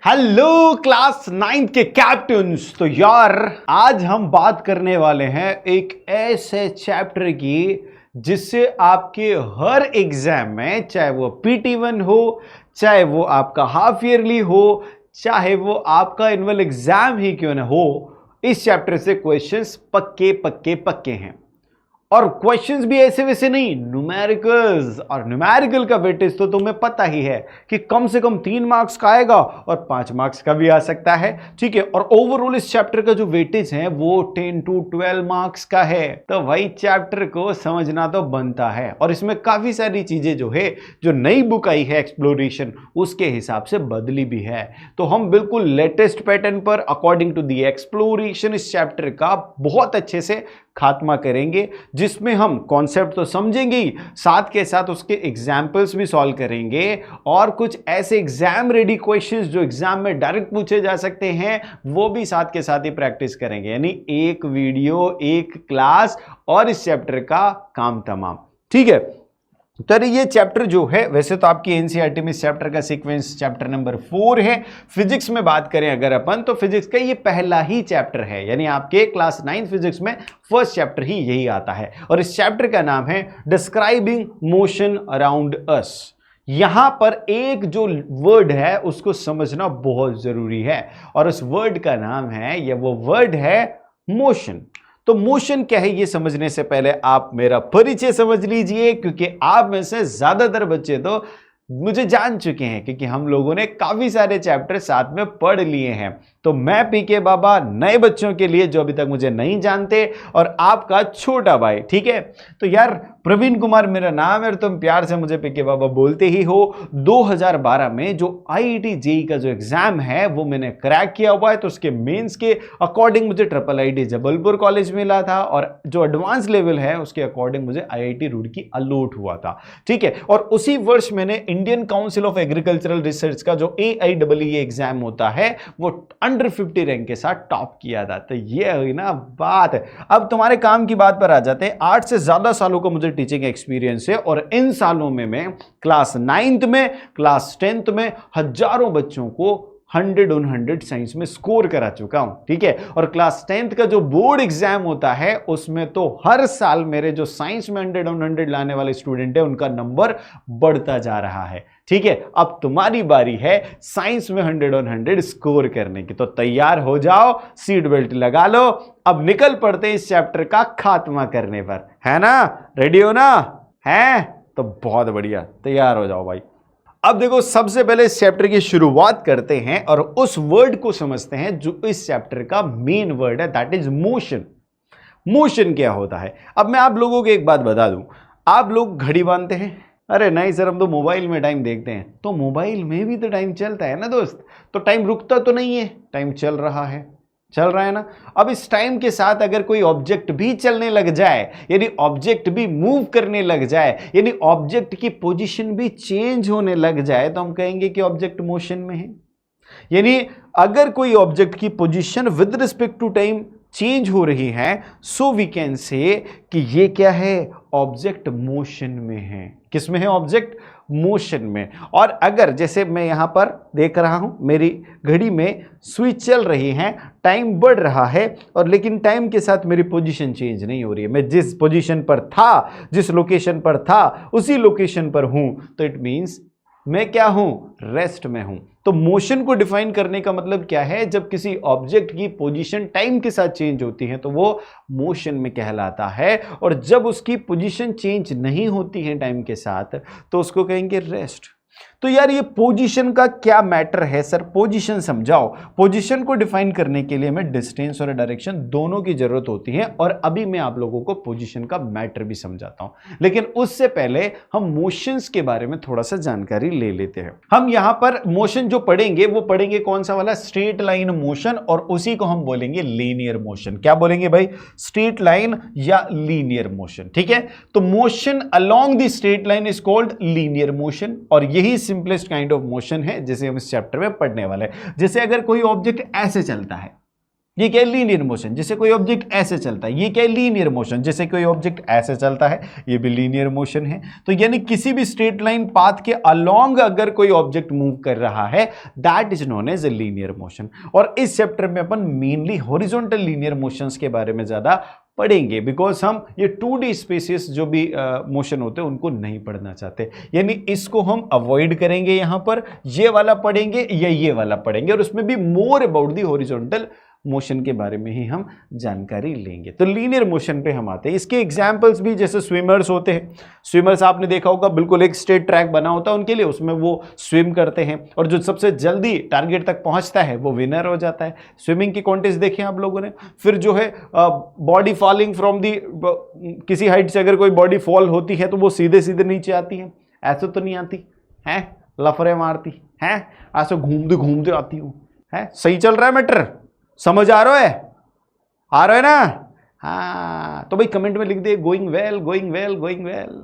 Hello class 9 के captains. तो यार आज हम बात करने वाले हैं एक ऐसे चैप्टर की जिससे आपके हर एग्जाम में, चाहे वो PT1 हो, चाहे वो आपका हाफ ईयरली हो, चाहे वो आपका एनुअल एग्जाम ही क्यों ना हो, इस चैप्टर से क्वेश्चंस पक्के पक्के पक्के हैं। और क्वेश्चंस भी ऐसे वैसे नहीं, न्यूमेरिकल्स। और न्यूमेरिकल का वेटेज तो तुम्हें पता ही है कि कम से कम 3 मार्क्स का आएगा और 5 मार्क्स का भी आ सकता है। ठीक है, और ओवरऑल इस चैप्टर का जो वेटेज है वो 10 to 12 मार्क्स का है। तो भाई चैप्टर को समझना तो बनता है। और इसमें काफी सारी चीजें जो है, जो नई बुक आई है एक्सप्लोरेशन, उसके हिसाब से बदली भी है। तो हम बिल्कुल लेटेस्ट पैटर्न पर अकॉर्डिंग टू दी एक्सप्लोरेशन इस चैप्टर का बहुत अच्छे से खात्मा करेंगे, जिसमें हम कॉन्सेप्ट तो समझेंगे ही, साथ के साथ उसके एग्जाम्पल्स भी सॉल्व करेंगे और कुछ ऐसे एग्जाम रेडी क्वेश्चंस जो एग्जाम में डायरेक्ट पूछे जा सकते हैं वो भी साथ के साथ ही प्रैक्टिस करेंगे। यानी एक वीडियो, एक क्लास और इस चैप्टर का काम तमाम। ठीक है, तो ये चैप्टर जो है, वैसे तो आपकी एनसीईआरटी में इस चैप्टर का सीक्वेंस चैप्टर नंबर 4 है। फिजिक्स में बात करें अगर अपन, तो फिजिक्स का ये पहला ही चैप्टर है। यानी आपके क्लास 9 फिजिक्स में फर्स्ट चैप्टर ही यही आता है। और इस चैप्टर का नाम है डिस्क्राइबिंग मोशन अराउंड अस। यहां पर एक जो वर्ड है उसको समझना बहुत जरूरी है, और उस वर्ड का नाम है, या वो वर्ड है मोशन। तो मोशन क्या है ये समझने से पहले आप मेरा परिचय समझ लीजिए, क्योंकि आप में से ज्यादातर बच्चे तो मुझे जान चुके हैं, क्योंकि हम लोगों ने काफी सारे चैप्टर साथ में पढ़ लिए हैं। तो मैं PK बाबा नए बच्चों के लिए जो अभी तक मुझे नहीं जानते, और आपका छोटा भाई। ठीक है, तो यार प्रवीण कुमार मेरा नाम है और तुम प्यार से मुझे PK बाबा बोलते ही हो। 2012 में जो IIT JEE का जो एग्जाम है वो मैंने क्रैक किया हुआ है। तो उसके मेंस के अकॉर्डिंग मुझे IIIT जबलपुर कॉलेज मिला था, और जो एडवांस लेवल है उसके अकॉर्डिंग मुझे IIT रुड़की अलॉट हुआ था। ठीक है, और उसी वर्ष मैंने Indian council of agricultural research का जो AIEE एग्जाम होता है वो अंडर 50 रैंक के साथ टॉप किया था। तो ये हुई ना बात। अब तुम्हारे काम की बात पर आ जाते हैं। 8 से ज्यादा सालों का मुझे टीचिंग एक्सपीरियंस है, और इन सालों में मैं क्लास 9th में, क्लास 10th में हजारों बच्चों को 100 on 100 साइंस में स्कोर करा चुका हूं। ठीक है, और क्लास 10th का जो बोर्ड एग्जाम होता है उसमें तो हर साल मेरे जो साइंस में 100 on 100 लाने वाले स्टूडेंट है उनका नंबर बढ़ता जा रहा है। ठीक है, अब तुम्हारी बारी है साइंस में 100 on 100 स्कोर करने की। तो तैयार हो जाओ, सीट बेल्ट लगा लो, अब निकल पड़ते इस चैप्टर का खात्मा करने पर। है ना, रेडी हो ना? है तो बहुत बढ़िया, तैयार हो जाओ भाई। अब देखो, सबसे पहले इस चैप्टर की शुरुआत करते हैं और उस वर्ड को समझते हैं जो इस चैप्टर का मेन वर्ड है, दैट इज मोशन। मोशन क्या होता है? अब मैं आप लोगों को एक बात बता दूं, आप लोग घड़ी बांधते हैं? अरे नहीं सर, हम तो मोबाइल में टाइम देखते हैं। तो मोबाइल में भी तो टाइम चलता है ना दोस्त, तो टाइम रुकता तो नहीं है, टाइम चल रहा है, चल रहा है ना। अब इस टाइम के साथ अगर कोई ऑब्जेक्ट भी चलने लग जाए, यानी ऑब्जेक्ट भी मूव करने लग जाए, यानी ऑब्जेक्ट की पोजीशन भी चेंज होने लग जाए, तो हम कहेंगे कि ऑब्जेक्ट मोशन में है। यानी अगर कोई ऑब्जेक्ट की position with respect to time change हो रही है, सो वी कैन से कि ये क्या है, ऑब्जेक्ट मोशन में है। किस में है? ऑब्जेक्ट मोशन में। और अगर जैसे मैं यहां पर देख रहा हूं, मेरी घड़ी में स्विच चल रही है, टाइम बढ़ रहा है, और लेकिन टाइम के साथ मेरी पोजीशन चेंज नहीं हो रही है। मैं जिस पोजीशन पर था, जिस लोकेशन पर था, उसी लोकेशन पर हूं, तो इट मींस मैं क्या हूं? रेस्ट में हूं। तो मोशन को डिफाइन करने का मतलब क्या है? जब किसी ऑब्जेक्ट की पोजीशन टाइम के साथ चेंज होती है तो वो मोशन में कहलाता है, और जब उसकी पोजीशन चेंज नहीं होती है टाइम के साथ तो उसको कहेंगे रेस्ट। तो यार ये पोजीशन का क्या मैटर है सर? पोजीशन समझाओ। पोजीशन को डिफाइन करने के लिए हमें डिस्टेंस और डायरेक्शन दोनों की जरूरत होती है, और अभी मैं आप लोगों को पोजीशन का मैटर भी समझाता हूं। लेकिन उससे पहले हम मोशंस के बारे में थोड़ा सा जानकारी ले लेते हैं। हम यहां पर मोशन जो पढ़ेंगे वो पढ़ेंगे कौन सा वाला? स्ट्रेट लाइन मोशन, और उसी को हम बोलेंगे लीनियर मोशन। क्या बोलेंगे भाई? स्ट्रेट लाइन या लीनियर मोशन। ठीक है, तो motion along the straight line is called linear motion, और यही सिंपलेस्ट काइंड ऑफ मोशन है जिसे हम इस चैप्टर में पढ़ने वाले हैं। जैसे अगर कोई ऑब्जेक्ट ऐसे चलता है, ये क्या है? Linear motion. जैसे कोई ऑब्जेक्ट ऐसे चलता है, ये क्या है? Linear motion. जैसे कोई ऑब्जेक्ट ऐसे चलता है, ये भी लीनियर मोशन है। तो यानी किसी भी स्ट्रेट लाइन पाथ के अलोंग अगर कोई ऑब्जेक्ट मूव कर रहा है, that is known as a linear motion. और इस चैप्टर में अपन मेनली हॉरिजॉन्टल लीनियर मोशंस के बारे में ज्यादा पढ़ेंगे, बिकॉज हम ये 2D स्पेसिस जो भी मोशन होते हैं उनको नहीं पढ़ना चाहते। यानी इसको हम अवॉइड करेंगे, यहां पर ये वाला पढ़ेंगे या ये वाला पढ़ेंगे, और उसमें भी more about the horizontal motion के बारे में ही हम जानकारी लेंगे। तो लीनियर मोशन पे हम आते हैं। इसके एग्जांपल्स भी जैसे स्विमर्स होते हैं। स्विमर्स आपने देखा होगा, बिल्कुल एक स्ट्रेट ट्रैक बना होता है उनके लिए, उसमें वो स्विम करते हैं और जो सबसे जल्दी टारगेट तक पहुंचता है वो विनर हो जाता है। स्विमिंग की कॉन्टेस्ट देखे आप लोगों ने। फिर जो है बॉडी फॉलिंग फ्रॉम दी, किसी हाइट से अगर कोई बॉडी फॉल होती है तो वो सीधे सीधे नीचे आती है, ऐसे तो नहीं आती है, लफरे मारती है, ऐसे घूमते घूमते आती हूँ है। सही चल रहा है मैटर? समझ आ रहा है? आ रहा है ना? हाँ, तो भाई कमेंट में लिख they going well, going well, going well.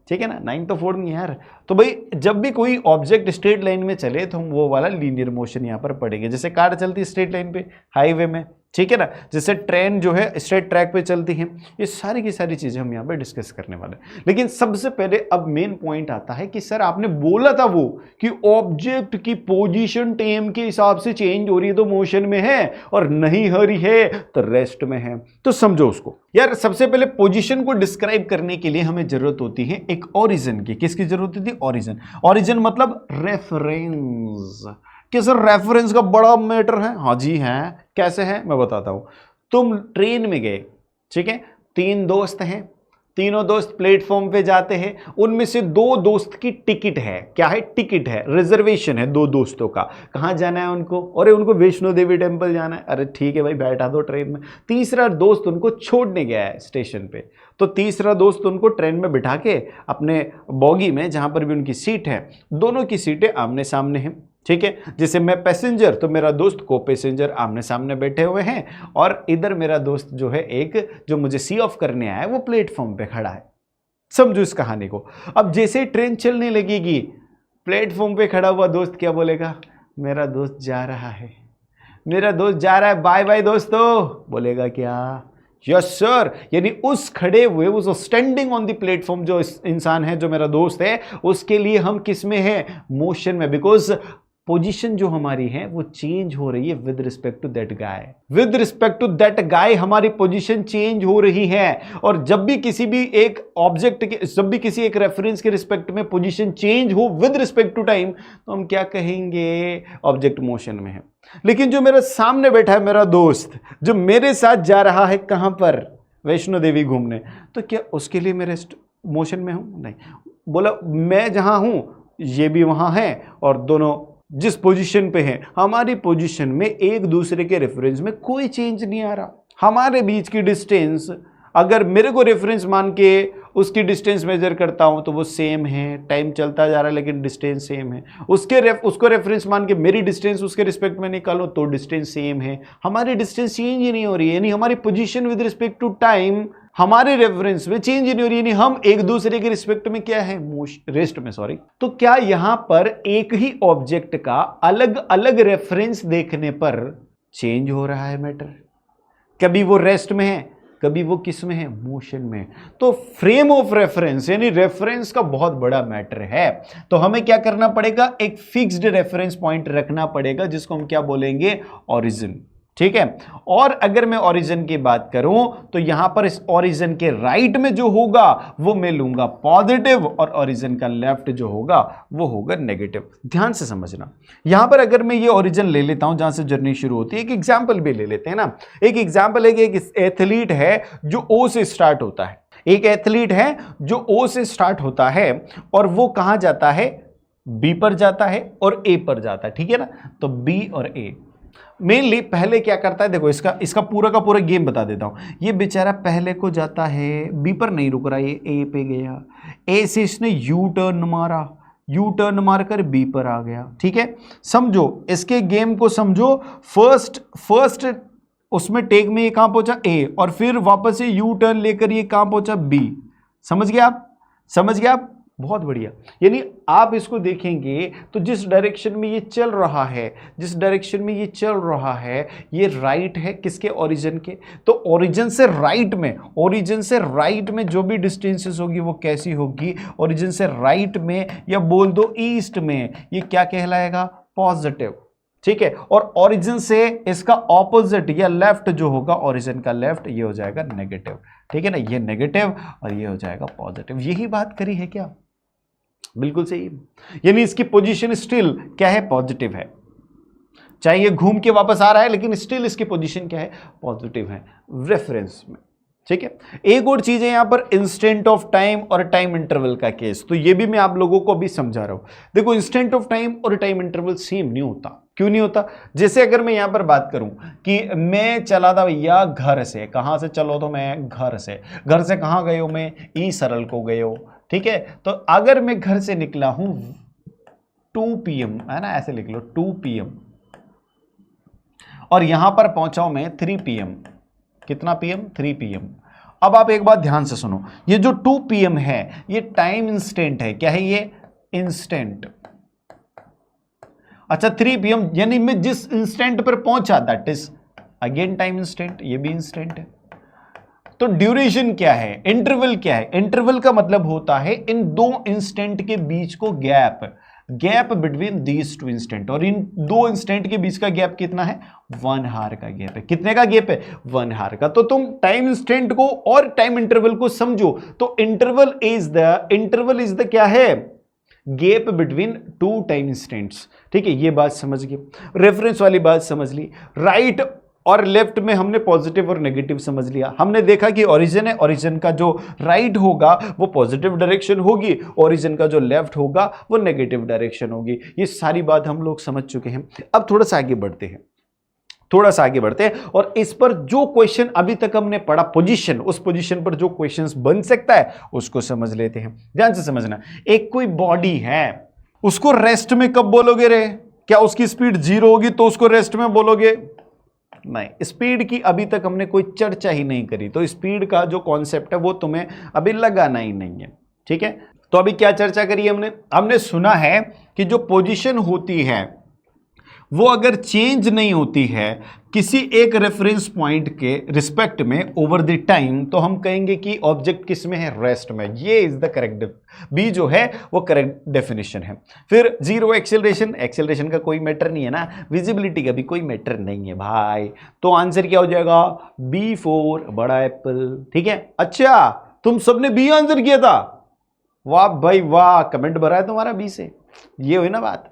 ठीक है ना? 9 तो 4 नहीं यार। तो भाई जब भी कोई ऑब्जेक्ट स्ट्रेट लाइन में चले तो हम वो वाला लीनियर मोशन यहाँ पर पढ़ेंगे। जैसे कार चलती है स्ट्रेट लाइन पे हाईवे में, ठीक है ना, जैसे ट्रेन जो है स्ट्रेट ट्रैक पे चलती है। ये सारी की सारी चीजें हम यहाँ पे डिस्कस करने वाले हैं। लेकिन सबसे पहले अब मेन पॉइंट आता है कि सर आपने बोला था वो कि ऑब्जेक्ट की पोजीशन टाइम के हिसाब से चेंज हो रही है तो मोशन में है, और नहीं हो रही है तो रेस्ट में है। तो समझो उसको यार। सबसे पहले पोजीशन को डिस्क्राइब करने के लिए हमें जरूरत होती है एक ओरिजिन की। किसकी जरूरत होती है? ओरिजिन। ओरिजिन मतलब रेफरेंस। कि सर रेफरेंस का बड़ा मैटर है। हाँ जी है। कैसे है मैं बताता हूं। तुम ट्रेन में गए, ठीक है, 3 दोस्त हैं, तीनों दोस्त प्लेटफॉर्म पे जाते हैं। उनमें से 2 दोस्त की टिकट है। क्या है? टिकट है, रिजर्वेशन है 2 दोस्तों का। कहां जाना है उनको? अरे उनको वैष्णो देवी टेम्पल जाना है। अरे ठीक है भाई, बैठा दो ट्रेन में। तीसरा दोस्त उनको छोड़ने गया है स्टेशन पे, तो तीसरा दोस्त उनको ट्रेन में बिठा के अपने बॉगी में, जहां पर भी उनकी सीट है, दोनों की सीटें आमने सामने हैं, ठीक है। जैसे मैं पैसेंजर तो मेरा दोस्त को पैसेंजर आमने सामने बैठे हुए हैं, और इधर मेरा दोस्त जो है एक जो मुझे सी ऑफ करने आया है वो प्लेटफॉर्म पे खड़ा है। समझो इस कहानी को। अब जैसे ट्रेन चलने लगेगी, प्लेटफॉर्म पे खड़ा हुआ दोस्त क्या बोलेगा? मेरा दोस्त जा रहा है, मेरा दोस्त जा रहा है, बाय बाय दोस्तों। बोलेगा क्या? Yes sir. यानी उस खड़े हुए, उस स्टैंडिंग ऑन द प्लेटफॉर्म जो इंसान है, जो मेरा दोस्त है, उसके लिए हम किस में हैं? मोशन में। बिकॉज पोजीशन जो हमारी है वो चेंज हो रही है with respect to that guy. With respect to that guy हमारी पोजीशन चेंज हो रही है। और जब भी किसी भी एक ऑब्जेक्ट के, जब भी किसी एक रेफरेंस के रिस्पेक्ट में पोजीशन चेंज हो विद रिस्पेक्ट टू टाइम, तो हम क्या कहेंगे? ऑब्जेक्ट मोशन में है। लेकिन जो मेरे सामने बैठा है मेरा दोस्त, जो मेरे साथ जा रहा है कहां पर? वैष्णो देवी घूमने, तो क्या उसके लिए मैं रेस्ट मोशन में हूं? नहीं। बोला मैं जहां हूं ये भी वहां है, और दोनों जिस पोजीशन पे हैं, हमारी पोजीशन में एक दूसरे के रेफरेंस में कोई चेंज नहीं आ रहा। हमारे बीच की डिस्टेंस, अगर मेरे को रेफरेंस मान के उसकी डिस्टेंस मेजर करता हूं तो वो सेम है। टाइम चलता जा रहा है लेकिन डिस्टेंस सेम है। उसको रेफरेंस मान के मेरी डिस्टेंस उसके रिस्पेक्ट में निकालो तो डिस्टेंस सेम है। हमारी डिस्टेंस चेंज ही नहीं हो रही है, यानी हमारी position with respect to time हमारे रेफरेंस में चेंज ही नहीं हो रही है, यानी हम एक दूसरे के रिस्पेक्ट में क्या है? रेस्ट में, सॉरी। तो क्या यहां पर एक ही ऑब्जेक्ट का अलग अलग रेफरेंस देखने पर चेंज हो रहा है मैटर? कभी वो रेस्ट में है, कभी वो किस में है? मोशन में। तो फ्रेम ऑफ रेफरेंस यानी रेफरेंस का बहुत बड़ा मैटर है। तो हमें क्या करना पड़ेगा? एक फिक्स्ड रेफरेंस पॉइंट रखना पड़ेगा, जिसको हम क्या बोलेंगे? ओरिजिन। ठीक है। और अगर मैं ओरिजिन की बात करूं तो यहां पर इस ओरिजिन के राइट में जो होगा वो मैं लूंगा पॉजिटिव, और ओरिजिन का लेफ्ट जो होगा वो होगा नेगेटिव। ध्यान से समझना। यहां पर अगर मैं ये ओरिजिन ले लेता हूं जहां से जर्नी शुरू होती है, एक एग्जाम्पल भी ले लेते हैं ना। एक एग्जाम्पल है कि एक एथलीट है जो ओ से स्टार्ट होता है। एक एथलीट है जो ओ से स्टार्ट होता है और वो कहां जाता है? बी पर जाता है और ए पर जाता है। ठीक है ना। तो बी और ए मेनली पहले क्या करता है, देखो इसका पूरा का पूरा गेम बता देता हूं। ये बेचारा पहले को जाता है, बी पर नहीं रुक रहा, ये ए पे गया, ए से इसने यू टर्न मारा, यू टर्न मारकर बी पर आ गया। ठीक है। समझो इसके गेम को समझो। फर्स्ट उसमें टेक में ये कहां पहुंचा? ए, और फिर वापस से यू टर्न लेकर ये कहां पहुंचा? बी। समझ गया आप? समझ गया आप? बहुत बढ़िया। यानी आप इसको देखेंगे तो जिस डायरेक्शन में ये चल रहा है, जिस डायरेक्शन में ये चल रहा है, ये राइट है किसके, ओरिजिन के। तो ओरिजिन से राइट में, ओरिजिन से राइट में जो भी डिस्टेंसेस होगी वो कैसी होगी, ओरिजिन से राइट में या बोल दो ईस्ट में, ये क्या कहलाएगा, पॉजिटिव। ठीक है, और ओरिजिन से इसका ऑपोजिट या लेफ्ट जो होगा, ओरिजिन का लेफ्ट, ये हो जाएगा नेगेटिव। ठीक है ना, ये नेगेटिव और ये हो जाएगा पॉजिटिव। यही बात करी है क्या, बिल्कुल सही। यानी इसकी पोजीशन स्टिल क्या है, पॉजिटिव है। चाहे ये घूम के वापस आ रहा है लेकिन स्टिल इसकी पोजीशन क्या है, पॉजिटिव है रेफरेंस में। ठीक है, एक और चीज है यहां पर, इंस्टेंट ऑफ टाइम और टाइम इंटरवल का केस। तो ये भी मैं आप लोगों को अभी समझा रहा हूं। देखो, इंस्टेंट ऑफ टाइम और टाइम इंटरवल सेम नहीं होता। क्यों नहीं होता? जैसे अगर मैं यहां पर बात करूं कि मैं चला था भैया घर से, कहां से चलो, तो मैं घर से कहां गए हो, मैं ई सरल को गए हो। ठीक है, तो अगर मैं घर से निकला हूं 2 PM, है ना, ऐसे लिख लो 2 PM, और यहां पर पहुंचा हूं मैं 3 PM। कितना PM? 3 PM। अब आप एक बात ध्यान से सुनो, ये जो 2 PM है ये टाइम इंस्टेंट है। क्या है ये? इंस्टेंट। अच्छा, 3 PM यानी मैं जिस इंस्टेंट पर पहुंचा that is again time instant, ये भी इंस्टेंट है। तो ड्यूरेशन क्या है, इंटरवल क्या है? इंटरवल का मतलब होता है इन दो इंस्टेंट के बीच को गैप बिटवीन दीज 2 इंस्टेंट। और इन 2 इंस्टेंट के बीच का गैप कितना है? 1 हार का गैप है। कितने का गैप है? 1 हार का। तो तुम टाइम इंस्टेंट को और टाइम इंटरवल को समझो तो इंटरवल इज द क्या है? Gap between 2 time instants. ठीक है, ये बात समझ गए, रेफरेंस वाली बात समझ ली। राइट और लेफ्ट में हमने पॉजिटिव और नेगेटिव समझ लिया। हमने देखा कि ओरिजिन है, ओरिजिन का जो राइट होगा वो पॉजिटिव डायरेक्शन होगी, ओरिजिन का जो लेफ्ट होगा वो नेगेटिव डायरेक्शन होगी। ये सारी बात हम लोग समझ चुके हैं। अब थोड़ा सा आगे बढ़ते हैं, और इस पर जो क्वेश्चन अभी तक हमने पढ़ा पोजीशन, उस पोजीशन पर जो क्वेश्चंस बन सकता है उसको समझ लेते हैं। ध्यान से समझना, एक कोई बॉडी है, उसको रेस्ट में कब बोलोगे रे? क्या उसकी स्पीड 0 होगी तो उसको रेस्ट में बोलोगे? नहीं, स्पीड की अभी तक हमने कोई चर्चा ही नहीं करी, तो स्पीड का जो कॉन्सेप्ट है वो तुम्हें अभी लगाना ही नहीं है। ठीक है, तो अभी क्या चर्चा करी हमने सुना है कि जो पोजीशन होती है वो अगर चेंज नहीं होती है किसी एक रेफरेंस पॉइंट के रिस्पेक्ट में ओवर द टाइम, तो हम कहेंगे कि ऑब्जेक्ट किस में है? रेस्ट में। ये इज द करेक्ट, बी जो है वो करेक्ट डेफिनेशन है। फिर 0 एक्सेलरेशन का कोई मैटर नहीं है ना, विजिबिलिटी का भी कोई मैटर नहीं है भाई। तो आंसर क्या हो जाएगा? B4 बड़ा एप्पल। ठीक है, अच्छा तुम सबने बी आंसर किया था, वाह भाई वाह, कमेंट भरा है तुम्हारा बी से, ये हुई ना बात।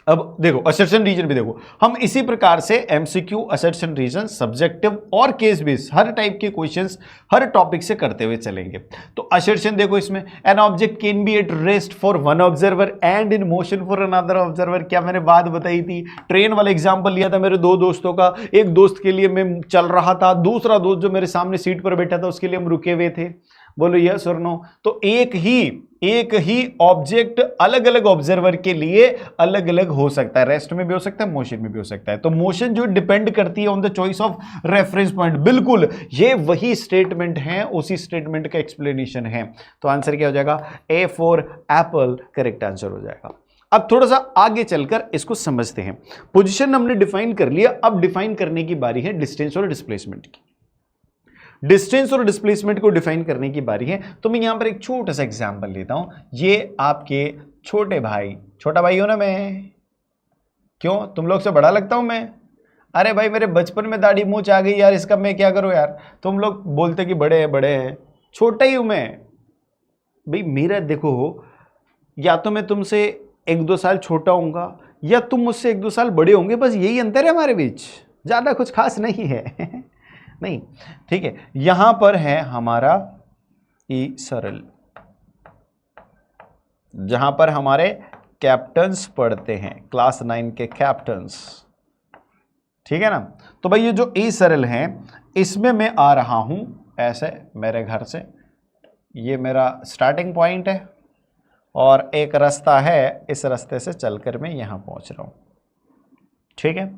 अब देखो असर्शन रीजन भी देखो, हम इसी प्रकार से एमसीक्यू, असर्शन रीजन, सब्जेक्टिव और केस बेस हर टाइप के क्वेश्चंस हर टॉपिक से करते हुए चलेंगे। तो असर्शन देखो, इसमें N object can be at rest for one observer and in motion for another observer. क्या मैंने बात बताई थी? ट्रेन वाला एग्जांपल लिया था मेरे 2 दोस्तों का। एक दोस्त के लिए मैं चल रहा था, दूसरा दोस्त जो मेरे सामने सीट पर बैठा था उसके लिए हम रुके हुए थे। बोलो यस और नो। तो एक ही ऑब्जेक्ट अलग अलग ऑब्जर्वर के लिए अलग अलग हो सकता है, रेस्ट में भी हो सकता है, मोशन में भी हो सकता है। तो मोशन जो डिपेंड करती है on the choice of reference point. बिल्कुल ये वही स्टेटमेंट है, उसी स्टेटमेंट का एक्सप्लेनेशन है। तो आंसर क्या हो जाएगा? A for Apple correct answer हो जाएगा। अब थोड़ा सा आगे चलकर इसको समझते हैं। पोजीशन हमने डिफाइन कर लिया, अब डिफाइन करने की बारी है डिस्टेंस और डिस्प्लेसमेंट की। डिस्टेंस और डिस्प्लेसमेंट को डिफाइन करने की बारी है। तो मैं यहां पर एक छोटा सा एग्जांपल लेता हूं। ये आपके छोटे भाई, छोटा भाई हो ना मैं? क्यों, तुम लोग से बड़ा लगता हूं मैं? अरे भाई मेरे बचपन में दाढ़ी मूंछ आ गई यार, इसका मैं क्या करूं यार? तुम लोग बोलते कि बड़े हैं, छोटा ही हूं मैं भाई। मेरा देखो, या तो मैं तुमसे 1-2 साल छोटा होऊंगा या तुम मुझसे 1-2 साल बड़े होंगे, बस यही अंतर है हमारे बीच, ज्यादा कुछ खास नहीं है। नहीं, ठीक है। यहां पर है हमारा ई सरल, जहां पर हमारे कैप्टन्स पढ़ते हैं, क्लास 9 के कैप्टन्स। ठीक है ना? तो भाई ये जो ई सरल है इसमें मैं आ रहा हूं ऐसे मेरे घर से, ये मेरा स्टार्टिंग पॉइंट है और एक रास्ता है, इस रास्ते से चलकर मैं यहां पहुंच रहा हूं। ठीक है,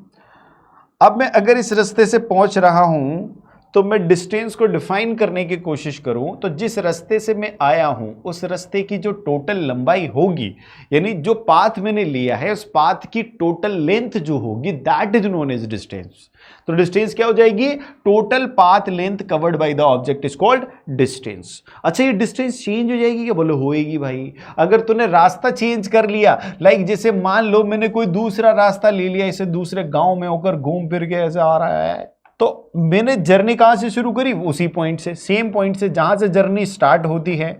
अब मैं अगर इस रास्ते से पहुंच रहा हूं तो मैं डिस्टेंस को डिफाइन करने की कोशिश करूं तो जिस रास्ते से मैं आया हूं उस रास्ते की जो टोटल लंबाई होगी, यानी जो पाथ मैंने लिया है उस पाथ की टोटल लेंथ जो होगी, that is known as distance. तो डिस्टेंस क्या हो जाएगी? Total path length covered by the object is called distance. अच्छा, ये डिस्टेंस चेंज हो जाएगी क्या? बोलो होएगी भाई। अगर तूने रास्ता चेंज कर लिया, लाइक जैसे मान लो मैंने कोई दूसरा रास्ता ले लिया, इसे दूसरे गांव में होकर घूम फिर के ऐसे आ रहा है, तो मैंने जर्नी कहां से शुरू करी? उसी पॉइंट से, सेम पॉइंट से जहां से जर्नी स्टार्ट होती है।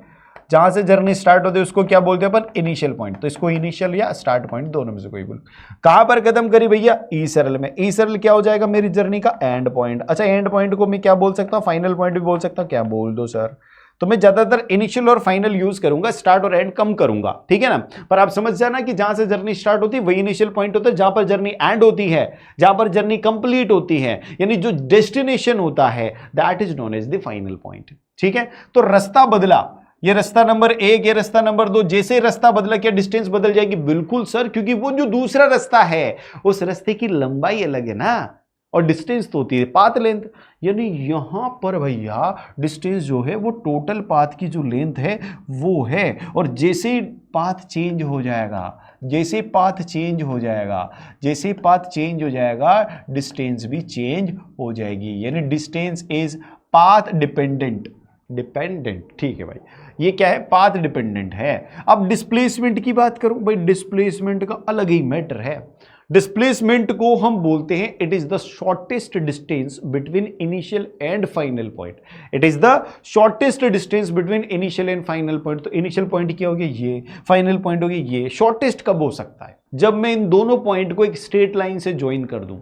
जहां से जर्नी स्टार्ट होती है उसको क्या बोलते हैं अपन? Initial point. तो इसको इनिशियल या स्टार्ट पॉइंट दोनों में से कोई बोल। कहां पर खत्म करी भैया? ई सरल में। ई सरल क्या हो जाएगा? मेरी जर्नी का एंड पॉइंट। अच्छा, एंड पॉइंट को मैं क्या बोल सकता हूं? फाइनल पॉइंट भी बोल सकता हूं। क्या बोल दो सर? तो मैं ज्यादातर इनिशियल और फाइनल यूज करूंगा, स्टार्ट और एंड कम करूंगा, ठीक है ना। पर आप समझ जाना कि जहां से जर्नी स्टार्ट होती है वही इनिशियल पॉइंट होता है, जहां पर जर्नी एंड होती है, जहां पर जर्नी कंप्लीट होती है, यानी जो डेस्टिनेशन होता है, that is known as the final point, ठीक है। तो रास्ता बदला, ये रास्ता नंबर 1, ये रास्ता नंबर 2, जैसे रास्ता बदला क्या डिस्टेंस बदल जाएगी? बिल्कुल सर, क्योंकि वो जो दूसरा रास्ता है उस रास्ते की लंबाई अलग है ना, और डिस्टेंस तो होती है पाथ लेंथ। यानी यहां पर भैया डिस्टेंस जो है वो टोटल पाथ की जो लेंथ है वो है, और जैसे ही पाथ चेंज हो जाएगा, जैसे पाथ चेंज हो जाएगा, जैसे पाथ चेंज हो जाएगा, डिस्टेंस भी चेंज हो जाएगी। यानी distance is path dependent. Dependent, ठीक है भाई, ये क्या है? पाथ डिपेंडेंट है। अब डिस्प्लेसमेंट की बात करूं भाई, डिस्प्लेसमेंट का अलग ही मैटर है। डिस्प्लेसमेंट को हम बोलते हैं it is the shortest distance between initial and final point. It is the shortest distance between initial and final point. तो इनिशियल पॉइंट क्या हो गया? ये। फाइनल पॉइंट हो गया ये। शॉर्टेस्ट कब हो सकता है? जब मैं इन दोनों पॉइंट को एक स्ट्रेट लाइन से ज्वाइन कर दूं,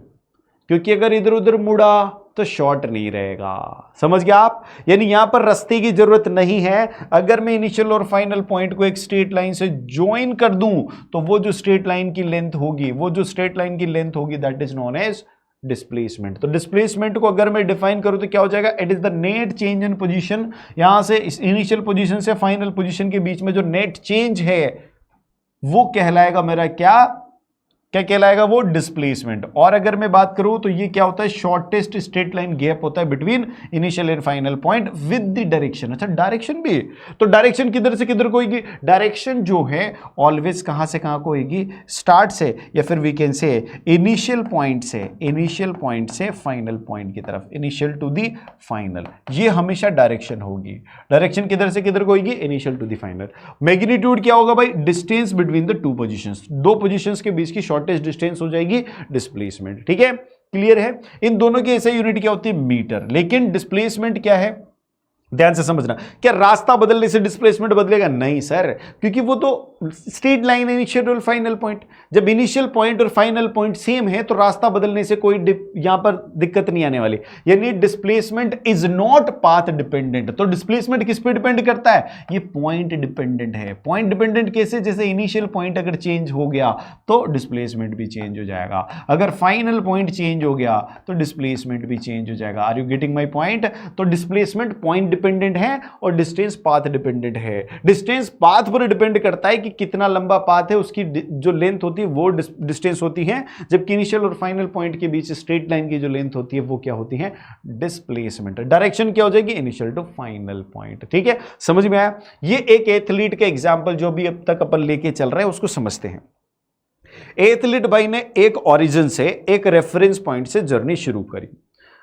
क्योंकि अगर इधर उधर मुड़ा तो शॉर्ट नहीं रहेगा। समझ गया आप? यानी यहां पर रास्ते की जरूरत नहीं है। अगर मैं इनिशियल और फाइनल पॉइंट को एक स्ट्रेट लाइन से ज्वाइन कर दूं तो वो जो स्ट्रेट लाइन की लेंथ होगी, वो जो स्ट्रेट लाइन की लेंथ होगी, that is known as displacement. तो डिस्प्लेसमेंट को अगर मैं डिफाइन करूं तो क्या हो जाएगा? It is the net change in position. यहां से इनिशियल पोजीशन से फाइनल पोजीशन के बीच में जो नेट चेंज है वो कहलाएगा मेरा क्या कहलाएगा? वो डिस्प्लेसमेंट। और अगर मैं बात करूं तो ये क्या होता है? शॉर्टेस्ट स्ट्रेट लाइन गैप होता है between initial and final point with the direction. अच्छा, डायरेक्शन भी, तो डायरेक्शन किधर से किधर को होगी? डायरेक्शन जो है ऑलवेज कहां से कहां को होगी? स्टार्ट से, या फिर we can say initial point से फाइनल पॉइंट की तरफ, इनिशियल टू द फाइनल, ये हमेशा डायरेक्शन होगी। डायरेक्शन किधर से किधर को होगी? Initial to the final. Magnitude क्या होगा भाई? Distance between the two positions, दो पोजीशंस के बीच की शॉर्टेस्ट डिस्टेंस हो जाएगी डिस्प्लेसमेंट, ठीक है। क्लियर है? इन दोनों की ऐसे यूनिट क्या होती है? मीटर। लेकिन डिस्प्लेसमेंट क्या है? ध्यान से समझना। क्या रास्ता बदलने से डिस्प्लेसमेंट बदलेगा? नहीं सर, क्योंकि वो तो स्ट्रेट लाइन है, इनिशियल और फाइनल पॉइंट। जब इनिशियल पॉइंट और फाइनल पॉइंट सेम है तो रास्ता बदलने से कोई यहां पर दिक्कत नहीं आने वाली। यानी displacement is not path dependent. तो डिस्प्लेसमेंट किस पे डिपेंड करता है? ये पॉइंट डिपेंडेंट है। पॉइंट डिपेंडेंट कैसे? जैसे इनिशियल पॉइंट अगर चेंज हो गया तो डिस्प्लेसमेंट भी चेंज हो जाएगा, अगर फाइनल पॉइंट चेंज हो गया तो डिस्प्लेसमेंट भी चेंज हो जाएगा। Are you getting my point? तो डिस्प्लेसमेंट पॉइंट डिपेंडेंट है और डिस्टेंस पाथ डिपेंडेंट है। डिस्टेंस पाथ पर डिपेंड करता है कि कितना लंबा पाथ है, उसकी जो लेंथ होती है वो डिस्टेंस होती है, जबकि इनिशियल और फाइनल पॉइंट के बीच स्ट्रेट लाइन की जो लेंथ होती है वो क्या होती है? डिस्प्लेसमेंट। डायरेक्शन क्या हो जाएगी? इनिशियल टू फाइनल पॉइंट, ठीक है। समझ में आया? ये एक एथलीट का एग्जांपल जो भी अब तक अपन लेके चल रहे हैं उसको समझते हैं। एथलीट भाई ने एक ओरिजिन से, एक रेफरेंस पॉइंट से जर्नी शुरू करी।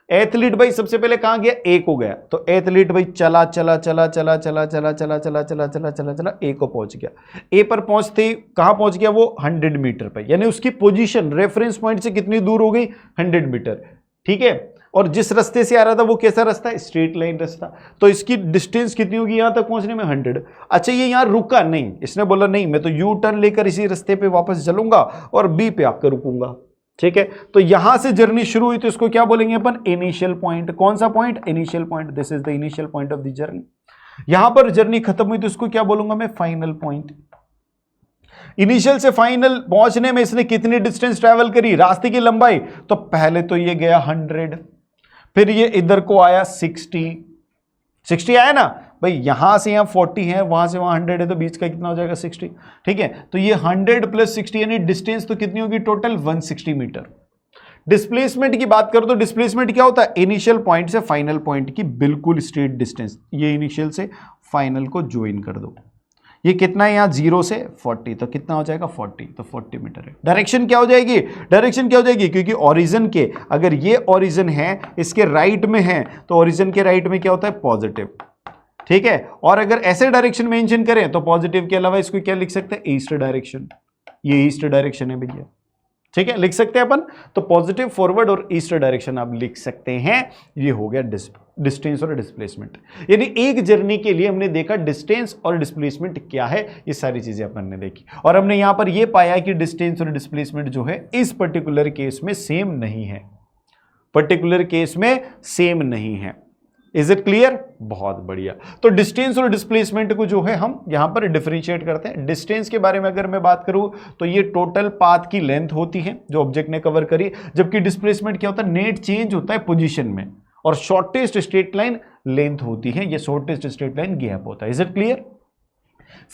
एथलीट भाई सबसे पहले कहां गया? ए को गया। तो एथलीट भाई चला चला चला चला चला चला चला चला चला चला चला चला ए को पहुंच गया। ए पर पहुंचते ही कहां पहुंच गया? वो 100 मीटर पे, यानी उसकी पोजीशन रेफरेंस पॉइंट से कितनी दूर हो गई? 100 मीटर, ठीक है। और जिस रास्ते से आ रहा था वो कैसा रास्ता है? स्ट्रेट लाइन रास्ता। तो इसकी डिस्टेंस कितनी होगी यहां तक पहुंचने में? 100। अच्छा, ये यहां रुका नहीं, इसने बोला नहीं मैं तो यू टर्न लेकर इसी रास्ते पे वापस चलूंगा और बी पे आकर रुकूंगा, ठीक है। तो यहां से जर्नी शुरू हुई तो इसको क्या बोलेंगे अपन? Initial point. कौन सा point? Initial point. This is the initial point of the journey. यहां पर जर्नी खत्म हुई तो इसको क्या बोलूंगा मैं? Final point. इनिशियल से फाइनल पहुंचने में इसने कितनी डिस्टेंस ट्रैवल करी? रास्ते की लंबाई। तो पहले तो ये गया 100, फिर ये इधर को आया 60 आया ना भाई, यहां से यहां 40 है, वहां से वहां 100 है, तो बीच का कितना हो जाएगा? 60, ठीक है। तो ये 100 + 60 यानी डिस्टेंस तो कितनी होगी टोटल? 160 मीटर, डिस्प्लेसमेंट की बात करो तो डिस्प्लेसमेंट क्या होता है, इनिशियल पॉइंट से फाइनल पॉइंट की बिल्कुल स्ट्रेट डिस्टेंस। ये इनिशियल से फाइनल को ज्वाइन कर दो। ये कितना है, यहां 0 से 40, तो कितना हो जाएगा 40, तो 40 मीटर है। डायरेक्शन क्या हो जाएगी, डायरेक्शन क्या हो जाएगी, क्योंकि ओरिजिन के, अगर ये ओरिजिन है इसके राइट में है तो ओरिजिन के राइट में क्या होता है, पॉजिटिव, ठीक है। और अगर ऐसे डायरेक्शन मेंशन करें तो पॉजिटिव के अलावा इसको क्या लिख सकते हैं, ईस्ट डायरेक्शन। ये ईस्ट डायरेक्शन है भैया, ठीक है, लिख सकते हैं अपन। तो पॉजिटिव, फॉरवर्ड और ईस्ट डायरेक्शन आप लिख सकते हैं। ये हो गया डिस्टेंस और डिस्प्लेसमेंट। यानी एक जर्नी के लिए हमने देखा डिस्टेंस और डिस्प्लेसमेंट क्या है, ये सारी चीजें अपन ने देखी। और हमने यहां पर यह पाया कि डिस्टेंस और डिस्प्लेसमेंट जो है इस पर्टिकुलर केस में सेम नहीं है, पर्टिकुलर केस में सेम नहीं है। Is it clear? बहुत बढ़िया। तो डिस्टेंस और डिस्प्लेसमेंट को जो है हम यहां पर डिफरेंशिएट करते हैं। डिस्टेंस के बारे में अगर मैं बात करूं तो ये टोटल पाथ की लेंथ होती है जो ऑब्जेक्ट ने कवर करी, जबकि डिस्प्लेसमेंट क्या होता है, नेट चेंज होता है पोजीशन में, और शॉर्टेस्ट स्ट्रेट लाइन लेंथ होती है, ये शॉर्टेस्ट स्ट्रेट लाइन गैप होता है। Is it clear?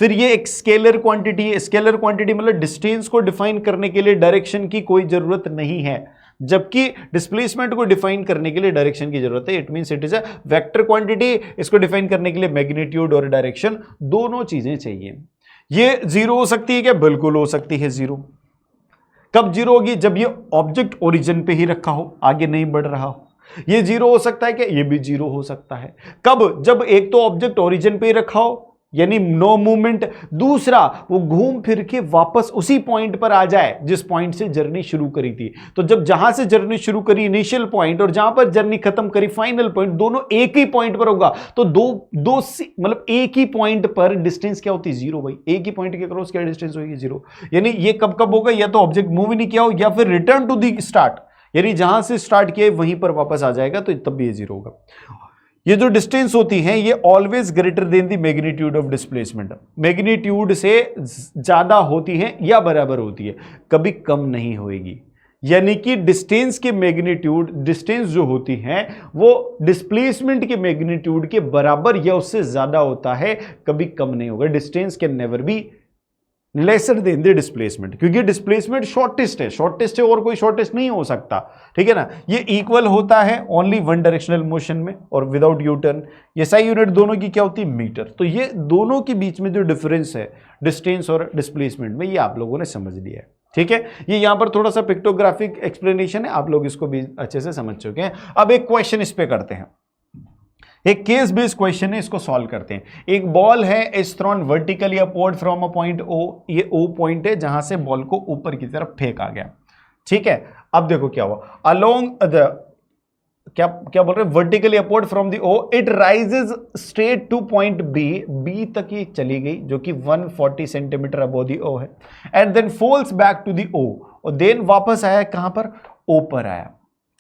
फिर ये एक स्केलर क्वांटिटी है। स्केलर क्वांटिटी मतलब डिस्टेंस को डिफाइन करने के लिए डायरेक्शन की कोई जरूरत नहीं है, जबकि डिस्प्लेसमेंट को डिफाइन करने के लिए डायरेक्शन की जरूरत है। It means it is a vector quantity. इसको डिफाइन करने के लिए मैग्नीट्यूड और डायरेक्शन दोनों चीजें चाहिए। ये जीरो हो सकती है क्या? बिल्कुल हो सकती है जीरो। कब जीरो होगी? जब ये ऑब्जेक्ट ओरिजिन पे ही रखा हो, आगे नहीं बढ़ रहा हो। ये जीरो हो सकता है क्या? ये भी जीरो हो सकता है। कब? जब एक तो ऑब्जेक्ट ओरिजिन पे ही रखा हो यानी नो मूवमेंट, दूसरा वो घूम फिर के वापस उसी पॉइंट पर आ जाए जिस पॉइंट से जर्नी शुरू करी थी। तो जब जहां से जर्नी शुरू करी इनिशियल पॉइंट और जहां पर जर्नी खत्म करी फाइनल पॉइंट, दोनों एक ही पॉइंट पर होगा, तो दो मतलब एक ही पॉइंट पर डिस्टेंस क्या होती है? जीरो। भाई एक ही पॉइंट के क्रॉस क्या डिस्टेंस होगी? जीरो। यानी ये कब कब होगा? या तो ऑब्जेक्ट मूव ही नहीं किया हो या फिर रिटर्न टू दी स्टार्ट, यानी जहां से स्टार्ट किया वहीं पर वापस आ जाएगा, तो तब भी ये जीरो होगा। ये जो डिस्टेंस होती है ये always greater than the magnitude of displacement. Magnitude से ज्यादा होती है या बराबर होती है, कभी कम नहीं होगी। यानी कि डिस्टेंस के मैग्नीट्यूड, डिस्टेंस जो होती है वो डिस्प्लेसमेंट के मैग्नीट्यूड के बराबर या उससे ज्यादा होता है, कभी कम नहीं होगा। Distance can never be lesser than the displacement, क्योंकि डिस्प्लेसमेंट शॉर्टेस्ट है और कोई शॉर्टेस्ट नहीं हो सकता, ठीक है ना। ये इक्वल होता है ओनली वन डायरेक्शनल मोशन में और विदाउट यू टर्न। ये SI यूनिट दोनों की क्या होती है? मीटर। तो ये दोनों के बीच में जो डिफरेंस है डिस्टेंस और डिस्प्लेसमेंट में, ये आप लोगों ने समझ लिया है, ठीक है। ये यहां पर थोड़ा सा पिक्टोग्राफिक एक्सप्लेनेशन है, आप लोग इसको भी अच्छे से समझ चुके हैं। अब एक क्वेश्चन इस पे करते हैं, एक केस बेस्ड क्वेश्चन है, इसको सॉल्व करते हैं। एक बॉल है is thrown vertically upward from a point O। ये O पॉइंट है जहां से बॉल को ऊपर की तरफ फेंका गया, ठीक है। अब देखो क्या हुआ, अलोंग द क्या बोल रहे हैं, vertically upward from the O it rises straight to point B तक ये चली गई, जो कि 140 सेंटीमीटर अबव द O है, and then falls back to the O, और देन वापस आया कहां पर? O पर आया,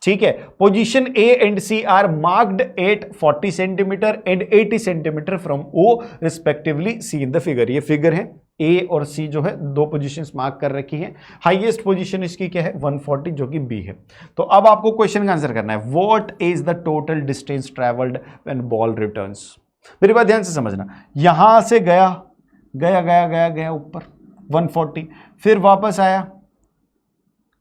ठीक है। Position A and C are marked at 40 centimetre and 80 centimetre from O respectively, see in the figure. ये फिगर है, A और C जो है दो पोजीशंस मार्क कर रखी हैं। हाईएस्ट पोजीशन इसकी क्या है? 140, जो कि B है। तो अब आपको क्वेश्चन का आंसर करना है, what is the total distance travelled when ball returns. मेरी बात ध्यान से समझना, यहां से गया ऊपर 140, फिर वापस आया,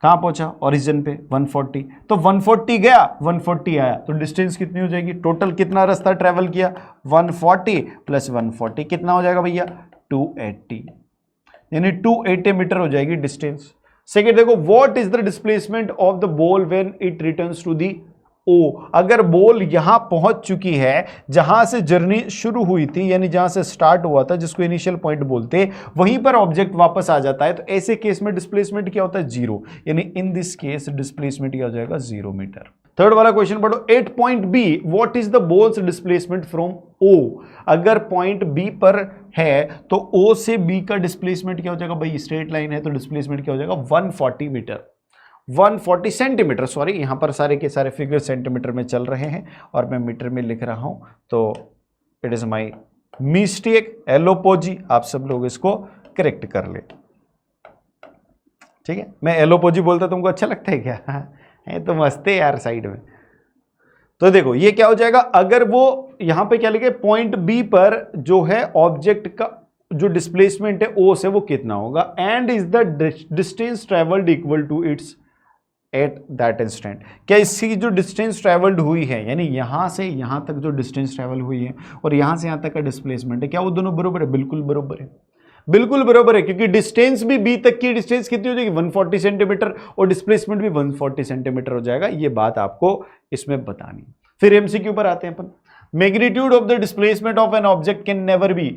कहां पहुंचा? ओरिजिन पे 140। तो 140 गया 140 आया, तो डिस्टेंस कितनी हो जाएगी? टोटल कितना रास्ता ट्रेवल किया? 140 प्लस 140 कितना हो जाएगा भैया? 280, यानी 280 मीटर हो जाएगी डिस्टेंस। सेकेंड देखो, what is the displacement of the ball when it returns to the O। अगर बॉल यहां पहुंच चुकी है जहां से जर्नी शुरू हुई थी, यानी जहां से स्टार्ट हुआ था, जिसको इनिशियल पॉइंट बोलते, वहीं पर ऑब्जेक्ट वापस आ जाता है, तो ऐसे केस में डिस्प्लेसमेंट क्या होता है? जीरो। यानी इन दिस केस डिस्प्लेसमेंट क्या हो जाएगा? 0 मीटर। थर्ड वाला क्वेश्चन पढ़ो, at point B what is the ball's displacement from O। अगर पॉइंट B पर है तो O से B का डिस्प्लेसमेंट क्या हो जाएगा? भाई स्ट्रेट लाइन है तो डिस्प्लेसमेंट क्या हो जाएगा? 140 मीटर, 140 सेंटीमीटर, सॉरी यहां पर सारे के सारे फिगर सेंटीमीटर में चल रहे हैं और मैं मीटर में लिख रहा हूं, तो इट इज माई मिस्टेक। एलोपोजी, आप सब लोग इसको करेक्ट कर ले, ठीक है। मैं एलोपोजी बोलता तुमको अच्छा लगता है क्या? है तो मस्त है यार साइड में। तो देखो ये क्या हो जाएगा, अगर वो यहां पे क्या लिखे, पॉइंट B पर जो है ऑब्जेक्ट का जो डिस्प्लेसमेंट है O से वो कितना होगा, and is the distance travelled equal to its at that instant. क्या इसकी जो डिस्टेंस ट्रेवल्ड हुई है, यानी यहाँ से यहाँ तक जो डिस्टेंस ट्रेवल हुई है और यहाँ से यहाँ तक का डिस्प्लेसमेंट है, क्या वो दोनों बराबर है? बिल्कुल बराबर है, बिल्कुल बराबर है, क्योंकि डिस्टेंस भी बी तक की डिस्टेंस कितनी हो जाएगी? 140 सेंटीमीटर, और डिस्प्लेसमेंट भी 140 सेंटीमीटर हो जाएगा। ये बात आपको इसमें बतानी। फिर एमसीक्यू पर आते हैं अपन। Magnitude of the displacement of an object can never be,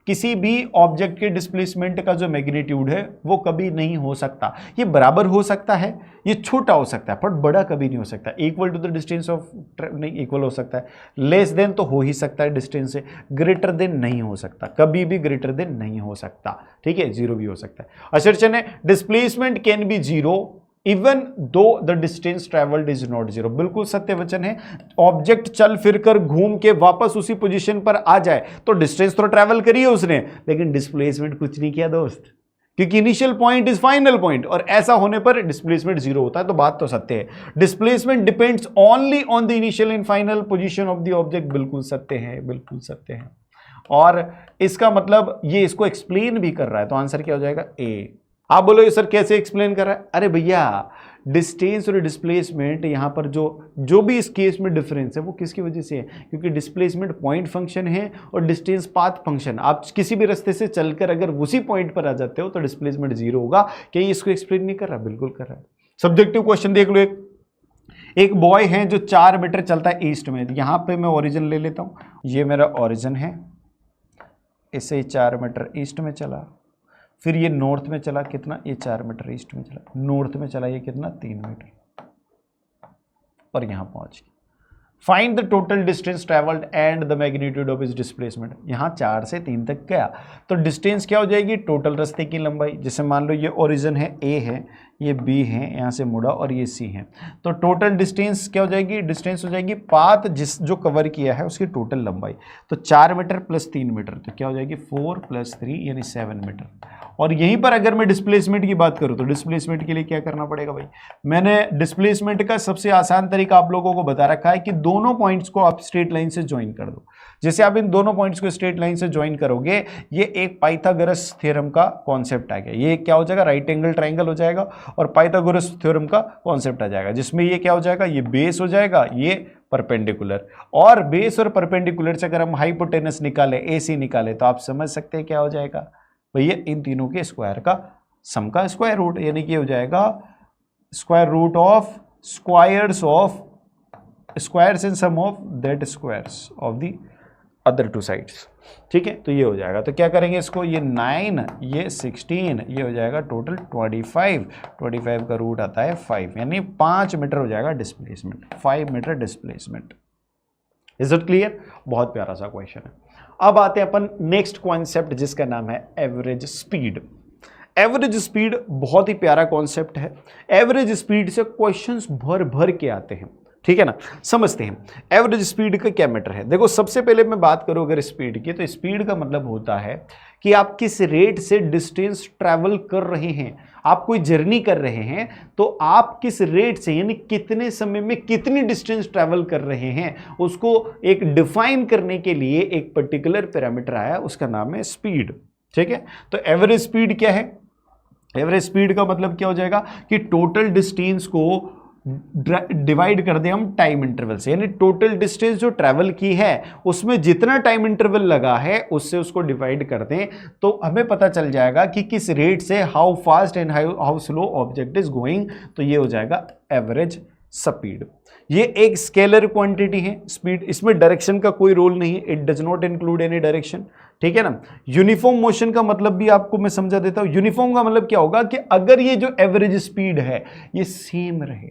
किसी भी ऑब्जेक्ट के डिस्प्लेसमेंट का जो मैग्नीट्यूड है वो कभी नहीं हो सकता। ये बराबर हो सकता है, ये छोटा हो सकता है, पर बड़ा कभी नहीं हो सकता। Equal to the distance of नहीं, इक्वल हो सकता है, लेस देन तो हो ही सकता है डिस्टेंस से, ग्रेटर देन नहीं हो सकता, कभी भी ग्रेटर देन नहीं हो सकता, ठीक है, जीरो भी हो सकता है। असर्शन है displacement can be zero even though the distance travelled is not zero. बिल्कुल सत्य वचन है। ऑब्जेक्ट चल फिर कर घूम के वापस उसी पोजीशन पर आ जाए तो डिस्टेंस तो ट्रेवल करी है उसने, लेकिन डिस्प्लेसमेंट कुछ नहीं किया दोस्त, क्योंकि initial point is final point, और ऐसा होने पर डिस्प्लेसमेंट जीरो होता है। तो बात तो सत्य है। Displacement depends only on the initial and final position of the object. बिल्कुल सत्य है, बिल्कुल सत्य है। और इसका मतलब ये इसको एक्सप्लेन भी कर रहा है, तो आंसर क्या हो जाएगा? ए। आप बोलो ये सर कैसे एक्सप्लेन कर रहा है? अरे भैया डिस्टेंस और डिस्प्लेसमेंट यहाँ पर जो भी इस केस में डिफरेंस है वो किसकी वजह से है? क्योंकि डिस्प्लेसमेंट पॉइंट फंक्शन है और डिस्टेंस पाथ फंक्शन। आप किसी भी रास्ते से चलकर अगर उसी पॉइंट पर आ जाते हो तो डिस्प्लेसमेंट जीरो होगा। क्या ये इसको एक्सप्लेन नहीं कर रहा? बिल्कुल कर रहा है। सब्जेक्टिव क्वेश्चन देख लो। एक बॉय है जो 4 मीटर चलता है ईस्ट में। यहाँ पे मैं ओरिजिन ले लेता हूँ, ये मेरा ओरिजिन है, इससे 4 मीटर ईस्ट में चला, फिर ये नॉर्थ में चला, कितना? ये 4 मीटर ईस्ट में चला, नॉर्थ में चला ये कितना? 3 मीटर, और यहां पहुंच गया। Find the total distance travelled and the magnitude of is displacement. यहां 4 से 3 तक गया तो डिस्टेंस क्या हो जाएगी? टोटल रास्ते की लंबाई। जैसे मान लो ये ओरिजिन है, ए है, ये बी है, यहाँ से मुड़ा, और ये सी है, तो टोटल डिस्टेंस क्या हो जाएगी? डिस्टेंस हो जाएगी पाथ जो कवर किया है उसकी टोटल लंबाई। तो 4 मीटर प्लस 3 मीटर, तो क्या हो जाएगी? 4 + 3 यानी 7 मीटर। और यहीं पर अगर मैं डिस्प्लेसमेंट की बात करूं तो डिस्प्लेसमेंट के लिए क्या करना पड़ेगा भाई? मैंने डिस्प्लेसमेंट का सबसे आसान तरीका आप लोगों को बता रखा है कि दोनों पॉइंट्स को आप स्ट्रेट लाइन से ज्वाइन कर दो। जैसे आप इन दोनों पॉइंट्स को स्ट्रेट लाइन से ज्वाइन करोगे, ये एक पाइथागोरस थ्योरम का कॉन्सेप्ट आ गया। ये क्या हो जाएगा? राइट एंगल ट्राइंगल हो जाएगा, और पाइथागोरस थ्योरम का कॉन्सेप्ट आ जाएगा, जिसमें ये क्या हो जाएगा? ये बेस हो जाएगा, ये परपेंडिकुलर, और बेस और परपेंडिकुलर से अगर हम हाइपोटेनस निकाले, AC निकाले, तो आप समझ सकते हैं क्या हो जाएगा भैया? इन तीनों के स्क्वायर का सम का स्क्वायर रूट, यानी कि हो जाएगा square root of squares of squares in sum of that squares of the other 2 sides. ठीक है, तो ये हो जाएगा। तो क्या करेंगे इसको? ये 9, ये 16, ये हो जाएगा टोटल 25 का रूट आता है 5, यानी 5 मीटर हो जाएगा displacement, 5 metre displacement. Is it clear? बहुत प्यारा सा क्वेश्चन है। अब आते हैं अपन नेक्स्ट कॉन्सेप्ट, जिसका नाम है एवरेज स्पीड। एवरेज स्पीड बहुत ही प्यारा कॉन्सेप्ट है। एवरेज स्पीड से क्वेश्चंस भर भर के आते हैं, ठीक है ना? समझते हैं एवरेज स्पीड का क्या मैटर है। देखो, सबसे पहले मैं बात करूं अगर स्पीड की, तो स्पीड का मतलब होता है कि आप किस रेट से डिस्टेंस ट्रैवल कर रहे हैं। आप कोई जर्नी कर रहे हैं तो आप किस रेट से, यानी कितने समय में कितनी डिस्टेंस ट्रैवल कर रहे हैं, उसको एक डिफाइन करने के लिए एक पर्टिकुलर पैरामीटर आया, उसका नाम है स्पीड। ठीक है, तो एवरेज स्पीड क्या है? एवरेज स्पीड का मतलब क्या हो जाएगा कि टोटल डिस्टेंस को डिवाइड कर दें हम टाइम इंटरवल से, यानी टोटल डिस्टेंस जो ट्रैवल की है उसमें जितना टाइम इंटरवल लगा है उससे उसको डिवाइड कर दें, तो हमें पता चल जाएगा कि किस रेट से, how fast and how slow object is going. तो ये हो जाएगा एवरेज स्पीड। ये एक स्केलर क्वांटिटी है स्पीड, इसमें डायरेक्शन का कोई रोल नहीं है, it does not include any direction. ठीक है ना? यूनिफॉर्म मोशन का मतलब भी आपको मैं समझा देता हूं। यूनिफॉर्म का मतलब क्या होगा कि अगर ये जो एवरेज स्पीड है ये सेम रहे,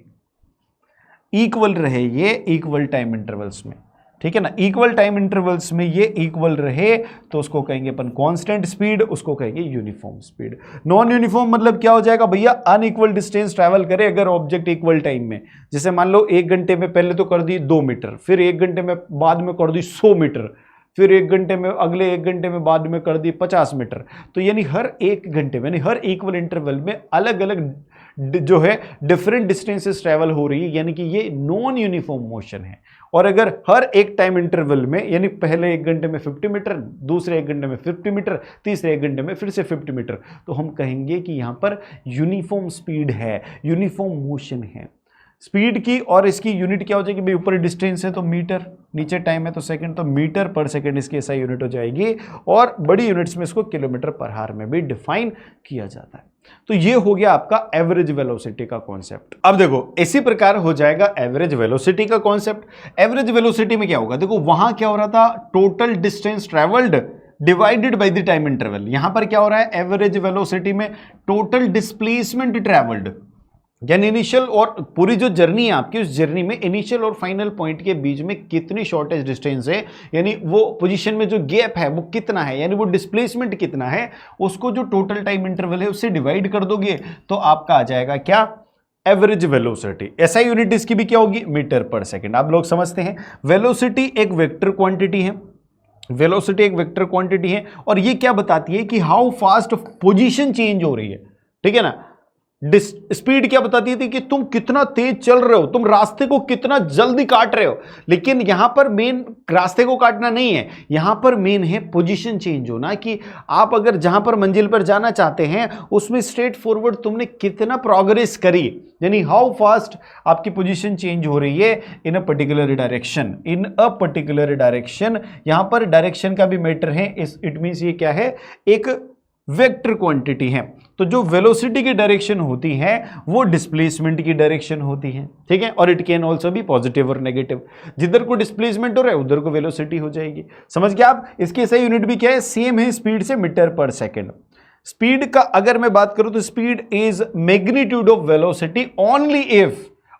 इक्वल रहे, ये इक्वल टाइम इंटरवल्स में, ठीक है ना, इक्वल टाइम इंटरवल्स में ये इक्वल रहे, तो उसको कहेंगे अपन कांस्टेंट स्पीड, उसको कहेंगे यूनिफॉर्म स्पीड। नॉन यूनिफॉर्म मतलब क्या हो जाएगा भैया? अनइक्वल डिस्टेंस ट्रैवल करे अगर ऑब्जेक्ट इक्वल टाइम में। जैसे मान लो 1 घंटे में पहले तो कर दी 2 मीटर, फिर 1 घंटे में बाद में कर दी 100 मीटर, फिर 1 घंटे में, अगले 1 घंटे में बाद में कर दी 50 मीटर। तो यानी हर 1 घंटे में, यानी हर इक्वल इंटरवल में अलग अलग जो है डिफरेंट डिस्टेंसेस ट्रेवल हो रही है, यानी कि ये नॉन यूनिफॉर्म मोशन है। और अगर हर एक टाइम इंटरवल में, यानी पहले 1 घंटे में 50 मीटर, दूसरे 1 घंटे में 50 मीटर, तीसरे 1 घंटे में फिर से 50 मीटर, तो हम कहेंगे कि यहां पर यूनिफॉर्म स्पीड है, यूनिफॉर्म मोशन है। स्पीड की और इसकी यूनिट क्या हो जाएगी भाई, ऊपर डिस्टेंस है तो मीटर, नीचे टाइम है तो सेकंड, तो मीटर पर सेकंड इसकी ऐसा यूनिट हो जाएगी। और बड़ी यूनिट्स में इसको किलोमीटर पर आवर में भी डिफाइन किया जाता है। तो ये हो गया आपका एवरेज वेलोसिटी का कॉन्सेप्ट। अब देखो इसी प्रकार हो जाएगा एवरेज वेलोसिटी का कॉन्सेप्ट। एवरेज वेलोसिटी में क्या होगा, देखो वहां क्या हो रहा था, total distance travelled divided by the time interval. यहां पर क्या हो रहा है, एवरेज वेलोसिटी में टोटल डिस्प्लेसमेंट ट्रेवल्ड, यानी इनिशियल और पूरी जो जर्नी है आपकी, उस जर्नी में इनिशियल और फाइनल पॉइंट के बीच में कितनी शॉर्टेज डिस्टेंस है, यानी वो पोजीशन में जो गैप है वो कितना है, यानी वो डिस्प्लेसमेंट कितना है, उसको जो टोटल टाइम इंटरवल है उससे डिवाइड कर दोगे तो आपका आ जाएगा क्या, एवरेज वेलोसिटी। ऐसा यूनिट इसकी भी क्या होगी, मीटर पर सेकेंड। आप लोग समझते हैं वेलोसिटी एक वेक्टर क्वांटिटी है, वेलोसिटी एक वेक्टर क्वांटिटी है, और ये क्या बताती है कि हाउ फास्ट पोजीशन चेंज हो रही है, ठीक है ना। स्पीड क्या बताती थी कि तुम कितना तेज चल रहे हो, तुम रास्ते को कितना जल्दी काट रहे हो। लेकिन यहां पर मेन रास्ते को काटना नहीं है, यहां पर मेन है पोजीशन चेंज होना, कि आप अगर जहां पर मंजिल पर जाना चाहते हैं उसमें स्ट्रेट फॉरवर्ड तुमने कितना प्रोग्रेस करी, यानी हाउ फास्ट आपकी पोजीशन चेंज हो रही है in a particular direction, in a particular direction. यहां पर डायरेक्शन का भी मैटर है, इट मींस ये क्या है, एक वेक्टर क्वांटिटी है। तो जो वेलोसिटी की डायरेक्शन होती है वो डिस्प्लेसमेंट की डायरेक्शन होती है, ठीक है। और इट कैन ऑल्सो भी पॉजिटिव और नेगेटिव, जिधर को डिस्प्लेसमेंट हो रहा है उधर को वेलोसिटी हो जाएगी। समझ गया आप। इसकी सही यूनिट भी क्या है, सेम है, स्पीड से मीटर पर सेकेंड। स्पीड का अगर मैं बात करूं तो speed is magnitude of velocity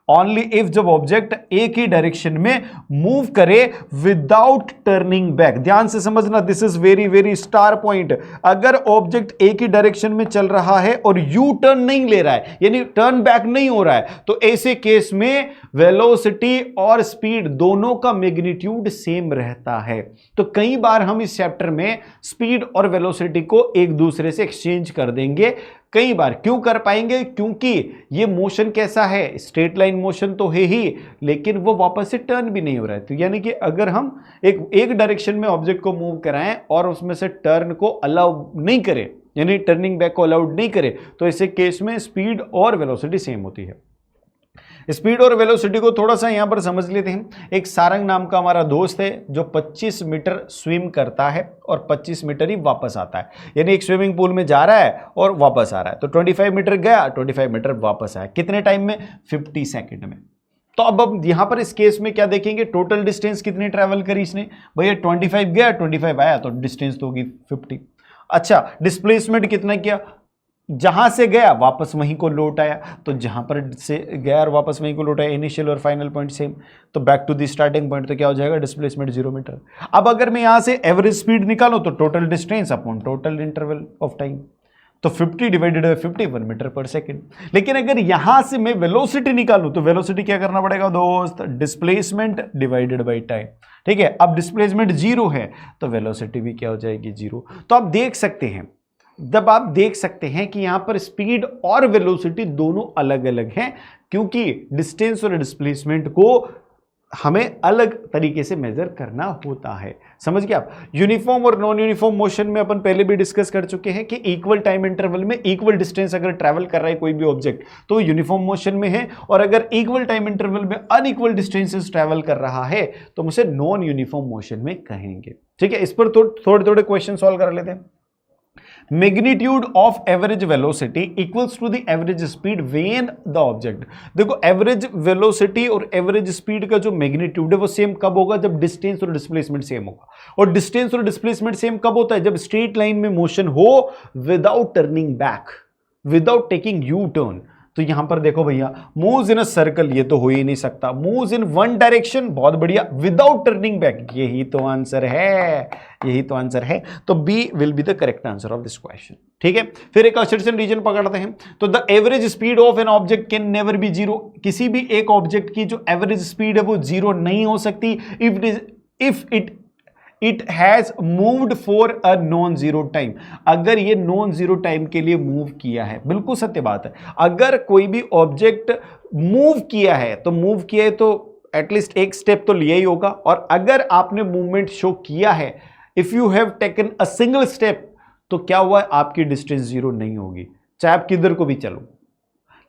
only if जब ऑब्जेक्ट एक ही डायरेक्शन में मूव करे विदाउट टर्निंग बैक। ध्यान से समझना, this is very very star point. अगर ऑब्जेक्ट एक ही डायरेक्शन में चल रहा है और यू टर्न नहीं ले रहा है, यानी टर्न बैक नहीं हो रहा है, तो ऐसे केस में वेलोसिटी और स्पीड दोनों का मैग्नीट्यूड सेम रहता है। तो कई बार हम इस चैप्टर में स्पीड और वेलोसिटी को एक दूसरे से एक्सचेंज कर देंगे। कई बार क्यों कर पाएंगे, क्योंकि ये मोशन कैसा है, स्ट्रेट लाइन मोशन तो है ही, लेकिन वो वापस से टर्न भी नहीं हो रहा है। तो यानी कि अगर हम एक डायरेक्शन में ऑब्जेक्ट को मूव कराएं और उसमें से टर्न को अलाउ नहीं करें, यानी टर्निंग बैक को अलाउड नहीं करें, तो ऐसे केस में स्पीड और वेलोसिटी सेम होती है। स्पीड और वेलोसिटी को थोड़ा सा यहां पर समझ लेते हैं। एक सारंग नाम का हमारा दोस्त है जो 25 मीटर स्विम करता है और 25 मीटर ही वापस आता है, यानी एक स्विमिंग पूल में जा रहा है और वापस आ रहा है। तो 25 मीटर गया, 25 मीटर वापस आया, कितने टाइम में, 50 सेकेंड में। तो अब यहां पर इस केस में क्या देखेंगे, टोटल डिस्टेंस कितनी ट्रैवल करी इसने, भैया 25 गया 25 आया, तो डिस्टेंस तो होगी 50। अच्छा, डिस्प्लेसमेंट कितना किया, जहां से गया वापस वहीं को लौट आया, तो जहां पर से गया और वापस वहीं को लौट आया, इनिशियल और फाइनल पॉइंट सेम, तो back to the starting point, तो क्या हो जाएगा, डिस्प्लेसमेंट 0 मीटर। अब अगर मैं यहां से एवरेज स्पीड निकालूं तो total distance upon total interval of time, तो 50 डिवाइडेड बाय 51 मीटर पर सेकेंड। लेकिन अगर यहां से मैं वेलोसिटी निकालूं तो वेलोसिटी क्या करना पड़ेगा दोस्त, डिस्प्लेसमेंट डिवाइडेड बाय टाइम, ठीक है। अब डिस्प्लेसमेंट 0 है तो वेलोसिटी भी क्या हो जाएगी, 0। तो आप देख सकते हैं, जब आप देख सकते हैं कि यहां पर स्पीड और वेलोसिटी दोनों अलग अलग हैं, क्योंकि डिस्टेंस और डिस्प्लेसमेंट को हमें अलग तरीके से मेजर करना होता है। समझ गए आप। यूनिफॉर्म और नॉन यूनिफॉर्म मोशन में अपन पहले भी डिस्कस कर चुके हैं कि इक्वल टाइम इंटरवल में इक्वल डिस्टेंस अगर ट्रैवल कर रहा है कोई भी ऑब्जेक्ट तो यूनिफॉर्म मोशन में है, और अगर इक्वल टाइम इंटरवल में अनइक्वल डिस्टेंसेस ट्रैवल कर रहा है तो हम उसे नॉन यूनिफॉर्म मोशन में कहेंगे, ठीक है। इस पर थोड़े थोड़े क्वेश्चन सॉल्व कर लेते हैं। Magnitude of average velocity equals to the average speed when the object. देखो एवरेज वेलोसिटी और एवरेज स्पीड का जो मैग्नीट्यूड है वो सेम कब होगा, जब डिस्टेंस और डिस्प्लेसमेंट सेम होगा। और डिस्टेंस और डिस्प्लेसमेंट सेम कब होता है, जब स्ट्रेट लाइन में मोशन हो without turning back, without taking U turn. तो यहां पर देखो भैया, मूव्स इन अ सर्कल, ये तो हो ही नहीं सकता। मूव्स इन वन डायरेक्शन, बहुत बढ़िया, विदाउट टर्निंग बैक, यही तो आंसर है, यही तो आंसर है। तो B will be the correct answer of this question, ठीक है। फिर एक असर्शन रीजन पकड़ते हैं। तो the average speed of an object can never be 0। किसी भी एक ऑब्जेक्ट की जो एवरेज स्पीड है वो 0 नहीं हो सकती it has moved for a non zero time. अगर ये नॉन जीरो टाइम के लिए मूव किया है, बिल्कुल सत्य बात है, अगर कोई भी ऑब्जेक्ट मूव किया है तो मूव किया है तो एटलीस्ट एक स्टेप तो लिया ही होगा। और अगर आपने मूवमेंट शो किया है, if you have taken a single step, तो क्या हुआ, आपकी डिस्टेंस जीरो नहीं होगी, चाहे आप किधर को भी चलो।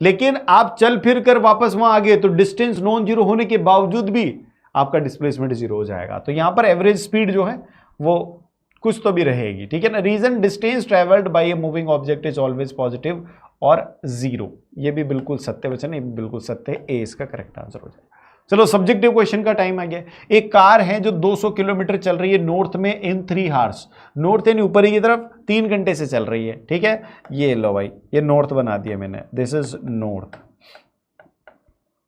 लेकिन आप चल फिर कर वापस वहां आ गए तो डिस्टेंस नॉन जीरो होने के बावजूद भी आपका डिस्प्लेसमेंट जीरो हो जाएगा। तो यहां पर एवरेज स्पीड जो है वो कुछ तो भी रहेगी, ठीक है ना। Reason distance travelled by a moving object is always positive और जीरो, ये भी बिल्कुल सत्य वचन, ये भी बिल्कुल सत्य है, ए इसका करेक्ट आंसर हो जाएगा। चलो सब्जेक्टिव क्वेश्चन का टाइम आ गया। एक कार है जो 200 किलोमीटर चल रही है नॉर्थ में इन 3 आवर्स, नॉर्थ यानी ऊपर की तरफ 3 घंटे से चल रही है, ठीक है। ये लो भाई, ये नॉर्थ बना दिया मैंने, दिस इज नॉर्थ,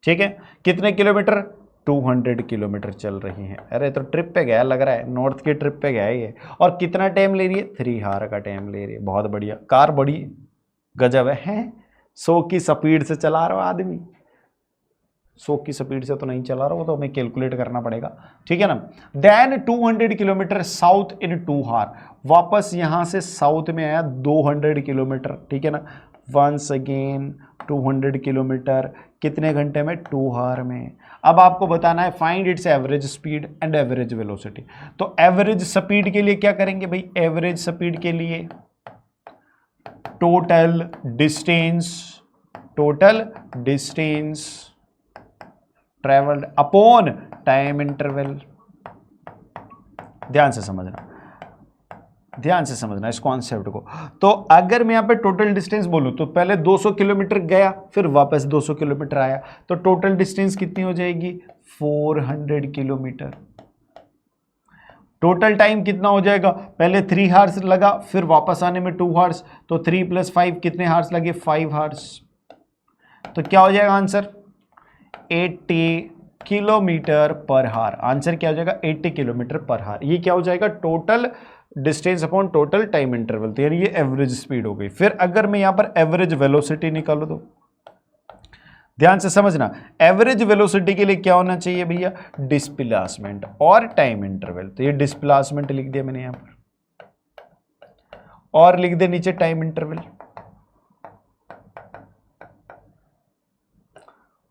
ठीक है। कितने किलोमीटर, 200 किलोमीटर चल रही है। अरे तो ट्रिप पे गया लग रहा है, नॉर्थ की ट्रिप पे गया है ये। और कितना टाइम ले रही है, 3 आवर का टाइम ले रही है। बहुत बढ़िया, कार बड़ी गजब है 100 की स्पीड से चला रहा है आदमी। 100 की स्पीड से तो नहीं चला रहा, वो तो हमें कैलकुलेट करना पड़ेगा, ठीक है ना। Then 200 kilometre south in 2 hour, वापस यहां से साउथ में आया 200 किलोमीटर, ठीक है ना। वंस अगेन 200 किलोमीटर, कितने घंटे में, 2 आवर में। अब आपको बताना है find its average speed and average velocity. तो एवरेज स्पीड के लिए क्या करेंगे भाई, एवरेज स्पीड के लिए total distance travelled upon time interval. ध्यान से समझना इस कॉन्सेप्ट को। तो अगर मैं यहां पे टोटल डिस्टेंस बोलूं तो पहले 200 किलोमीटर गया, फिर वापस 200 किलोमीटर आया, तो टोटल डिस्टेंस कितनी हो जाएगी, 400 किलोमीटर। टोटल टाइम कितना हो जाएगा, पहले 3 आवर्स लगा, फिर वापस आने में 2 आवर्स, तो 3 + 5 कितने आवर्स लगे, 5 आवर्स। तो क्या हो जाएगा answer, 80 kilometre per hour. Answer क्या हो जाएगा, 80 किलोमीटर पर आवर। ये क्या हो जाएगा, total distance upon total time interval. तो यानी ये एवरेज स्पीड हो गई। फिर अगर मैं यहां पर एवरेज वेलोसिटी निकालू तो ध्यान से समझना, एवरेज वेलोसिटी के लिए क्या होना चाहिए भैया, डिस्प्लेसमेंट और टाइम इंटरवल। तो ये डिस्प्लेसमेंट लिख दिया मैंने यहां पर, और लिख दे नीचे टाइम इंटरवल।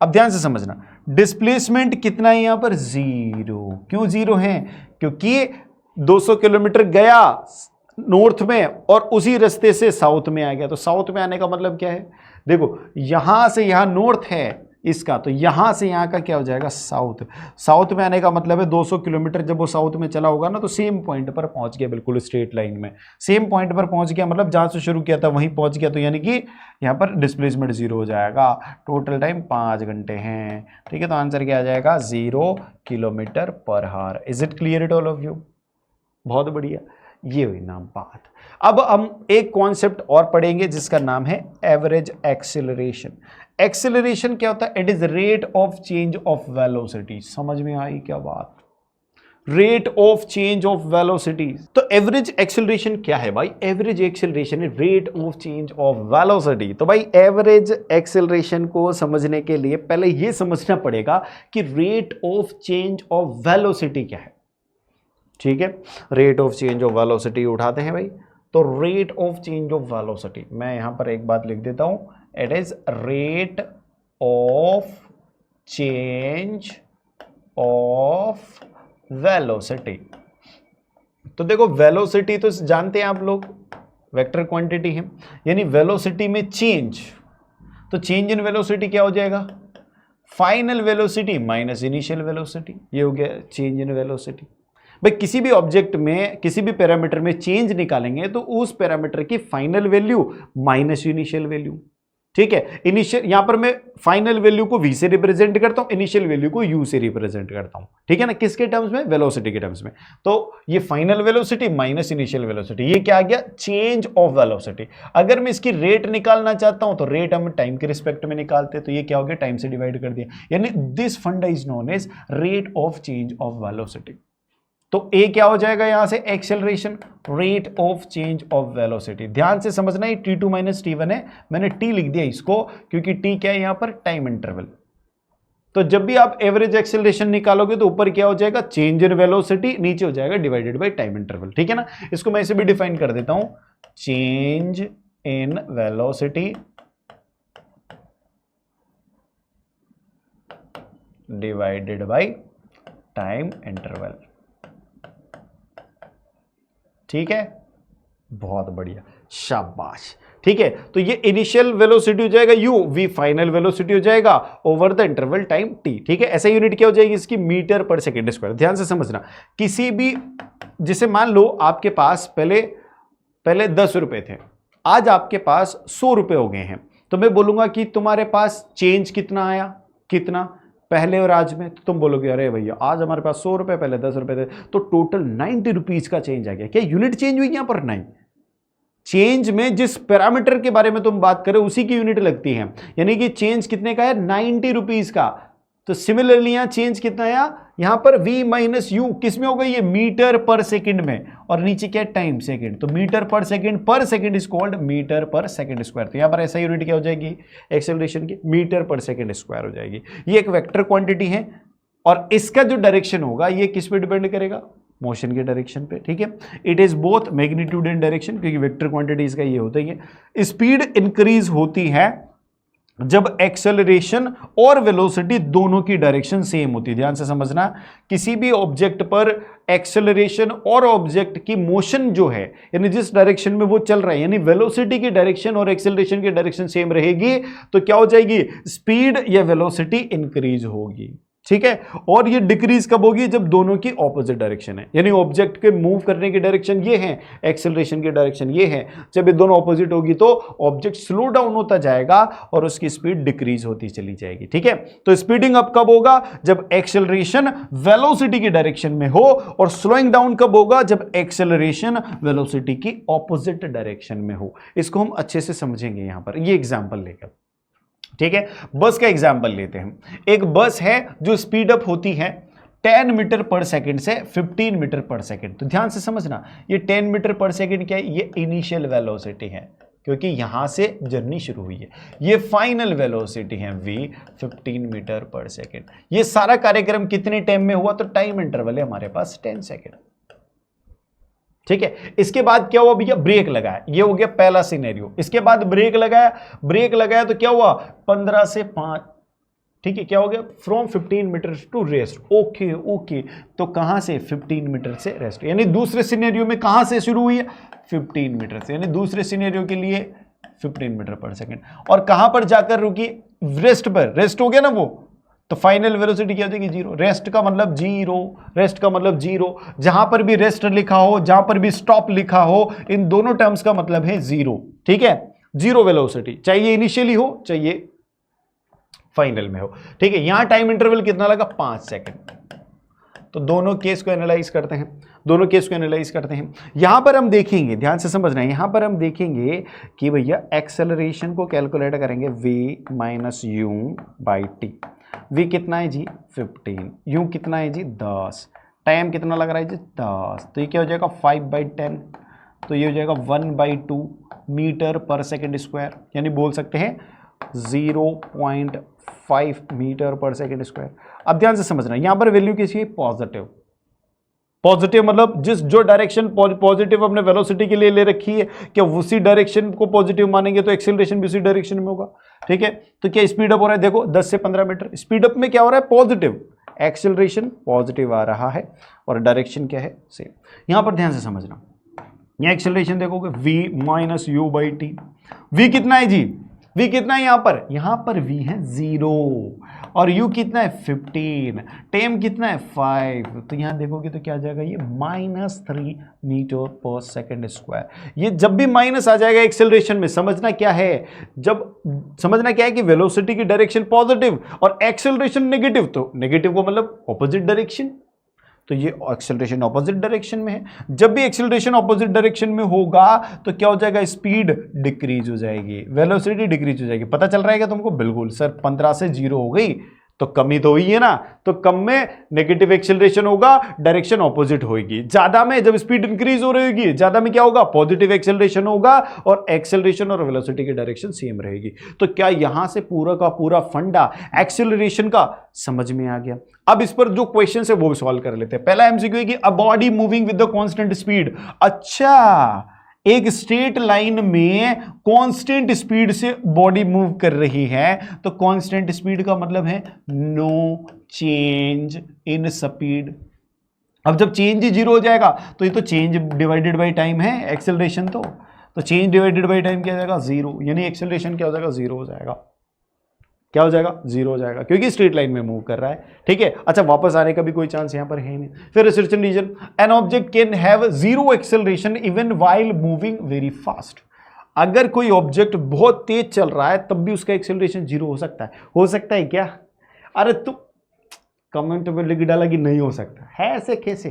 अब ध्यान से समझना, डिस्प्लेसमेंट कितना है यहां पर, 0। क्यों 0 है, क्योंकि 200 किलोमीटर गया नॉर्थ में और उसी रास्ते से साउथ में आ गया। तो साउथ में आने का मतलब क्या है, देखो यहां से यहां नॉर्थ है इसका, तो यहां से यहां का क्या हो जाएगा, साउथ। साउथ में आने का मतलब है 200 किलोमीटर जब वो साउथ में चला होगा ना, तो सेम पॉइंट पर पहुंच गया, बिल्कुल स्ट्रेट लाइन में सेम पॉइंट पर पहुंच गया, मतलब जहां से शुरू किया था वहीं पहुंच गया। तो यानी कि यहां पर डिस्प्लेसमेंट 0 हो जाएगा। टोटल टाइम 5 घंटे हैं, ठीक है। तो आंसर क्या आ जाएगा, 0 kilometre per hour. Is it clear it all of you, बहुत बढ़िया, ये हुई नाम बात। अब हम एक कॉन्सेप्ट और पढ़ेंगे जिसका नाम है एवरेज एक्सेलरेशन। एक्सेलरेशन क्या होता है, it is rate of change of velocity. समझ में आई क्या बात, rate of change of velocity. तो एवरेज एक्सेलरेशन क्या है भाई, एवरेज एक्सेलरेशन है rate of change of velocity. तो भाई एवरेज एक्सेलरेशन को समझने के लिए पहले यह समझना पड़ेगा कि rate of change of velocity क्या है, ठीक है। Rate of change of velocity उठाते हैं भाई। तो rate of change of velocity, मैं यहां पर एक बात लिख देता हूं, it is rate of change of velocity. तो देखो वेलोसिटी तो जानते हैं आप लोग, वेक्टर क्वांटिटी है, यानी वेलोसिटी में चेंज। तो चेंज इन वेलोसिटी क्या हो जाएगा, final velocity minus initial velocity. ये हो गया चेंज इन वेलोसिटी। भाई किसी भी ऑब्जेक्ट में किसी भी पैरामीटर में चेंज निकालेंगे तो उस पैरामीटर की final value minus initial value, ठीक है। इनिशियल यहां पर मैं फाइनल वैल्यू को v से रिप्रेजेंट करता हूं, इनिशियल वैल्यू को u से रिप्रेजेंट करता हूं, ठीक है ना। किसके टर्म्स में, वेलोसिटी के टर्म्स में। तो ये final velocity minus initial velocity, ये क्या आ गया, चेंज ऑफ वेलोसिटी। अगर मैं इसकी रेट निकालना चाहता हूं तो रेट हम टाइम के रिस्पेक्ट में निकालते हैं, तो ये क्या हो गया, टाइम से डिवाइड कर दिया, यानी this funda is known as rate of change of velocity. तो ए क्या हो जाएगा यहां से, acceleration, rate of change of velocity. ध्यान से समझना, ये t2 - t1 है, मैंने t लिख दिया इसको क्योंकि t क्या है यहां पर, टाइम इंटरवल। तो जब भी आप एवरेज एक्सेलरेशन निकालोगे तो ऊपर क्या हो जाएगा, चेंज इन वेलोसिटी, नीचे हो जाएगा डिवाइडेड बाय टाइम इंटरवल। ठीक है ना, इसको मैं ऐसे भी डिफाइन कर देता हूं, change in velocity divided by time interval. ठीक है, बहुत बढ़िया, शाबाश। ठीक है, तो ये इनिशियल वेलोसिटी हो जाएगा u, v फाइनल वेलोसिटी हो जाएगा over the interval time t। ठीक है, ऐसा यूनिट क्या हो जाएगी इसकी, मीटर पर सेकेंड स्क्वायर। ध्यान से समझना, किसी भी, जिसे मान लो आपके पास पहले 10 रुपए थे, आज आपके पास 100 रुपए हो गए हैं, तो मैं बोलूंगा कि तुम्हारे पास चेंज कितना आया, कितना पहले और आज में, तो तुम बोलोगे अरे भैया आज हमारे पास 100 रुपए, पहले 10 रुपए थे, तो टोटल 90 रुपीज का चेंज आ गया। क्या यूनिट चेंज हुई यहां पर? नहीं, चेंज में जिस पैरामीटर के बारे में तुम बात करें उसी की यूनिट लगती है, यानी कि चेंज कितने का है, 90 रुपीज का। तो सिमिलरली यहां चेंज कितना आया, यहां पर v माइनस यू किस में होगा, ये मीटर पर सेकंड में, और नीचे क्या है, टाइम सेकंड। तो मीटर पर सेकंड इज कॉल्ड मीटर पर सेकंड स्क्वायर। तो यहां पर ऐसा यूनिट क्या हो जाएगी एक्सेलरेशन की, मीटर पर सेकंड स्क्वायर हो जाएगी। ये एक वेक्टर क्वांटिटी है और इसका जो डायरेक्शन होगा ये किस पे डिपेंड करेगा, मोशन के डायरेक्शन पे। ठीक है, it is both magnitude and direction, क्योंकि वेक्टर क्वांटिटीज का ये होता ही है। स्पीड इंक्रीज होती है जब एक्सेलरेशन और वेलोसिटी दोनों की डायरेक्शन सेम होती है। ध्यान से समझना, किसी भी ऑब्जेक्ट पर एक्सेलरेशन और ऑब्जेक्ट की मोशन जो है, यानी जिस डायरेक्शन में वो चल रहा है, यानी वेलोसिटी की डायरेक्शन और एक्सेलरेशन की डायरेक्शन सेम रहेगी, तो क्या हो जाएगी, स्पीड या वेलोसिटी इंक्रीज होगी। ठीक है, और ये डिक्रीज कब होगी, जब दोनों की ऑपोजिट डायरेक्शन है, यानी ऑब्जेक्ट के मूव करने की डायरेक्शन ये है, एक्सेलरेशन की डायरेक्शन ये है। जब ये दोनों ऑपोजिट होगी तो ऑब्जेक्ट स्लो डाउन होता जाएगा और उसकी स्पीड डिक्रीज होती चली जाएगी। ठीक है, तो स्पीडिंग अप कब होगा, जब एक्सेलरेशन वेलोसिटी की डायरेक्शन में हो, और स्लोइंग डाउन कब होगा, जब एक्सेलरेशन वेलोसिटी की ऑपोजिट डायरेक्शन में हो। इसको हम अच्छे से समझेंगे यहां पर ये एग्जाम्पल लेकर। ठीक है, बस का एग्जाम्पल लेते हैं। एक बस है जो स्पीड अप होती है 10 मीटर पर सेकंड से 15 मीटर पर सेकंड। तो ध्यान से समझना, ये 10 मीटर पर सेकंड क्या है, ये इनिशियल वेलोसिटी है, क्योंकि यहां से जर्नी शुरू हुई है। ये फाइनल वेलोसिटी है v 15 मीटर पर सेकंड। ये सारा कार्यक्रम कितने टाइम में हुआ, तो टाइम इंटरवल है हमारे पास 10 सेकंड। ठीक है, इसके बाद क्या हुआ भैया, ब्रेक लगाया, ये हो गया पहला सिनेरियो। इसके बाद ब्रेक लगाया तो क्या हुआ, 15 से 5। ठीक है, क्या हो गया, from 15 meter to rest. Okay, तो कहां से, 15 मीटर से रेस्ट, यानी दूसरे सिनेरियो में कहां से शुरू हुई है, 15 मीटर से, यानी दूसरे सिनेरियो के लिए 15 मीटर पर सेकेंड। और कहां पर जाकर रुकी, रेस्ट पर, रेस्ट हो गया ना वो, तो फाइनल वेलोसिटी क्या हो जाएगी, 0। रेस्ट का मतलब जीरो, जहां पर भी रेस्ट लिखा हो, जहां पर भी स्टॉप लिखा हो, इन दोनों टर्म्स का मतलब है 0। ठीक है, 0 वेलोसिटी, चाहिए इनिशियली हो चाहिए फाइनल में हो। ठीक है, यहां टाइम इंटरवल कितना लगा, 5 सेकंड। तो दोनों केस को एनालाइज करते हैं। यहां पर हम देखेंगे, ध्यान से समझना है, यहां पर हम देखेंगे कि भैया एक्सेलरेशन को कैलकुलेट करेंगे v minus u by T. v कितना है जी, 15, u कितना है जी, 10, टाइम कितना लग रहा है जी, 10, तो ये क्या हो जाएगा 5/10, तो ये हो जाएगा 1/2 मीटर पर सेकेंड स्क्वायर, यानी बोल सकते हैं 0.5 मीटर पर सेकेंड स्क्वायर। अब ध्यान से समझना, यहां पर वैल्यू किसी पॉजिटिव मतलब जो डायरेक्शन पॉजिटिव अपने वेलोसिटी के लिए ले रखी है, क्या उसी डायरेक्शन को पॉजिटिव मानेंगे तो एक्सेलरेशन भी उसी डायरेक्शन में होगा। ठीक है, तो क्या स्पीड अप हो रहा है, देखो 10 से 15 मीटर, स्पीड अप में क्या हो रहा है, पॉजिटिव, एक्सेलरेशन पॉजिटिव आ रहा है और डायरेक्शन क्या है, सेम। यहां पर ध्यान से समझना, यहां एक्सेलरेशन देखोगे v minus u by T. v कितना है जी, v कितना है यहां पर v है 0 और u कितना है 15, टाइम कितना है 5, तो यहां देखोगे तो क्या आ जाएगा, ये -3 मीटर पर सेकेंड स्क्वायर। ये जब भी माइनस आ जाएगा एक्सेलरेशन में, समझना क्या है कि वेलोसिटी की डायरेक्शन पॉजिटिव और एक्सेलरेशन नेगेटिव, तो नेगेटिव को मतलब ऑपोजिट डायरेक्शन, तो ये एक्सेलरेशन ऑपोजिट डायरेक्शन में है। जब भी एक्सेलरेशन ऑपोजिट डायरेक्शन में होगा तो क्या हो जाएगा, स्पीड डिक्रीज हो जाएगी, वेलोसिटी डिक्रीज हो जाएगी। पता चल रहा है क्या तुमको, बिल्कुल सर 15 से 0 हो गई, तो कमी तो हुई है ना, तो कम में नेगेटिव एक्सेलरेशन होगा, डायरेक्शन ऑपोजिट होगी। ज्यादा में जब स्पीड इंक्रीज हो रही होगी, ज्यादा में क्या होगा, पॉजिटिव एक्सेलरेशन होगा और एक्सेलरेशन और वेलोसिटी की डायरेक्शन सेम रहेगी। तो क्या यहां से पूरा का पूरा फंडा एक्सेलरेशन का समझ में आ गया? अब इस पर जो क्वेश्चन है वो भी सॉल्व कर लेते हैं। पहला एमसीक्यू है कि a body moving with the constant speed. अच्छा, एक स्ट्रेट लाइन में कांस्टेंट स्पीड से बॉडी मूव कर रही है, तो कांस्टेंट स्पीड का मतलब है नो चेंज इन स्पीड। अब जब चेंज ही जीरो हो जाएगा तो ये तो चेंज डिवाइडेड बाय टाइम है एक्सेलरेशन, तो चेंज डिवाइडेड बाय टाइम क्या हो जाएगा, जीरो, यानी एक्सेलरेशन क्या हो जाएगा, जीरो हो जाएगा। क्या हो जाएगा, जीरो हो जाएगा, क्योंकि स्ट्रेट लाइन में मूव कर रहा है। ठीक है, अच्छा वापस आने का भी कोई चांस यहां पर है नहीं। फिर assertion reason, an object can have zero acceleration even while moving very fast. अगर कोई ऑब्जेक्ट बहुत तेज चल रहा है तब भी उसका एक्सेलरेशन जीरो हो सकता है। हो सकता है क्या? अरे तू कमेंट में लिख डाला कि नहीं हो सकता है, ऐसे कैसे?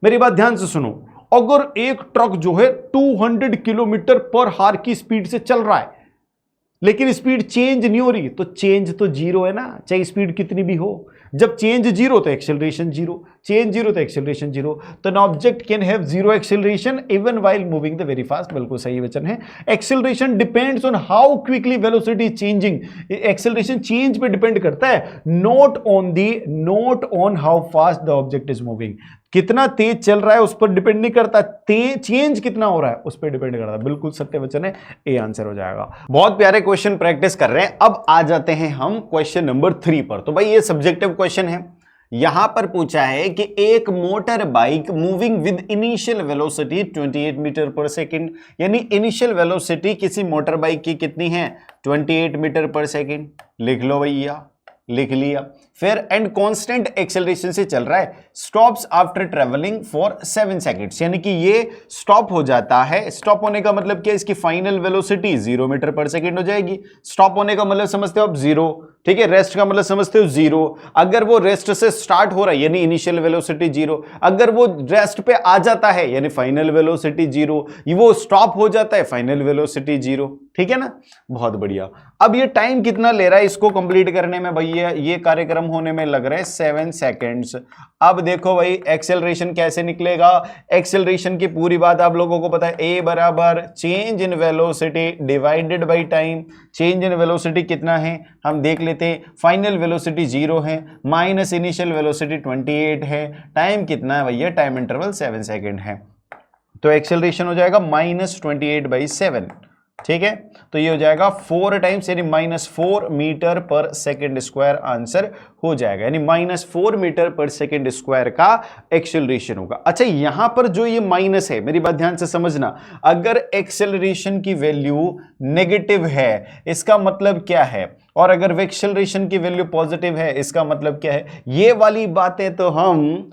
मेरी बात ध्यान से सुनो, अगर एक ट्रक जो है 200 किलोमीटर पर हार की स्पीड से चल रहा है लेकिन स्पीड चेंज नहीं हो रही, तो चेंज तो जीरो है ना, चाहे स्पीड कितनी भी हो। जब चेंज जीरो तो एक्सेलरेशन जीरो, चेंज जीरो तो एक्सेलरेशन जीरो। तो N object can have zero acceleration even while moving the very fast. बिल्कुल सही वचन है। Acceleration depends on how quickly velocity changing. Acceleration change पे डिपेंड करता है, not on how fast the object is moving. कितना तेज चल रहा है उस पर डिपेंड नहीं करता, चेंज कितना हो रहा है उस पर डिपेंड करता है। बिल्कुल सत्य वचन है, ए आंसर हो जाएगा। बहुत प्यारे क्वेश्चन प्रैक्टिस कर रहे हैं। अब आ जाते हैं हम क्वेश्चन नंबर 3 पर। तो भाई ये सब्जेक्टिव क्वेश्चन है। यहां पर पूछा है कि एक motor bike moving with initial velocity 28 meter पर सेकेंड, यानी इनिशियल वेलोसिटी किसी मोटर बाइक की कितनी है, 28 मीटर पर सेकेंड। लिख लो भैया, लिख लिया। फिर एंड कांस्टेंट एक्सेलरेशन से चल रहा है, stops after travelling for 7 seconds, यानी कि ये स्टॉप हो जाता है। स्टॉप होने का मतलब क्या, इसकी फाइनल वेलोसिटी 0 मीटर पर सेकंड हो जाएगी। स्टॉप होने का मतलब समझते हो आप, जीरो। ठीक है, रेस्ट का मतलब समझते हो, जीरो। अगर वो रेस्ट से स्टार्ट हो रहा है यानी इनिशियल वेलोसिटी जीरो, अगर वो रेस्ट पे आ जाता है यानी फाइनल वेलोसिटी जीरो, वो स्टॉप हो जाता है फाइनल वेलोसिटी जीरो। ठीक है ना, बहुत बढ़िया। अब ये टाइम कितना ले रहा है इसको कंप्लीट करने में भैया, ये कार्यक्रम होने में लग रहे हैं 7 सेकेंड्स। अब देखो भाई एक्सेलरेशन कैसे निकलेगा। एक्सेलरेशन की पूरी बात आप लोगों को पता है, ए बराबर change in velocity divided by time. Change in velocity कितना है हम देख लेते हैं, फाइनल वेलोसिटी 0 है माइनस इनिशियल वेलोसिटी 28 है। टाइम कितना है भैया, टाइम इंटरवल 7 सेकेंड है। तो एक्सेलरेशन हो जाएगा -28/7। ठीक है, तो ये हो जाएगा 4 टाइम्स यानी -4 मीटर पर सेकेंड स्क्वायर आंसर हो जाएगा, यानी -4 मीटर पर सेकेंड स्क्वायर का एक्सेलरेशन होगा। अच्छा, यहां पर जो ये माइनस है, मेरी बात ध्यान से समझना, अगर एक्सेलरेशन की वैल्यू नेगेटिव है इसका मतलब क्या है, और अगर एक्सेलरेशन की वैल्यू पॉजिटिव है इसका मतलब क्या है। ये वाली बातें तो हम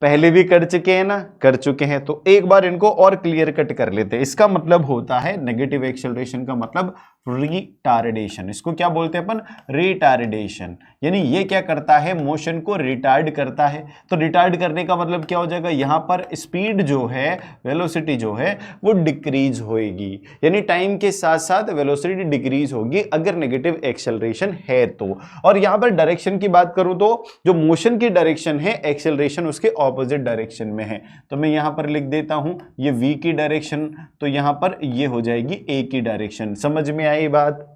पहले भी कर चुके हैं ना, कर चुके हैं, तो एक बार इनको और क्लियर कट कर लेते हैं। इसका मतलब होता है नेगेटिव एक्सेलरेशन का मतलब रिटार्डेशन। इसको क्या बोलते हैं अपन, रिटार्डेशन। यानी ये क्या करता है, मोशन को रिटार्ड करता है। तो रिटार्ड करने का मतलब क्या हो जाएगा, यहां पर स्पीड जो है, वेलोसिटी जो है वो डिक्रीज होएगी, यानी टाइम के साथ साथ वेलोसिटी डिक्रीज होगी अगर नेगेटिव एक्सेलरेशन है तो। और यहां पर डायरेक्शन की बात करूं तो जो मोशन की डायरेक्शन है, एक्सेलरेशन उसके ऑपोजिट डायरेक्शन में है। तो मैं यहां पर लिख देता हूं ये v की डायरेक्शन, तो यहां पर ये हो जाएगी a की डायरेक्शन। समझ में आई बात,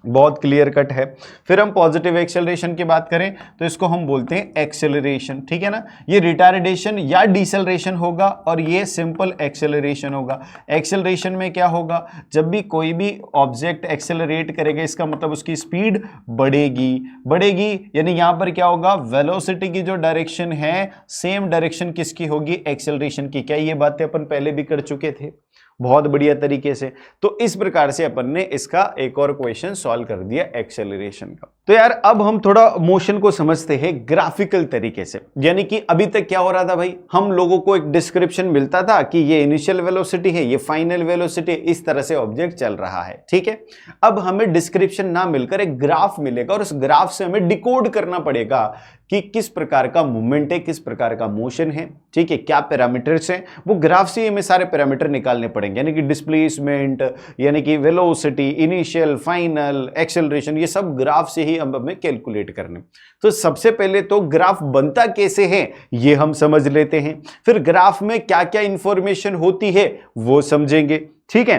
बहुत क्लियर कट है। फिर हम पॉजिटिव एक्सेलरेशन की बात करें तो इसको हम बोलते हैं एक्सेलरेशन। ठीक है ना, ये रिटार्डेशन या डिसेलरेशन होगा और ये सिंपल एक्सेलरेशन होगा। एक्सेलरेशन में क्या होगा, जब भी कोई भी ऑब्जेक्ट एक्सेलरेट करेगा इसका मतलब उसकी स्पीड बढ़ेगी, यानी यहां पर क्या होगा, वेलोसिटी की जो डायरेक्शन है सेम डायरेक्शन किसकी होगी, एक्सेलरेशन की। क्या ये बातें अपन पहले भी कर चुके थे बहुत बढ़िया तरीके से। तो इस प्रकार से अपन ने इसका एक और क्वेश्चन सॉल्व कर दिया एक्सेलरेशन का। तो यार अब हम थोड़ा मोशन को समझते हैं ग्राफिकल तरीके से। यानी कि अभी तक क्या हो रहा था भाई, हम लोगों को एक डिस्क्रिप्शन मिलता था कि ये इनिशियल वेलोसिटी है, ये फाइनल वेलोसिटी, इस तरह से ऑब्जेक्ट चल रहा है। ठीक है, अब हमें डिस्क्रिप्शन ना मिलकर एक ग्राफ मिलेगा और उस ग्राफ से हमें डिकोड करना पड़ेगा कि किस प्रकार का मूवमेंट है, किस प्रकार का मोशन है। ठीक है, क्या पैरामीटर्स हैं, वो ग्राफ से हमें सारे पैरामीटर निकालने पड़ेंगे। करेंगे, यानी कि डिस्प्लेसमेंट, यानी कि वेलोसिटी, इनिशियल, फाइनल, एक्सेलरेशन, ये सब ग्राफ से ही हमें कैलकुलेट करने। तो सबसे पहले तो ग्राफ बनता कैसे है ये हम समझ लेते हैं, फिर ग्राफ में क्या क्या इंफॉर्मेशन होती है वो समझेंगे, ठीक है।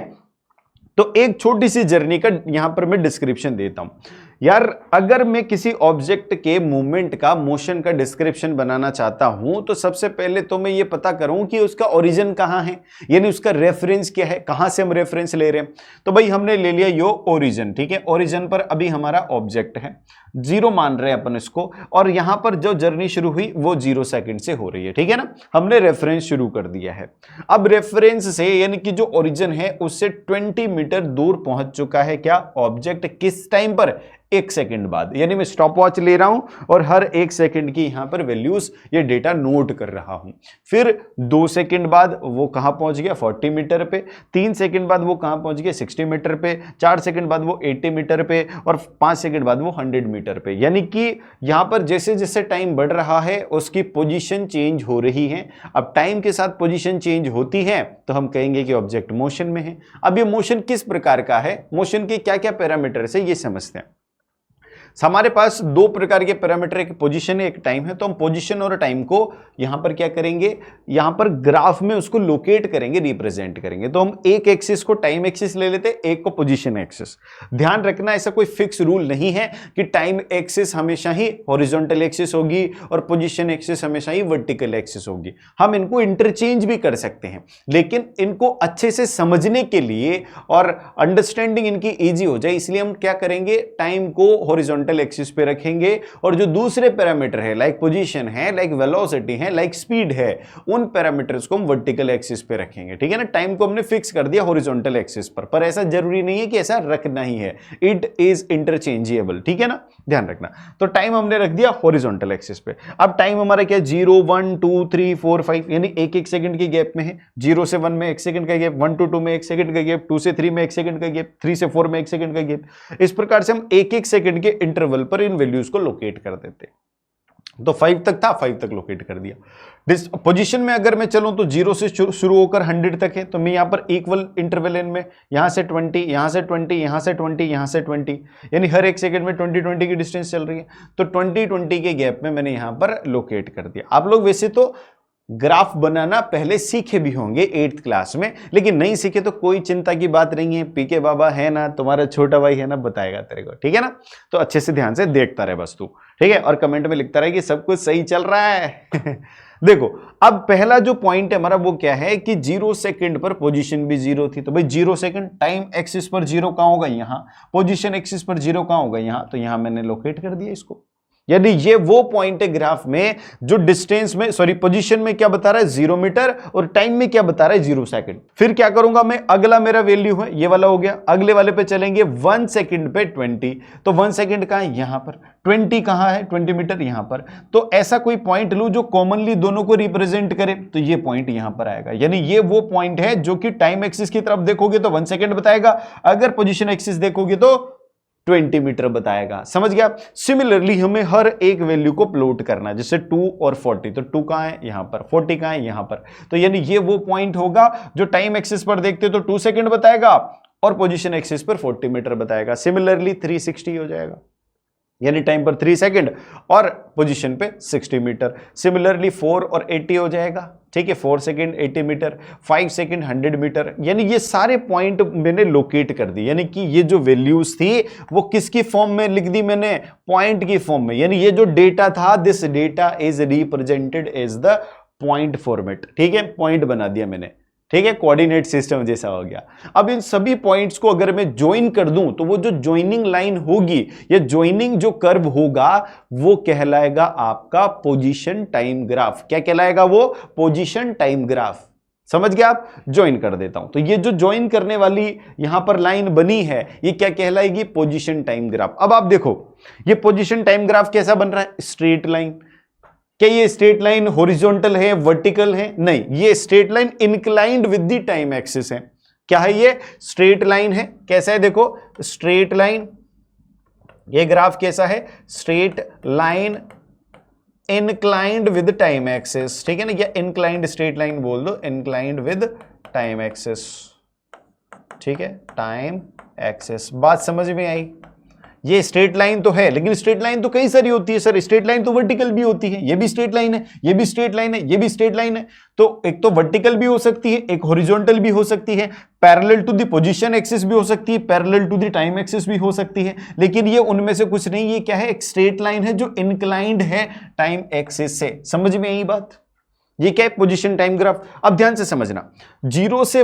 तो एक छोटी सी जर्नी का यहां पर मैं डिस्क्रिप्शन देता हूं। यार अगर मैं किसी ऑब्जेक्ट के मूवमेंट का, मोशन का डिस्क्रिप्शन बनाना चाहता हूं तो सबसे पहले तो मैं ये पता करूं कि उसका ओरिजिन कहां है, यानी उसका रेफरेंस क्या है, कहां से हम रेफरेंस ले रहे हैं। तो भाई हमने ले लिया यो ओरिजिन, ठीक है। ओरिजिन पर अभी हमारा ऑब्जेक्ट है, 0 मान रहे हैं अपन इसको, और यहां पर जो जर्नी शुरू हुई वो 0 सेकंड से हो रही है, ठीक है ना। हमने रेफरेंस शुरू कर दिया है। अब रेफरेंस से यानी कि जो ओरिजिन है उससे 20 मीटर दूर पहुंच चुका है क्या ऑब्जेक्ट, किस टाइम पर, 1 सेकंड बाद। यानी मैं स्टॉप वॉच ले रहा हूं और हर 1 सेकंड की यहां पर वैल्यूज, ये डेटा नोट कर रहा हूं। फिर 2 सेकंड बाद वो कहां पहुंच गया, 40 मीटर पे। 3 सेकंड बाद वो कहां पहुंच गया, 60 मीटर पे। 4 सेकंड बाद वो 80 मीटर पे, और 5 सेकंड बाद वो 100 मीटर पे। यानी कि यहां पर जैसे जैसे टाइम बढ़ रहा है उसकी पोजीशन चेंज हो रही है। अब टाइम के साथ पोजीशन चेंज होती है तो हम कहेंगे कि ऑब्जेक्ट मोशन में है। अब ये मोशन किस प्रकार का है, मोशन के क्या क्या पैरामीटर्स है ये समझते हैं। हमारे पास 2 प्रकार के पैरामीटर, एक पोजीशन है, एक टाइम है। तो हम पोजीशन और टाइम को यहां पर क्या करेंगे, यहां पर ग्राफ में उसको लोकेट करेंगे, रिप्रेजेंट करेंगे। तो हम एक एक्सिस को टाइम एक्सिस ले लेते हैं, एक को पोजीशन एक्सिस। ध्यान रखना ऐसा कोई फिक्स रूल नहीं है कि टाइम एक्सिस हमेशा ही हॉरिजॉन्टल एक्सिस होगी और पोजीशन एक्सिस हमेशा ही वर्टिकल एक्सिस होगी। हम इनको इंटरचेंज भी कर सकते हैं, लेकिन इनको अच्छे से समझने के लिए और अंडरस्टैंडिंग इनकी ईजी हो जाए इसलिए हम क्या करेंगे, टाइम को हॉरिजॉन्टल एक्सिस पे रखेंगे और जो दूसरे पैरामीटर है, लाइक पोजीशन है, लाइक वेलोसिटी है, लाइक स्पीड है, उन पैरामीटर्स को हम वर्टिकल एक्सिस पे रखेंगे, ठीक है ना। टाइम को हमने फिक्स कर दिया हॉरिजॉन्टल एक्सिस पर ऐसा जरूरी नहीं है कि ऐसा रखना ही है, इट इज इंटरचेंजेबल, ठीक है ना, ध्यान रखना। तो टाइम हमने रख दिया हॉरिजॉन्टल एक्सिस पे। अब टाइम हमारा क्या, 0 1 2 3 4 5, यानी एक एक सेकंड के गैप में है। 0 से 1 में 1 सेकंड का गैप, 1 to 2 में 1 सेकंड का गैप, 2 से 3 में 1 सेकंड का गैप, 3 से 4 में 1 सेकंड का गैप। इस प्रकार से हम एक एक सेकंड के इंटरवल पर इन वैल्यूज को लोकेट कर देते। तो 5 तक था, 5 तक लोकेट कर दिया। पोजीशन में अगर मैं चलूं तो 0 से शुरू होकर 100 तक है। तो मैं यहां पर इक्वल इंटरवल में यहां से 20, यहां से 20, यहां से 20, यहां से 20, यानी हर एक सेकंड में 20 की डिस्टेंस चल रही है। तो 20 के गैप में मैंने यहां पर लोकेट कर दिया। आप लोग वैसे तो ग्राफ बनाना पहले सीखे भी होंगे 8th क्लास में, लेकिन नहीं सीखे तो कोई चिंता की बात नहीं है, पीके बाबा है ना, तुम्हारा छोटा भाई है ना, बताएगा तेरे को, ठीक है ना। तो अच्छे से ध्यान से देखता रहे बस तू, ठीक है, और कमेंट में लिखता रहे कि सब कुछ सही चल रहा है। देखो अब पहला जो पॉइंट है हमारा वो क्या है कि 0 सेकंड पर पोजीशन भी 0 थी। तो भाई 0 सेकंड, टाइम एक्सिस पर 0 कहां होगा, यहां। पोजीशन एक्सिस पर 0 कहां होगा, यहां। तो यहां मैंने लोकेट कर दिया इसको। यानी ये वो पॉइंट है ग्राफ में जो डिस्टेंस में, सॉरी पोजीशन में क्या बता रहा है, 0 मीटर, और टाइम में क्या बता रहा है, 0 सेकंड। फिर क्या करूंगा मैं, अगला मेरा वैल्यू है ये वाला हो गया, अगले वाले पे चलेंगे 1 सेकंड पे 20। तो 1 सेकंड कहां है, यहां पर। 20 कहां है, 20 मीटर यहां पर। तो ऐसा कोई पॉइंट लू जो कॉमनली दोनों को रिप्रेजेंट करे, तो ये पॉइंट यहां पर आएगा। यानी ये वो पॉइंट है जो कि टाइम एक्सिस की तरफ देखोगे तो 1 सेकंड बताएगा, अगर पोजीशन एक्सिस देखोगे तो 20 मीटर बताएगा। समझ गया। सिमिलरली हमें हर एक वैल्यू को प्लॉट करना है, जैसे 2 और 40। तो 2 कहां है, यहां पर। 40 कहां है, यहां पर। तो यानी ये वो पॉइंट होगा जो टाइम एक्सिस पर देखते तो 2 सेकंड बताएगा और पोजीशन एक्सिस पर 40 मीटर बताएगा। सिमिलरली 360 हो जाएगा, यानी टाइम पर 3 सेकंड और पोजीशन पे 60 मीटर। सिमिलरली 4 और 80 हो जाएगा, ठीक है। 4 सेकंड 80 मीटर, 5 सेकंड 100 मीटर। यानी ये सारे पॉइंट मैंने लोकेट कर दिए। यानी कि ये जो वैल्यूज थी वो किसकी फॉर्म में लिख दी मैंने, पॉइंट की फॉर्म में। यानी ये जो डेटा था, this data is represented as the point format, ठीक है। पॉइंट बना दिया मैंने, ठीक है, कोऑर्डिनेट सिस्टम जैसा हो गया। अब इन सभी पॉइंट्स को अगर मैं ज्वाइन कर दूं तो वो जो ज्वाइनिंग लाइन होगी या ज्वाइनिंग जो कर्व होगा वो कहलाएगा आपका पोजीशन टाइम ग्राफ। क्या कहलाएगा वो, पोजीशन टाइम ग्राफ। समझ गया आप। ज्वाइन कर देता हूं तो ये जो ज्वाइन करने वाली यहां पर लाइन बनी है ये क्या कहलाएगी, पोजीशन टाइम ग्राफ। अब आप देखो ये पोजीशन टाइम ग्राफ कैसा बन रहा है, स्ट्रेट लाइन। क्या ये स्ट्रेट लाइन हॉरिजॉन्टल है, वर्टिकल है, नहीं, ये straight line inclined with the time axis है। क्या है ये, स्ट्रेट लाइन है। कैसा है देखो, स्ट्रेट लाइन, ये ग्राफ कैसा है, straight line inclined with time axis, ठीक है ना। या इंक्लाइंड स्ट्रेट लाइन बोल दो, इंक्लाइंड विद टाइम एक्सिस, ठीक है, टाइम एक्सेस। बात समझ में आई? ये स्ट्रेट लाइन तो है, लेकिन स्ट्रेट लाइन तो कई सारी होती है सर। स्ट्रेट लाइन तो वर्टिकल भी होती है, ये भी स्ट्रेट लाइन है, ये भी स्ट्रेट लाइन है, ये भी स्ट्रेट लाइन है। तो एक तो वर्टिकल भी हो सकती है, एक हॉरिजॉन्टल भी हो सकती है, parallel to the position axis भी हो सकती है, parallel to the time axis भी हो सकती है। लेकिन ये उनमें से कुछ नहीं, ये क्या है, एक स्ट्रेट लाइन है जो इंक्लाइंड है टाइम एक्सिस से। समझ में आई बात? ये क्या है, पोजीशन टाइम ग्राफ। अब ध्यान से समझना, 0 से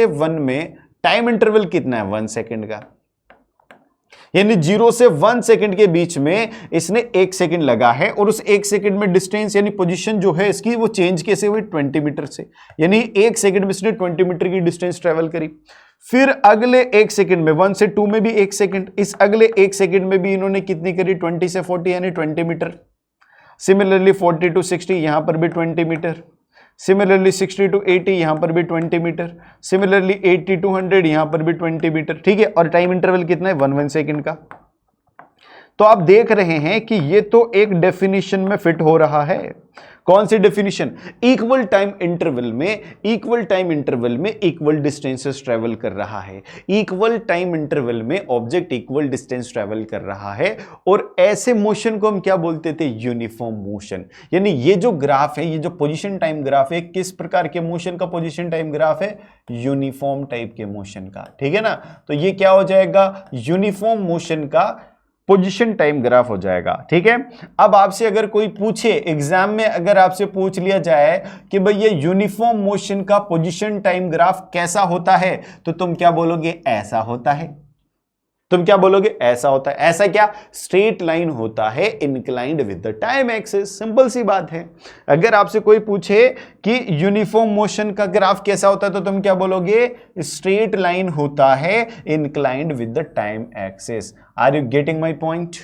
1 में टाइम इंटरवल कितना है, 1 सेकेंड का। यानी 0 से 1 सेकंड के बीच में इसने 1 सेकंड लगा है, और उस 1 सेकंड में डिस्टेंस यानी पोजीशन जो है इसकी वो चेंज कैसे हुई, 20 मीटर से। यानी 1 सेकंड में इसने 20 मीटर की डिस्टेंस ट्रेवल करी। फिर अगले 1 सेकंड में 1 से 2 में भी 1 सेकंड, इस अगले 1 सेकंड में भी इन्होंने कितनी करी, 20 से 40 यानी 20 मीटर। सिमिलरली 40 टू 60 यहां पर भी 20 मीटर। सिमिलरली 60 टू 80 यहां पर भी 20 मीटर। सिमिलरली 80 टू 100 यहां पर भी 20 मीटर। ठीक है, और टाइम इंटरवल कितना है, 1 सेकंड का। तो आप देख रहे हैं कि ये तो एक डेफिनेशन में फिट हो रहा है। कौन सी डेफिनेशन? इक्वल टाइम इंटरवल में इक्वल डिस्टेंसेस ट्रेवल कर रहा है। इक्वल टाइम इंटरवल में ऑब्जेक्ट इक्वल डिस्टेंस ट्रेवल कर रहा है, और ऐसे मोशन को हम क्या बोलते थे, यूनिफॉर्म मोशन। यानी ये जो ग्राफ है, ये जो पोजीशन टाइम ग्राफ है, किस प्रकार के मोशन का पोजीशन टाइम ग्राफ है, यूनिफॉर्म टाइप के मोशन का। ठीक है ना? तो ये क्या हो जाएगा, यूनिफॉर्म मोशन का पोजीशन टाइम ग्राफ हो जाएगा। ठीक है, अब आपसे अगर कोई पूछे एग्जाम में, अगर आपसे पूछ लिया जाए कि भाई ये यूनिफॉर्म मोशन का पोजीशन टाइम ग्राफ कैसा होता है, तो तुम क्या बोलोगे, ऐसा होता है। तुम क्या बोलोगे, ऐसा होता है। ऐसा क्या, स्ट्रेट लाइन होता है inclined with the time axis. Simple सी बात है। अगर आपसे कोई पूछे कि यूनिफॉर्म मोशन का ग्राफ कैसा होता है, तो तुम क्या बोलोगे, स्ट्रेट लाइन होता है inclined with the time axis. Are you getting my point?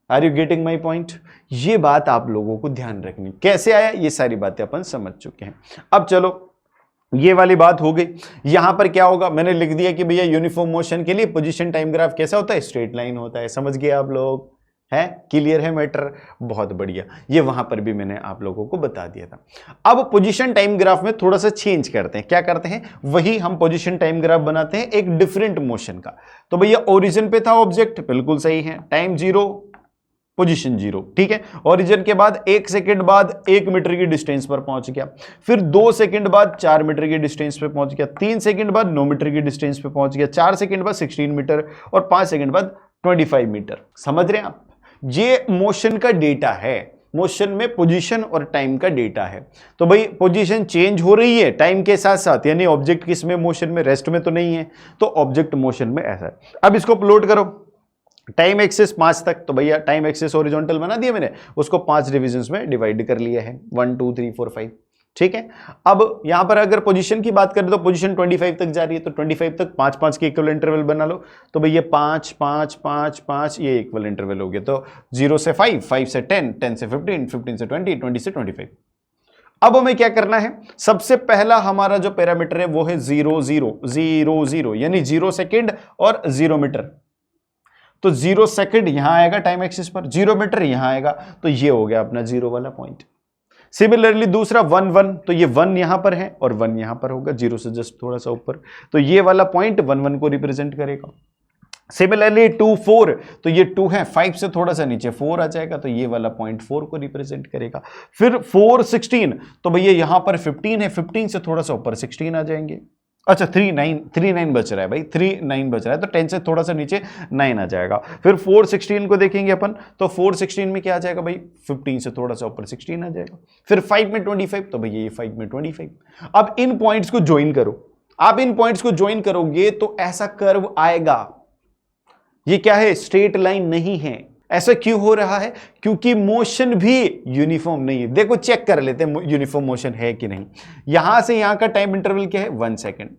Are you getting my point? ये बात आप लोगों को ध्यान रखनी। कैसे आया, ये सारी बातें अपन समझ चुके हैं। अब चलो, ये वाली बात हो गई। यहां पर क्या होगा, मैंने लिख दिया कि भैया यूनिफॉर्म मोशन के लिए पोजीशन टाइम ग्राफ कैसा होता है, स्ट्रेट लाइन होता है। समझ गए आप लोग? है क्लियर है मैटर? बहुत बढ़िया। ये वहां पर भी मैंने आप लोगों को बता दिया था। अब पोजीशन टाइम ग्राफ में थोड़ा सा चेंज करते हैं। क्या करते हैं, वही हम पोजीशन टाइम ग्राफ बनाते हैं एक डिफरेंट मोशन का। तो भैया ओरिजिन पे था ऑब्जेक्ट, बिल्कुल सही है, टाइम 0, पोजीशन 0। ठीक है, ओरिजिन के बाद 1 सेकंड बाद 1 मीटर की डिस्टेंस पर पहुंच गया, फिर 2 सेकंड बाद 4 मीटर की डिस्टेंस पे पहुंच गया, 3 सेकंड बाद 9 मीटर की डिस्टेंस पे पहुंच गया, 4 सेकंड बाद 16 मीटर, और 5 सेकंड बाद 25 मीटर। समझ रहे हैं आप? ये मोशन का डेटा है। मोशन में पोजीशन और टाइम का डेटा है। तो भाई पोजीशन चेंज हो रही है टाइम के साथ साथ, यानी ऑब्जेक्ट किस में, मोशन में, रेस्ट में तो नहीं है। तो ऑब्जेक्ट मोशन में ऐसा है। अब इसको प्लॉट करो, टाइम एक्सिस 5 तक। तो भैया टाइम एक्सिस हॉरिजॉन्टल बना दिया मैंने, उसको 5 डिविजन्स में डिवाइड कर लिया है, 1 2 3 4 5। ठीक है, अब यहां पर अगर पोजीशन की बात करें तो पोजीशन 25 तक जा रही है, तो 25 तक 5-5 के इक्वल इंटरवल बना लो। तो भैया 5 5 5 5 ये इक्वल इंटरवल हो गया। तो 0 से 5, 5 से 10, 10 से 15, 15 से 20, 20 से 25। अब हमें क्या करना है, सबसे पहला हमारा जो पैरामीटर है वो है 0 0 0 0, यानी 0 सेकेंड और 0 मीटर। तो 0 सेकंड यहां आएगा टाइम एक्सिस पर, 0 मीटर यहां आएगा, तो ये हो गया अपना 0 वाला पॉइंट। सिमिलरली दूसरा 1 1, तो ये 1 यहां पर है और 1 यहां पर होगा, 0 से जस्ट थोड़ा सा ऊपर, तो ये वाला पॉइंट 1 1 को रिप्रेजेंट करेगा। सिमिलरली 2 4, तो ये 2 है, 5 से थोड़ा सा नीचे 4 आ जाएगा, तो ये वाला पॉइंट 4 को रिप्रेजेंट करेगा। फिर 4 16, तो भैया यहां पर 15 है, 15 से थोड़ा सा ऊपर 16 आ जाएंगे। अच्छा 3 9 बच रहा है भाई, 3 9 बच रहा है, तो 10 से थोड़ा सा नीचे 9 आ जाएगा। फिर 4 16 को देखेंगे अपन, तो 4 16 में क्या आ जाएगा भाई, 15 से थोड़ा सा ऊपर 16 आ जाएगा। फिर 5 में 25, तो भैया ये 5 में 25। अब इन पॉइंट्स को ज्वाइन करो, आप इन पॉइंट्स को ज्वाइन करोगे तो ऐसा कर्व आएगा। ये क्या है, स्ट्रेट लाइन नहीं है। ऐसा क्यों हो रहा है, क्योंकि मोशन भी यूनिफॉर्म नहीं है। देखो चेक कर लेते हैं यूनिफॉर्म मोशन है कि नहीं। यहां से यहां का टाइम इंटरवल क्या है, 1 सेकेंड।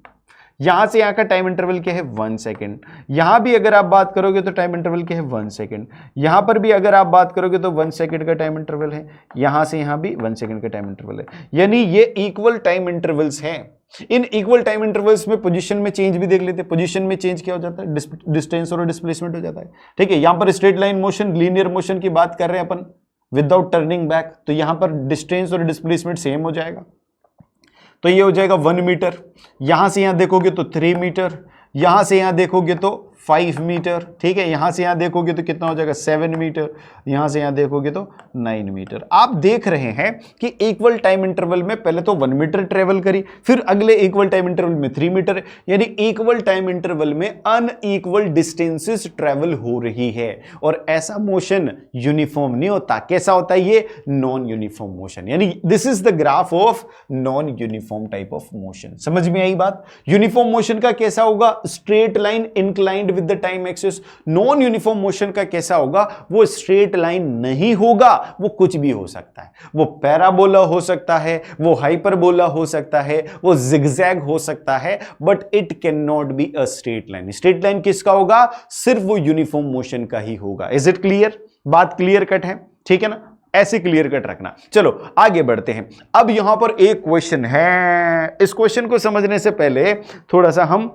यहां से यहां का टाइम इंटरवल क्या है, 1 सेकेंड। यहां भी अगर आप बात करोगे तो टाइम इंटरवल क्या है, 1 सेकेंड। यहां पर भी अगर आप बात करोगे तो 1 सेकेंड का टाइम इंटरवल है। यहां से यहां भी 1 सेकेंड का टाइम इंटरवल है, यानी ये इक्वल टाइम इंटरवल्स हैं। इन इक्वल टाइम इंटरवल्स में पोजीशन में चेंज भी देख लेते हैं। पोजीशन में चेंज क्या हो जाता है, डिस्टेंस और डिस्प्लेसमेंट हो जाता है। ठीक है, यहां पर straight line motion, linear motion की बात कर रहे हैं अपन विदाउट टर्निंग बैक, तो यहां पर डिस्टेंस और डिस्प्लेसमेंट सेम हो जाएगा। तो ये हो जाएगा 1 मीटर, यहां से यहां देखोगे तो 3 मीटर, यहां से यहां देखोगे तो 5 मीटर, ठीक है, यहां से यहां देखोगे तो कितना हो जाएगा 7 मीटर, यहां से यहां देखोगे तो 9 मीटर। आप देख रहे हैं कि इक्वल टाइम इंटरवल में पहले तो 1 मीटर ट्रेवल करी, फिर अगले इक्वल टाइम इंटरवल में 3 मीटर, यानी इक्वल टाइम इंटरवल में अनइक्वल डिस्टेंसेस ट्रेवल हो रही है। और ऐसा मोशन यूनिफॉर्म नहीं होता, कैसा होता है ये? नॉन यूनिफॉर्म मोशन, यानी this is the graph of non uniform type of motion. समझ में आई बात? यूनिफॉर्म मोशन का कैसा होगा? Straight line inclined with the time axis. Non uniform motion का कैसा होगा? वो स्ट्रेट लाइन नहीं होगा, वो कुछ भी हो सकता है, वो पैराबोला हो सकता है, वो हाइपरबोला हो सकता है, वो जिगजैग हो सकता है, but it can not be a straight line. Straight line किसका होगा? सिर्फ वो यूनिफॉर्म मोशन का ही होगा। Is it clear? बात क्लियर कट है, ठीक है ना? ऐसे क्लियर कट रखना। चलो आगे बढ़ते हैं। अब यहां पर एक क्वेश्चन है, इस क्वेश्चन को समझने से पहले थोड़ा सा हम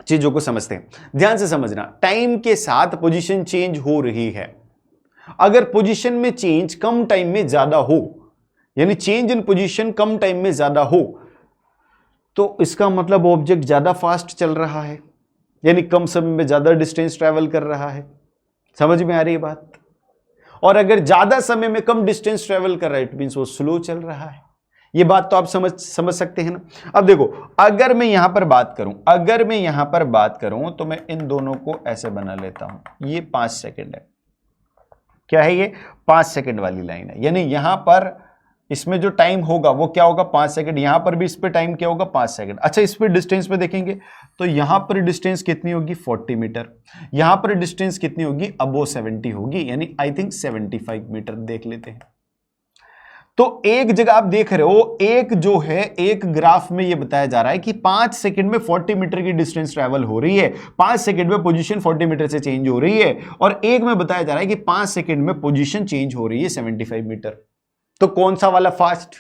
चीजों को समझते हैं। ध्यान से समझना, टाइम के साथ पोजीशन चेंज हो रही है। अगर पोजीशन में चेंज कम टाइम में ज्यादा हो, यानी change in position come time में ज्यादा हो, तो इसका मतलब ऑब्जेक्ट ज्यादा फास्ट चल रहा है, यानी कम समय में ज्यादा डिस्टेंस ट्रैवल कर रहा है। समझ में आ रही है बात? और अगर ज्यादा समय में कम डिस्टेंस ट्रैवल कर रहा है, इट मींस वो स्लो चल रहा है। ये बात तो आप समझ सकते हैं ना? अब देखो, अगर मैं यहां पर बात करूं तो मैं इन दोनों को ऐसे बना लेता हूं। ये 5 सेकंड है, क्या है ये? 5 सेकंड वाली लाइन है, यानी यहां पर इसमें जो टाइम होगा वो क्या होगा? 5 सेकंड। यहां पर भी इस पे टाइम क्या होगा? 5 सेकंड। अच्छा, इस पे डिस्टेंस पे देखेंगे तो यहां पर डिस्टेंस कितनी होगी? 40 मीटर। यहां पर डिस्टेंस कितनी होगी? अबो 70 होगी, यानी आई थिंक 75 मीटर। देख लेते हैं। तो एक जगह आप देख रहे हो, एक जो है, एक ग्राफ में ये बताया जा रहा है कि 5 सेकंड में 40 मीटर की डिस्टेंस ट्रैवल हो रही है, 5 सेकंड में पोजीशन 40 मीटर से चेंज हो रही है, और एक में बताया जा रहा है कि 5 सेकंड में पोजीशन चेंज हो रही है 75 मीटर। तो कौन सा वाला फास्ट?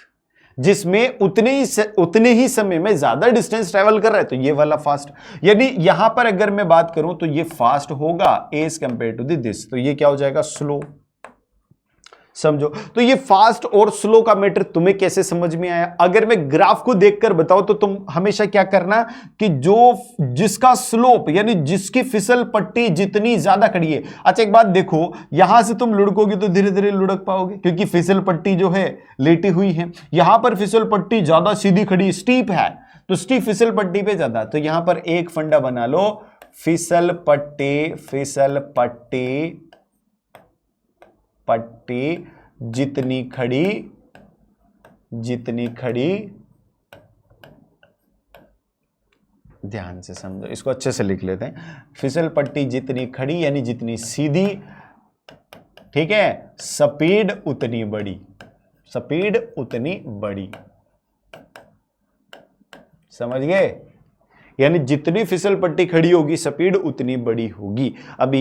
जिसमें उतने ही समय में ज्यादा डिस्टेंस ट्रैवल कर रहा है, तो ये वाला फास्ट। यानी यहां पर अगर मैं बात करूं तो ये फास्ट होगा एज कंपेयर टू दिस, तो ये क्या हो जाएगा? स्लो। समझो, तो ये फास्ट और स्लो का मैटर तुम्हें कैसे समझ में आया? अगर मैं ग्राफ को देखकर बताऊं तो तुम हमेशा क्या करना कि जिसका स्लोप, यानी जिसकी फिसल पट्टी जितनी ज्यादा खड़ी है। अच्छा, एक बात देखो, यहां से तुम लुढ़कोगे तो धीरे धीरे लुढ़क पाओगे, क्योंकि फिसल पट्टी जो है लेटी हुई है। यहां पर फिसल पट्टी ज्यादा सीधी खड़ी, स्टीप है, तो स्टीप फिसल पट्टी पे ज्यादा। तो यहां पर एक फंडा बना लो, फिसल पट्टी जितनी खड़ी, ध्यान से समझो, इसको अच्छे से लिख लेते हैं। फिसल पट्टी जितनी खड़ी यानी जितनी सीधी, ठीक है, स्पीड उतनी बड़ी। समझ गए? यानी जितनी फिसल पट्टी खड़ी होगी स्पीड उतनी बड़ी होगी। अभी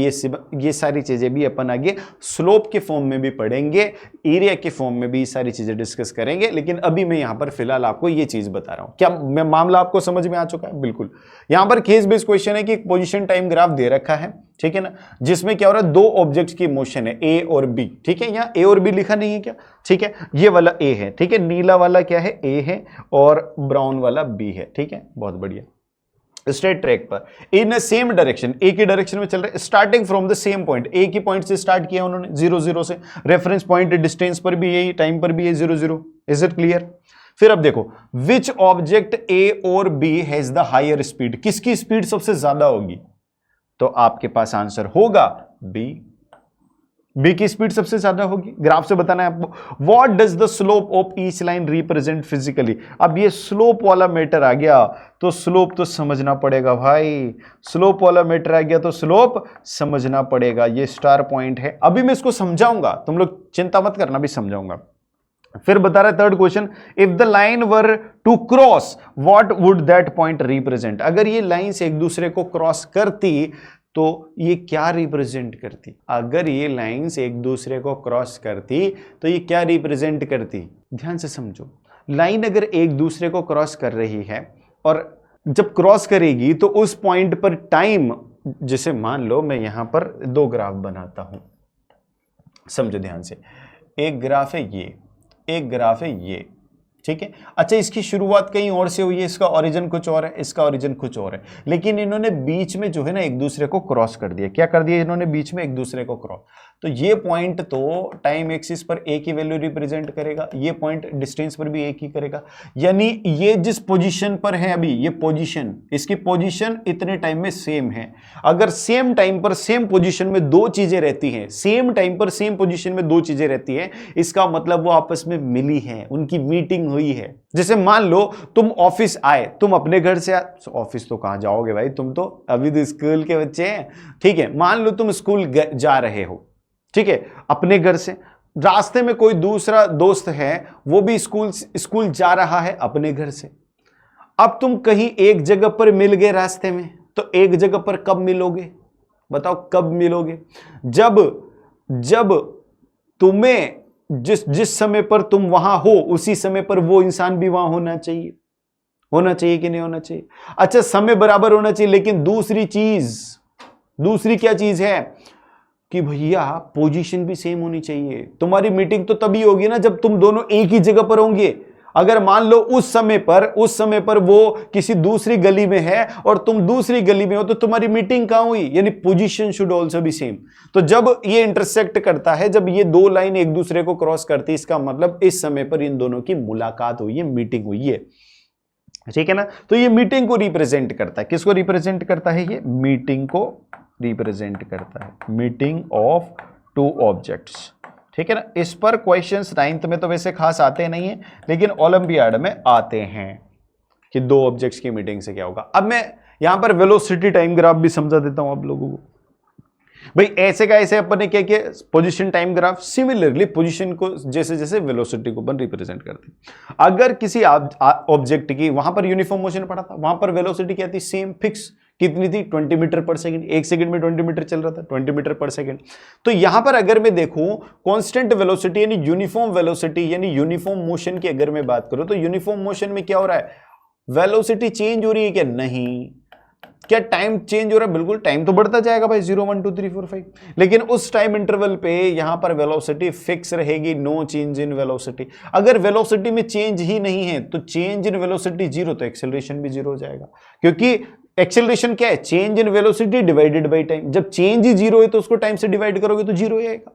ये सारी चीजें भी अपन आगे स्लोप के फॉर्म में भी पढ़ेंगे, एरिया के फॉर्म में भी सारी चीजें डिस्कस करेंगे, लेकिन अभी मैं यहां पर फिलहाल आपको ये चीज बता रहा हूं। क्या मैं मामला आपको समझ में आ चुका है? बिल्कुल। यहां पर केस बेस्ड क्वेश्चन है कि एक पोजीशन टाइम ग्राफ दे रखा है, ठीक है ना, जिसमें क्या हो रहा है? 2 ऑब्जेक्ट्स की मोशन है, ए और बी, ठीक है। यहां ए और बी लिखा नहीं है क्या? ठीक है, ये वाला ए है, ठीक है, नीला वाला क्या है? ए है, और ब्राउन वाला बी है, ठीक है, बहुत बढ़िया। स्ट्रेट ट्रैक पर इन सेम डायरेक्शन, एक ही डायरेक्शन में चल रहे, starting from the same point, एक ही पॉइंट से स्टार्ट किया उन्होंने 0 0 से। रेफरेंस पॉइंट डिस्टेंस पर भी यही, टाइम पर भी है 0 0। Is it clear? फिर अब देखो, विच ऑब्जेक्ट ए और B has the higher speed, किसकी स्पीड सबसे ज्यादा होगी? तो आपके पास आंसर होगा बी की स्पीड सबसे ज्यादा होगी। ग्राफ से बताना है आपको। What does the slope of each line represent physically? अब ये स्लोप वाला मैटर आ गया, तो स्लोप तो समझना पड़ेगा भाई। स्लोप वाला मैटर आ गया तो स्लोप समझना पड़ेगा। ये स्टार पॉइंट है, अभी मैं इसको समझाऊंगा, तुम लोग चिंता मत करना, भी समझाऊंगा। फिर बता रहा है third question, if the line were to cross what would that point represent? अगर ये लाइंस एक दूसरे को क्रॉस करती तो ये क्या रिप्रेजेंट करती? अगर ये लाइंस एक दूसरे को क्रॉस करती तो ये क्या रिप्रेजेंट करती? ध्यान से समझो, लाइन अगर एक दूसरे को क्रॉस कर रही है और जब क्रॉस करेगी तो उस पॉइंट पर टाइम, जैसे मान लो मैं यहां पर 2 ग्राफ बनाता हूं, समझो ध्यान से। एक ग्राफ है ये, एक ग्राफ है ये, ठीक है। अच्छा, इसकी शुरुआत कहीं और से हुई है, इसका ओरिजिन कुछ और है, इसका ओरिजिन कुछ और है, लेकिन इन्होंने बीच में जो है ना एक दूसरे को क्रॉस कर दिया। क्या कर दिया इन्होंने? बीच में एक दूसरे को क्रॉस। तो ये पॉइंट तो टाइम एक्सिस पर एक ही वैल्यू रिप्रेजेंट करेगा, ये पॉइंट डिस्टेंस पर भी एक ही करेगा। यानी ये जिस पोजीशन पर है अभी, ये पोजीशन, इसकी पोजीशन इतने टाइम में सेम है। अगर सेम टाइम पर सेम पोजीशन में दो चीजें रहती हैं, सेम टाइम पर सेम पोजीशन में दो चीजें रहती हैं, इसका मतलब वो आपस में मिली हैं, उनकी मीटिंग हुई है। जैसे मान लो तुम ऑफिस आए, तुम अपने घर से ऑफिस तो कहां जाओगे भाई, तुम तो अभी तो स्कूल के बच्चे हैं, ठीक है। मान लो तुम स्कूल जा रहे हो, ठीक है, अपने घर से, रास्ते में कोई दूसरा दोस्त है, वो भी स्कूल जा रहा है अपने घर से। अब तुम कहीं एक जगह पर मिल गए रास्ते में, तो एक जगह पर कब मिलोगे? बताओ कब मिलोगे? जब तुम्हें जिस समय पर तुम वहां हो, उसी समय पर वो इंसान भी वहां होना चाहिए। होना चाहिए कि नहीं होना चाहिए? अच्छा, समय बराबर होना चाहिए, लेकिन दूसरी क्या चीज है कि भैया पोजीशन भी सेम होनी चाहिए। तुम्हारी मीटिंग तो तभी होगी ना जब तुम दोनों एक ही जगह पर होंगे। अगर मान लो उस समय पर वो किसी दूसरी गली में है और तुम दूसरी गली में हो, तो तुम्हारी मीटिंग कहां हुई? यानी position should also be same. तो जब ये इंटरसेक्ट करता है, जब ये दो लाइन एक दूसरे को क्रॉस करती है, इसका मतलब इस समय पर इन दोनों की मुलाकात हुई है, मीटिंग हुई है, ठीक है ना। तो ये मीटिंग को रिप्रेजेंट करता है। किसको रिप्रेजेंट करता है? ये मीटिंग को रिप्रेजेंट करता है, मीटिंग ऑफ टू ऑब्जेक्ट्स, ठीक है ना। इस पर क्वेश्चंस 9th में तो वैसे खास आते नहीं है, लेकिन ओलंपियाड में आते हैं कि दो ऑब्जेक्ट्स की मीटिंग से क्या होगा। अब मैं यहां पर वेलोसिटी टाइम ग्राफ भी समझा देता हूं आप लोगों को। भाई ऐसे का ऐसे अपन ने क्या किया? Position time graph. Similarly position को जैसे जैसे वेलोसिटी को अपन रिप्रेजेंट करते हैं। अगर किसी ऑब्जेक्ट की, वहां पर यूनिफॉर्म मोशन पड़ा था, वहां पर वेलोसिटी क्या थी? Same fix. कितनी थी? 20 मीटर पर सेकंड। एक सेकंड में 20 मीटर चल रहा था, 20 मीटर पर सेकंड। तो यहां पर अगर मैं देखूं कांस्टेंट वेलोसिटी यानी यूनिफॉर्म वेलोसिटी यानी यूनिफॉर्म मोशन की अगर मैं बात करूं, तो यूनिफॉर्म मोशन में क्या हो रहा है? वेलोसिटी चेंज हो रही है क्या? नहीं। क्या टाइम चेंज हो रहा है? बिल्कुल, टाइम तो बढ़ता जाएगा भाई, 0 1 2 3 4 5, लेकिन उस टाइम इंटरवल पे यहां पर वेलोसिटी फिक्स रहेगी, नो चेंज इन वेलोसिटी। अगर वेलोसिटी में चेंज ही नहीं है, तो चेंज इन वेलोसिटी 0, तो एक्सेलरेशन भी 0 हो जाएगा, क्योंकि एक्सेलरेशन क्या है? Change in velocity divided by time. जब चेंज ही 0 है तो उसको टाइम से डिवाइड करोगे तो 0 ही आएगा,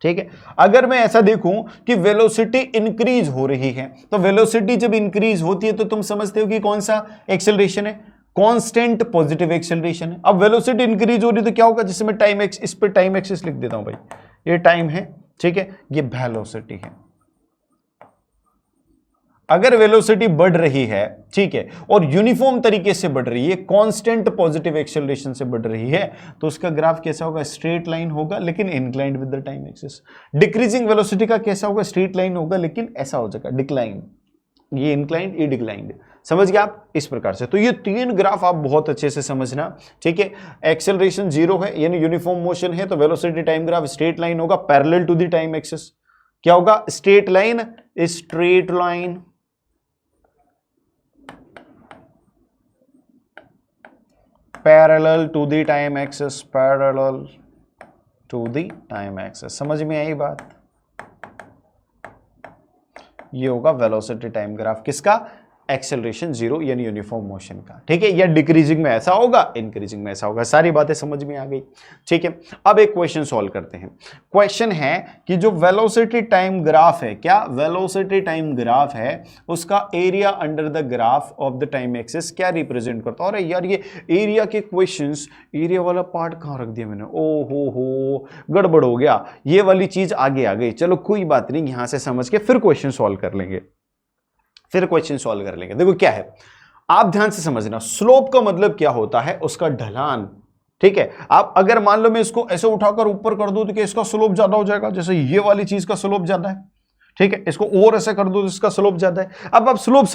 ठीक है। अगर मैं ऐसा देखूं कि वेलोसिटी इंक्रीज हो रही है, तो वेलोसिटी जब इंक्रीज होती है तो तुम समझते हो कि कौन सा एक्सेलरेशन है? कांस्टेंट पॉजिटिव एक्सेलरेशन है। अब वेलोसिटी इंक्रीज हो रही है तो क्या होगा? जैसे मैं टाइम एक्स, इस पे टाइम एक्सिस लिख देता हूं भाई, ये टाइम है, ठीक है, ये वेलोसिटी है। अगर वेलोसिटी बढ़ रही है, ठीक है, और यूनिफॉर्म तरीके से बढ़ रही है, कांस्टेंट पॉजिटिव एक्सेलरेशन से बढ़ रही है, तो उसका ग्राफ कैसा होगा? स्ट्रेट लाइन होगा, लेकिन inclined with the time axis. Decreasing velocity का कैसा होगा? स्ट्रेट लाइन होगा, लेकिन ऐसा हो जाएगा डिक्लाइन। ये इंक्लाइंड, ये डिक्लाइंड। समझ गए आप? इस प्रकार से। तो ये तीन ग्राफ आप बहुत अच्छे से समझना, ठीक है। एक्सेलरेशन 0 है यानी यूनिफॉर्म मोशन है, तो velocity time graph straight line होगा, parallel to the time axis. क्या होगा? Straight line, straight line. Parallel to the time axis, parallel to the time axis. समझ में आई बात? ये होगा वेलोसिटी टाइम ग्राफ किसका? एक्सेलरेशन 0 यानी यूनिफॉर्म मोशन का, ठीक है। या डिक्रीजिंग में ऐसा होगा, इंक्रीजिंग में ऐसा होगा। सारी बातें समझ में आ गई, ठीक है। अब एक क्वेश्चन सॉल्व करते हैं। क्वेश्चन है कि जो वेलोसिटी टाइम ग्राफ है, क्या वेलोसिटी टाइम ग्राफ है, उसका area under the graph of the time axis क्या रिप्रेजेंट करता है? अरे यार, ये एरिया के क्वेश्चंस, एरिया वाला पार्ट कहां रख दिया मैंने? ओ हो, गड़बड़ हो गया, ये वाली चीज आगे आ गई। चलो कोई बात नहीं, यहां से समझ के फिर क्वेश्चन सॉल्व कर लेंगे, देखो क्या है, आप ध्यान से समझना। स्लोप का मतलब क्या होता है? उसका ढलान, ठीक है। आप अगर मान लो मैं इसको ऐसे उठाकर ऊपर कर दूं तो क्या इसका स्लोप ज्यादा हो जाएगा? जैसे ये वाली चीज का स्लोप ज्यादा है, ठीक है। इसको और ऐसे कर दो तो इसका स्लोप ज्यादा है। अब आप स्लोप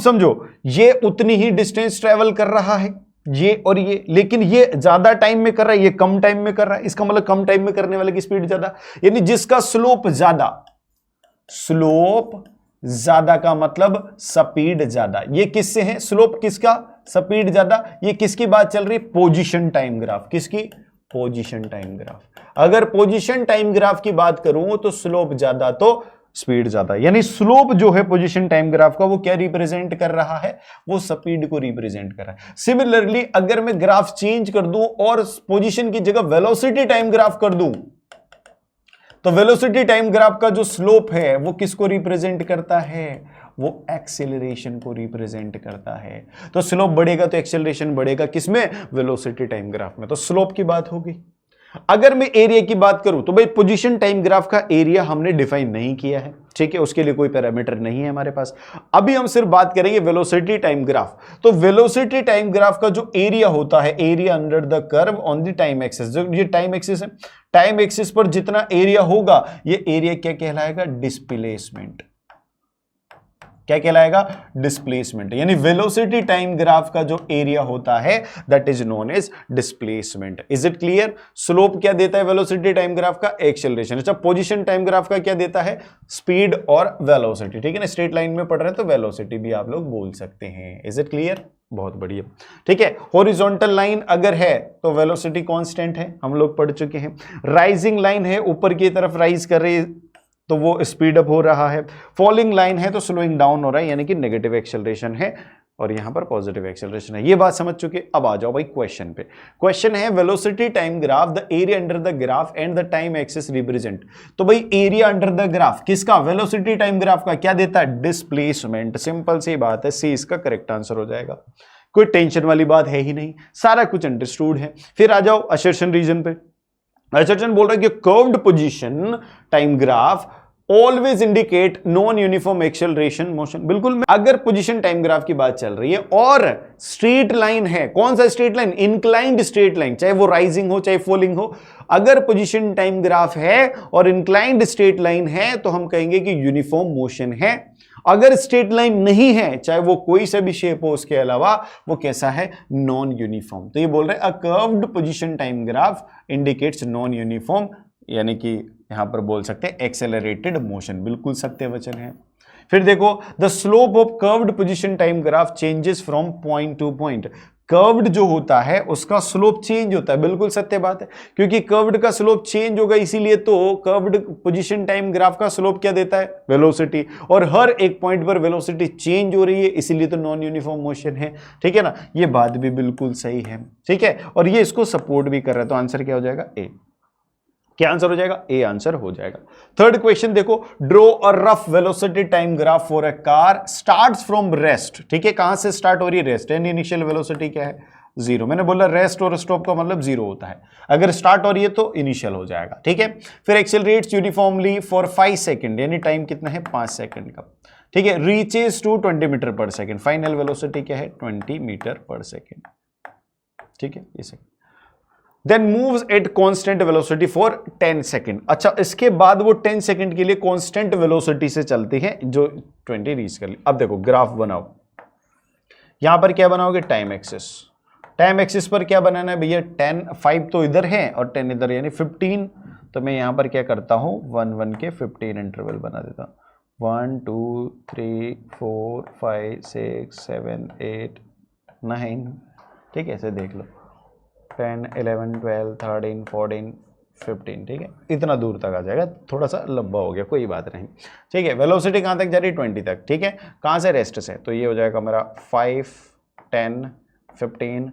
समझो, ये उतनी ही डिस्टेंस ट्रेवल कर रहा है, ये और ये, लेकिन ये ज्यादा टाइम में कर रहा है, ये कम टाइम में कर रहा है। इसका मतलब कम टाइम में करने वाले की स्पीड ज्यादा, यानी जिसका स्लोप ज्यादा का मतलब स्पीड ज्यादा। ये किससे है? स्लोप किसका? स्पीड ज्यादा। ये किसकी बात चल रही? Position time graph. किसकी? Position time graph. अगर पोजीशन टाइम ग्राफ की बात करूं तो स्लोप ज्यादा, तो स्पीड ज्यादा, यानी स्लोप जो है पोजीशन टाइम ग्राफ का वो क्या रिप्रेजेंट कर रहा है, वो स्पीड को रिप्रेजेंट कर रहा है। सिमिलरली अगर मैं ग्राफ चेंज कर दूं और पोजीशन की जगह वेलोसिटी टाइम ग्राफ कर दूं, तो वेलोसिटी टाइम ग्राफ का जो स्लोप है वो किसको रिप्रेजेंट करता है, वो एक्सेलरेशन को रिप्रेजेंट करता है। तो स्लोप बढ़ेगा तो एक्सेलरेशन बढ़ेगा, किसमें, वेलोसिटी टाइम ग्राफ में। तो स्लोप की बात होगी। अगर मैं एरिया की बात करूं तो भाई पोजीशन टाइम ग्राफ का एरिया हमने डिफाइन नहीं किया है, ठीक है, उसके लिए कोई पैरामीटर नहीं है हमारे पास। अभी हम सिर्फ बात करेंगे वेलोसिटी टाइम ग्राफ। तो वेलोसिटी टाइम ग्राफ का जो एरिया होता है, area under the curve on the time axis, जो ये टाइम एक्सिस है, टाइम एक्सिस पर जितना एरिया होगा ये एरिया क्या कहलाएगा, डिस्प्लेसमेंट। क्या कहलाएगा, डिस्प्लेसमेंट। यानी वेलोसिटी टाइम ग्राफ का जो एरिया होता है that is known as displacement. Is it clear. Slope क्या देता है वेलोसिटी टाइम ग्राफ का, एक्सेलरेशन। अच्छा, पोजीशन टाइम ग्राफ का क्या देता है, स्पीड और वेलोसिटी, ठीक है ना। स्ट्रेट लाइन में पढ़ रहे हैं तो वेलोसिटी भी आप लोग बोल सकते हैं। इज इट क्लियर, बहुत बढ़िया, ठीक है। हॉरिजॉन्टल लाइन अगर है तो वेलोसिटी कांस्टेंट है, हम लोग पढ़ चुके हैं। राइजिंग लाइन है, ऊपर की तरफ राइज कर रही है तो वो स्पीड अप हो रहा है। फॉलिंग लाइन है तो स्लोइंग डाउन हो रहा है, यानी कि नेगेटिव एक्सेलरेशन है, और यहां पर पॉजिटिव एक्सेलरेशन है। ये बात समझ चुके। अब आ जाओ भाई क्वेश्चन पे। क्वेश्चन है velocity time graph, the area under the graph and the time axis represent. तो भाई एरिया अंडर द ग्राफ किसका, वेलोसिटी टाइम ग्राफ का, क्या देता है, डिस्प्लेसमेंट। सिंपल सी बात है, सी इसका करेक्ट आंसर हो जाएगा। कोई टेंशन वाली बात है ही नहीं, सारा कुछ अंडरस्टूड है। फिर आ जाओ असर्शन रीजन पे। असर्शन बोल रहा है कि curved position time graph always indicate non uniform acceleration motion. बिल्कुल, अगर पोजीशन टाइम ग्राफ की बात चल रही है और स्ट्रेट लाइन है, कौन सा straight line, inclined straight line, चाहे वो राइजिंग हो चाहे फॉलिंग हो, अगर पोजीशन टाइम ग्राफ है और इंक्लाइंड स्ट्रेट लाइन है तो हम कहेंगे कि यूनिफॉर्म मोशन है। अगर स्ट्रेट लाइन नहीं है, चाहे वो कोई सा भी शेप हो, उसके अलावा वो कैसा है, नॉन यूनिफॉर्म। तो ये बोल रहे हैं a curved position time graph indicates non uniform, यानी कि यहां पर बोल सकते हैं एक्सेलरेटेड मोशन। बिल्कुल सत्य वचन है। फिर देखो, the slope of curved position time graph changes from point two point. Curved जो होता है उसका स्लोप चेंज होता है, बिल्कुल सत्य बात है, क्योंकि कर्व्ड का स्लोप चेंज होगा, इसीलिए तो कर्व्ड पोजीशन टाइम ग्राफ का स्लोप क्या देता है, वेलोसिटी, और हर एक पॉइंट पर वेलोसिटी चेंज हो रही है, इसीलिए तो नॉन यूनिफॉर्म मोशन है, ठीक है ना। ये बात भी बिल्कुल सही है, ठीक है, और ये इसको सपोर्ट भी कर रहा है। तो आंसर क्या हो जाएगा, ए। क्या आंसर हो जाएगा, ए आंसर हो जाएगा। थर्ड क्वेश्चन देखो, draw a rough velocity time graph for a car starts from rest. ठीक है, कहां से स्टार्ट हो रही है, रेस्ट, एंड इनिशियल वेलोसिटी क्या है, जीरो। मैंने बोला रेस्ट और स्टॉप का मतलब जीरो होता है, अगर स्टार्ट हो रही है तो इनिशियल हो जाएगा, ठीक है। फिर एक्सेलरेट्स यूनिफॉर्मली फॉर 5 सेकंड, यानी टाइम कितना है, 5 सेकंड का, ठीक है। रीचेस टू 20 मीटर पर सेकंड, फाइनल वेलोसिटी क्या है, 20 मीटर पर सेकंड, ठीक है, ये second. Then moves at constant velocity for 10 second. अच्छा, इसके बाद वो 10 सेकंड के लिए कांस्टेंट वेलोसिटी से चलती है, जो 20 रीच कर ली। अब देखो ग्राफ बनाओ, यहां पर क्या बनाओगे, टाइम एक्सिस। टाइम एक्सिस पर क्या बनाना है भैया, 10, 5 तो इधर है और 10 इधर, यानी 15। तो मैं यहां पर क्या करता हूं, 1 1 के 15 इंटरवल बना देता हूं, 1 2 3 4 5 6 7 8 9, ठीक है, ऐसे देख लो, 10 11 12 13 14 15, ठीक है, इतना दूर तक आ जाएगा, थोड़ा सा लंबा हो गया, कोई बात नहीं, ठीक है। वेलोसिटी कहाँ तक जा रही है, 20 तक, ठीक है। कहाँ से, रेस्ट से, तो ये हो जाएगा मेरा 5 10 15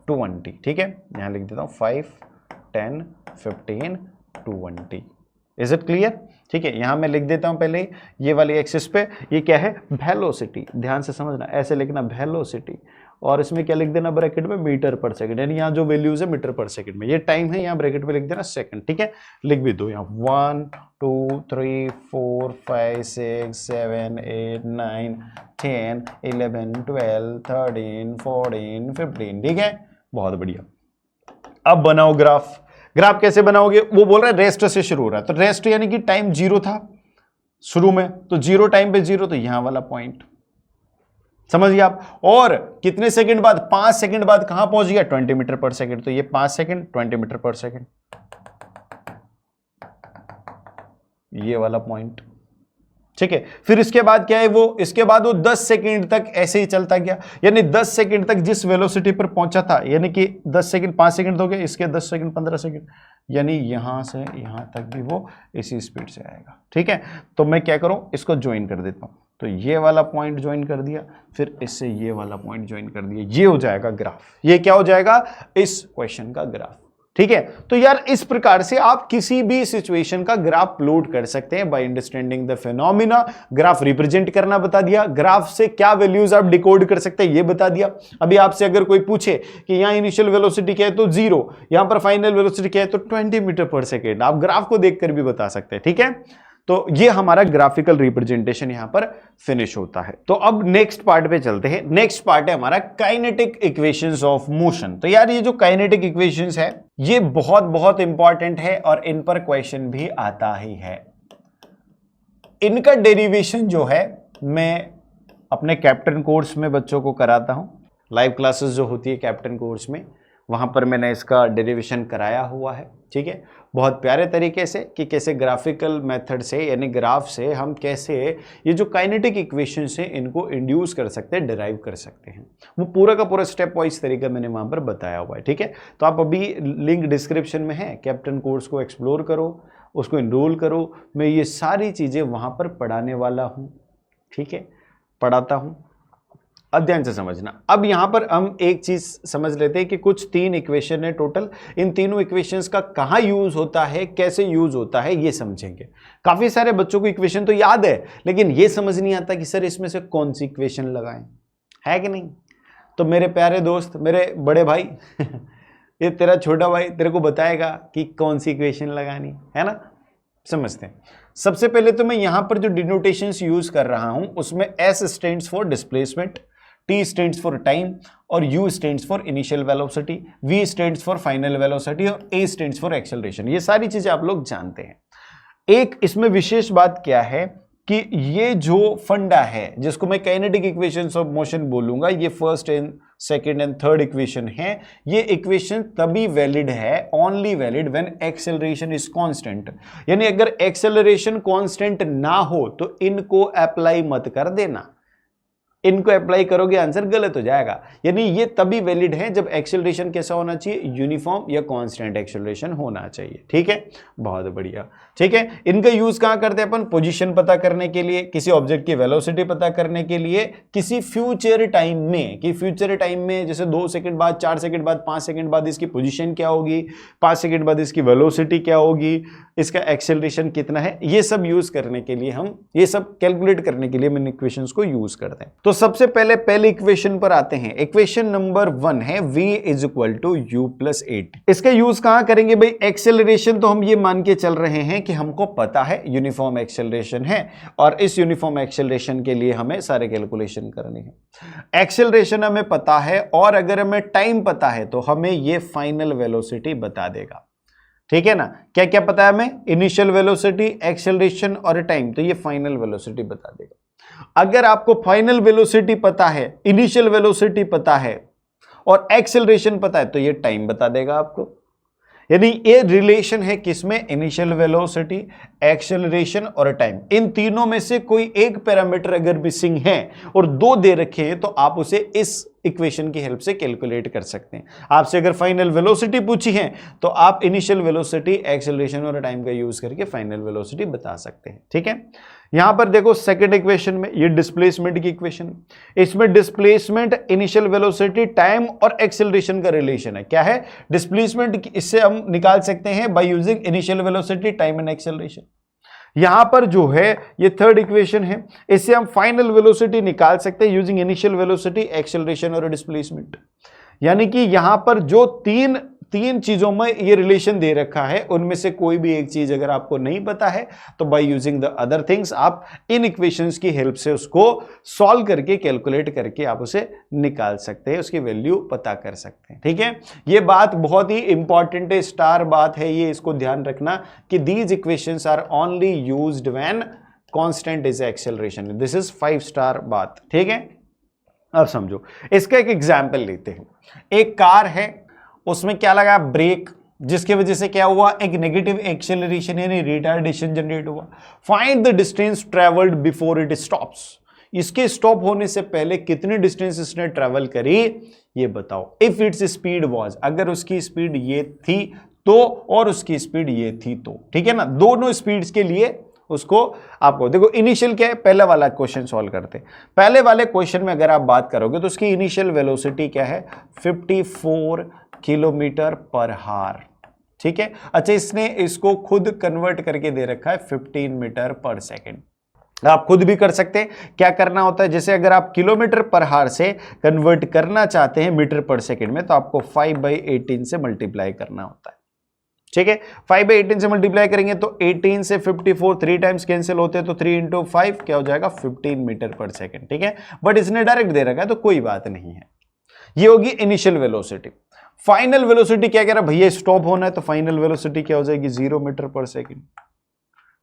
20, ठीक है। यहाँ लिख देता हूँ 5 10 15 20। इज इट क्लियर, ठीक है। यहाँ मैं लिख देता हूँ पहले ये वाली एक्सिस पे, ये क्या है, वेलोसिटी, ध्यान से समझना, ऐसे लिखना वेलोसिटी, और इसमें क्या लिख देना ब्रैकेट में, मीटर पर सेकंड, यानी यहाँ जो वैल्यूज है मीटर पर सेकंड में, ये टाइम है, यहाँ ब्रैकेट में लिख देना सेकंड, ठीक है। लिख भी दो यहाँ 1 2 3 4 5 6 7 8 9 10 11 12 13 14 15, ठीक है, बहुत बढ़िया। अब बनाओ ग्राफ। ग्राफ कैसे बनाओगे, वो बोल रहा है रेस्ट से शुरू हो रहा है, तो रेस्ट यानी कि टाइम जीरो था शुरू में, तो जीरो टाइम पे जीरो, तो यहां वाला पॉइंट समझिए आप। और कितने सेकंड बाद, 5 सेकंड बाद कहां पहुंच गया, 20 मीटर पर सेकंड, तो ये 5 सेकंड 20 मीटर पर सेकंड, ये वाला पॉइंट, ठीक है। फिर इसके बाद क्या है, वो इसके बाद वो 10 सेकंड तक ऐसे ही चलता गया, यानी 10 सेकंड तक जिस वेलोसिटी पर पहुंचा था, यानी कि 10 सेकंड 5 सेकंड हो गए, इसके 10 सेकंड 15 सेकंड, यानी यहां से यहां तक भी वो इसी स्पीड से आएगा। ठीक है, तो मैं क्या करूं, इसको ज्वाइन कर देता हूं। तो ये वाला पॉइंट ज्वाइन कर दिया, फिर इससे ये वाला पॉइंट ज्वाइन कर दिया, ये हो जाएगा ग्राफ। ये क्या हो जाएगा, इस क्वेश्चन का ग्राफ। ठीक है, तो यार इस प्रकार से आप किसी भी सिचुएशन का ग्राफ प्लॉट कर सकते हैं by understanding the phenomena. Graph represent करना बता दिया, ग्राफ से क्या वैल्यूज आप डिकोड कर सकते हैं ये बता दिया। अभी आपसे अगर कोई पूछे कि यहां इनिशियल वेलोसिटी क्या है तो 0, यहां पर फाइनल वेलोसिटी क्या है तो 20 मीटर पर सेकेंड, आप ग्राफ को देखकर भी बता सकते हैं। ठीक है, तो ये हमारा ग्राफिकल रिप्रेजेंटेशन यहां पर फिनिश होता है। तो अब नेक्स्ट पार्ट पे चलते हैं। नेक्स्ट पार्ट है हमारा काइनेटिक इक्वेशंस ऑफ मोशन। तो यार ये जो काइनेटिक इक्वेशंस है ये बहुत बहुत इंपॉर्टेंट है और इन पर क्वेश्चन भी आता ही है। इनका डेरिवेशन जो है मैं अपने कैप्टन कोर्स में बच्चों को कराता हूं। लाइव क्लासेस जो होती है कैप्टन कोर्स में, वहां पर मैंने इसका डेरिवेशन कराया हुआ है। ठीक है, बहुत प्यारे तरीके से कि कैसे ग्राफिकल मेथड से यानी ग्राफ से हम कैसे ये जो काइनेटिक इक्वेशंस हैं इनको इंड्यूस कर सकते हैं, डिराइव कर सकते हैं। वो पूरा का पूरा स्टेप वाइज तरीका मैंने वहां पर बताया हुआ है। ठीक है, तो आप अभी लिंक डिस्क्रिप्शन में है, कैप्टन कोर्स को एक्सप्लोर करो, उसको इनरोल करो। मैं ये सारी चीज़ें वहाँ पर पढ़ाने वाला हूँ। ठीक है, पढ़ाता हूँ, अध्ययन से समझना। अब यहां पर हम एक चीज समझ लेते हैं कि कुछ 3 इक्वेशन है टोटल। इन तीनों इक्वेशंस का कहां यूज होता है, कैसे यूज होता है ये समझेंगे। काफी सारे बच्चों को इक्वेशन तो याद है लेकिन ये समझ नहीं आता कि सर इसमें से कौन सी इक्वेशन लगाएं, है कि नहीं। तो मेरे प्यारे दोस्त, मेरे बड़े भाई ये तेरा छोटा भाई तेरे को बताएगा कि कौन सी इक्वेशन लगानी है ना। समझते हैं। सबसे पहले तो मैं यहां पर जो डिनोटेशंस यूज कर रहा हूं उसमें S stands for displacement, T stands for time और U stands for initial velocity, V stands for final velocity और A स्टैंड्स फॉर एक्सेलरेशन। ये सारी चीजें आप लोग जानते हैं। एक इसमें विशेष बात क्या है कि ये जो फंडा है जिसको मैं काइनेटिक इक्वेशंस ऑफ मोशन बोलूंगा, ये first and second and third equation है। ये इक्वेशन तभी वैलिड है, only valid when acceleration is constant. यानी अगर एक्सेलरेशन कांस्टेंट ना हो तो इनको अप्लाई मत कर देना, इनको अप्लाई करोगे आंसर गलत हो जाएगा। यानी ये तभी वैलिड है जब एक्सेलरेशन कैसा होना चाहिए, यूनिफॉर्म या कांस्टेंट एक्सेलरेशन होना चाहिए। ठीक है, बहुत बढ़िया। ठीक है, इनका यूज कहां करते हैं अपन, पोजीशन पता करने के लिए, किसी ऑब्जेक्ट की वेलोसिटी पता करने के लिए, किसी फ्यूचर टाइम में, कि फ्यूचर टाइम में जैसे 2 सेकंड बाद, 4 सेकंड बाद, 5 सेकंड बाद इसकी पोजीशन क्या होगी, 5 सेकंड बाद इसकी वेलोसिटी क्या होगी, इसका एक्सेलरेशन कितना है, ये सब यूज करने के लिए हम ये सब कैलकुलेट करने के लिए हम इन इक्वेशंस को यूज करते हैं। तो सबसे पहले इक्वेशन पर आते हैं। इक्वेशन नंबर 1 है v is equal to u plus 8। इसका यूज कहां करेंगे भाई, एक्सेलरेशन तो हम ये मान के चल रहे हैं कि हमको पता है यूनिफॉर्म एक्सेलरेशन है और इस यूनिफॉर्म एक्सेलरेशन के लिए हमें सारे कैलकुलेशन करने हैं। एक्सेलरेशन हमें पता है और अगर हमें टाइम पता है तो हमें ये फाइनल वेलोसिटी बता देगा। ठीक है ना, क्या क्या पता है हमें, इनिशियल वेलोसिटी, एक्सेलरेशन और टाइम, तो ये फाइनल वेलोसिटी बता देगा। अगर आपको फाइनल वेलोसिटी पता है, इनिशियल वेलोसिटी पता है और एक्सेलरेशन पता है तो ये टाइम बता देगा आपको। यानी ये रिलेशन है किसमें, इनिशियल वेलोसिटी, एक्सेलरेशन और टाइम। इन तीनों में से कोई एक पैरामीटर अगर मिसिंग है और 2 दे रखे हैं तो आप उसे इस इक्वेशन की हेल्प से कैलकुलेट कर सकते हैं। आपसे अगर फाइनल वेलोसिटी पूछी है तो आप इनिशियल वेलोसिटी, एक्सेलरेशन और टाइम का यूज करके फाइनल वेलोसिटी बता सकते हैं। ठीक है, यहां पर देखो सेकंड इक्वेशन में ये डिस्प्लेसमेंट की इक्वेशन, इसमें डिस्प्लेसमेंट, इनिशियल वेलोसिटी, टाइम और एक्सेलरेशन का रिलेशन है। क्या है डिस्प्लेसमेंट, इससे हम निकाल सकते हैं by using initial velocity, time and acceleration. यहां पर जो है ये थर्ड इक्वेशन है, इससे हम फाइनल वेलोसिटी निकाल सकते हैं यूजिंग इनिशियल वेलोसिटी, एक्सेलरेशन और डिस्प्लेसमेंट। यानी कि यहां पर जो तीन चीजों में ये रिलेशन दे रखा है उनमें से कोई भी एक चीज अगर आपको नहीं पता है तो by using the other things आप इन इक्वेशंस की हेल्प से उसको सॉल्व करके, कैलकुलेट करके आप उसे निकाल सकते हैं, उसकी वैल्यू पता कर सकते हैं। ठीक है, ये बात बहुत ही इंपॉर्टेंट है, स्टार बात है ये, इसको ध्यान रखना कि these equations are only used when constant is acceleration. This is 5 star बात। ठीक है, अब समझो, इसका एक एग्जाम्पल लेते हैं। एक कार है, उसमें क्या लगा, ब्रेक, जिसकी वजह से क्या हुआ, एक नेगेटिव एक्सेलरेशन यानी रिटार्डेशन जनरेट हुआ। Find the distance travelled before it stops, इसके स्टॉप होने से पहले कितनी डिस्टेंस इसने ट्रेवल करी ये बताओ। इफ इट्स स्पीड वाज, अगर उसकी स्पीड ये थी तो, और उसकी स्पीड ये थी तो, ठीक है ना, दोनों स्पीड्स के लिए उसको आपको देखो इनिशियल क्या है, पहले वाला क्वेश्चन सॉल्व करते। पहले वाले क्वेश्चन में अगर आप बात करोगे तो उसकी इनिशियल वेलोसिटी क्या है, 54 किलोमीटर पर हार, ठीक है। अच्छा, इसने इसको खुद कन्वर्ट करके दे रखा है 15 मीटर पर सेकेंड। आप खुद भी कर सकते हैं। क्या करना होता है, जैसे अगर आप किलोमीटर पर हार से कन्वर्ट करना चाहते हैं मीटर पर सेकेंड में, तो आपको 5/18 से मल्टीप्लाई करना होता है, ठीक है। 5/18 से मल्टीप्लाई करेंगे तो 18 से 54 3 टाइम्स कैंसिल होते हैं, तो 3 × 5 क्या हो जाएगा, 15 मीटर पर सेकेंड, ठीक है। बट इसने डायरेक्ट दे रखा है तो कोई बात नहीं है। ये होगी इनिशियल वेलोसिटी। फाइनल वेलोसिटी क्या कह रहा है भैया, स्टॉप होना है, तो फाइनल वेलोसिटी क्या हो जाएगी, 0 मीटर पर सेकेंड,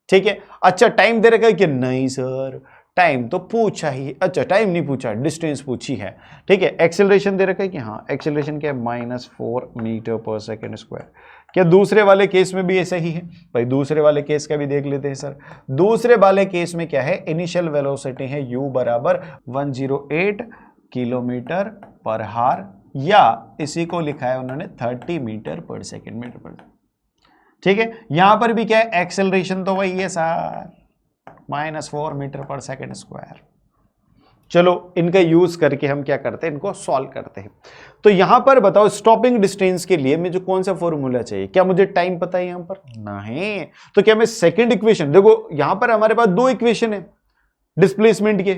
ठीक है। अच्छा, टाइम दे रखा है कि नहीं सर, टाइम तो पूछा ही, अच्छा टाइम नहीं पूछा, डिस्टेंस पूछी है, ठीक है। एक्सेलरेशन दे रखा है कि हाँ, एक्सेलरेशन क्या है, -4 मीटर पर सेकेंड स्क्वायर। क्या दूसरे वाले केस में भी ऐसा ही है भाई, दूसरे वाले केस का भी देख लेते हैं सर। दूसरे वाले केस में क्या है, इनिशियल वेलोसिटी है u बराबर 108 किलोमीटर पर हार, या इसी को लिखा है उन्होंने 30 मीटर पर सेकेंड, मीटर पर, ठीक है। यहां पर भी क्या है, एक्सेलरेशन तो वही है सर, -4 मीटर पर सेकेंड स्क्वायर। चलो इनका यूज करके हम क्या करते हैं, इनको सॉल्व करते हैं। तो यहां पर बताओ स्टॉपिंग डिस्टेंस के लिए मुझे कौन सा फॉर्मूला चाहिए, क्या मुझे टाइम पता है यहां पर, नहीं। तो क्या मैं सेकंड इक्वेशन, देखो यहां पर हमारे पास दो इक्वेशन है डिस्प्लेसमेंट के,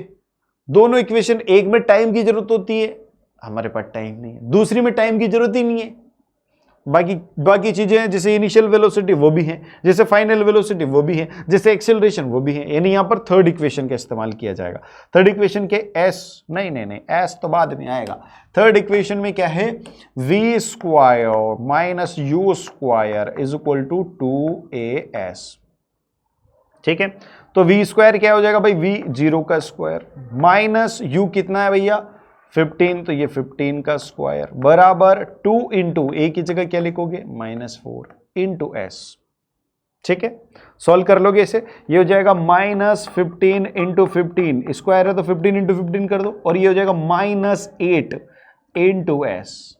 दोनों इक्वेशन, एक में टाइम की जरूरत होती है, हमारे पास टाइम नहीं है, दूसरी में टाइम की जरूरत ही नहीं है। बाकी चीजें हैं, जैसे इनिशियल वेलोसिटी वो भी है, जैसे फाइनल वेलोसिटी वो भी है, जैसे एक्सेलरेशन वो भी है, यानी यहां पर थर्ड इक्वेशन का इस्तेमाल किया जाएगा। थर्ड इक्वेशन के एस नहीं एस तो बाद में आएगा। थर्ड इक्वेशन में क्या है, v square minus u square is equal to 2as, ठीक है। तो v स्क्वायर क्या हो जाएगा भाई, v 0 का स्क्वायर माइनस u कितना है भैया 15, तो ये 15 का स्क्वायर बराबर 2 इंटू, ए की जगह क्या लिखोगे, -4 इंटू एस, ठीक है। सॉल्व कर लोगे इसे, ये हो जाएगा -15 इंटू 15, स्क्वायर है तो 15 इंटू 15 कर दो, और ये हो जाएगा -8 इंटू एस,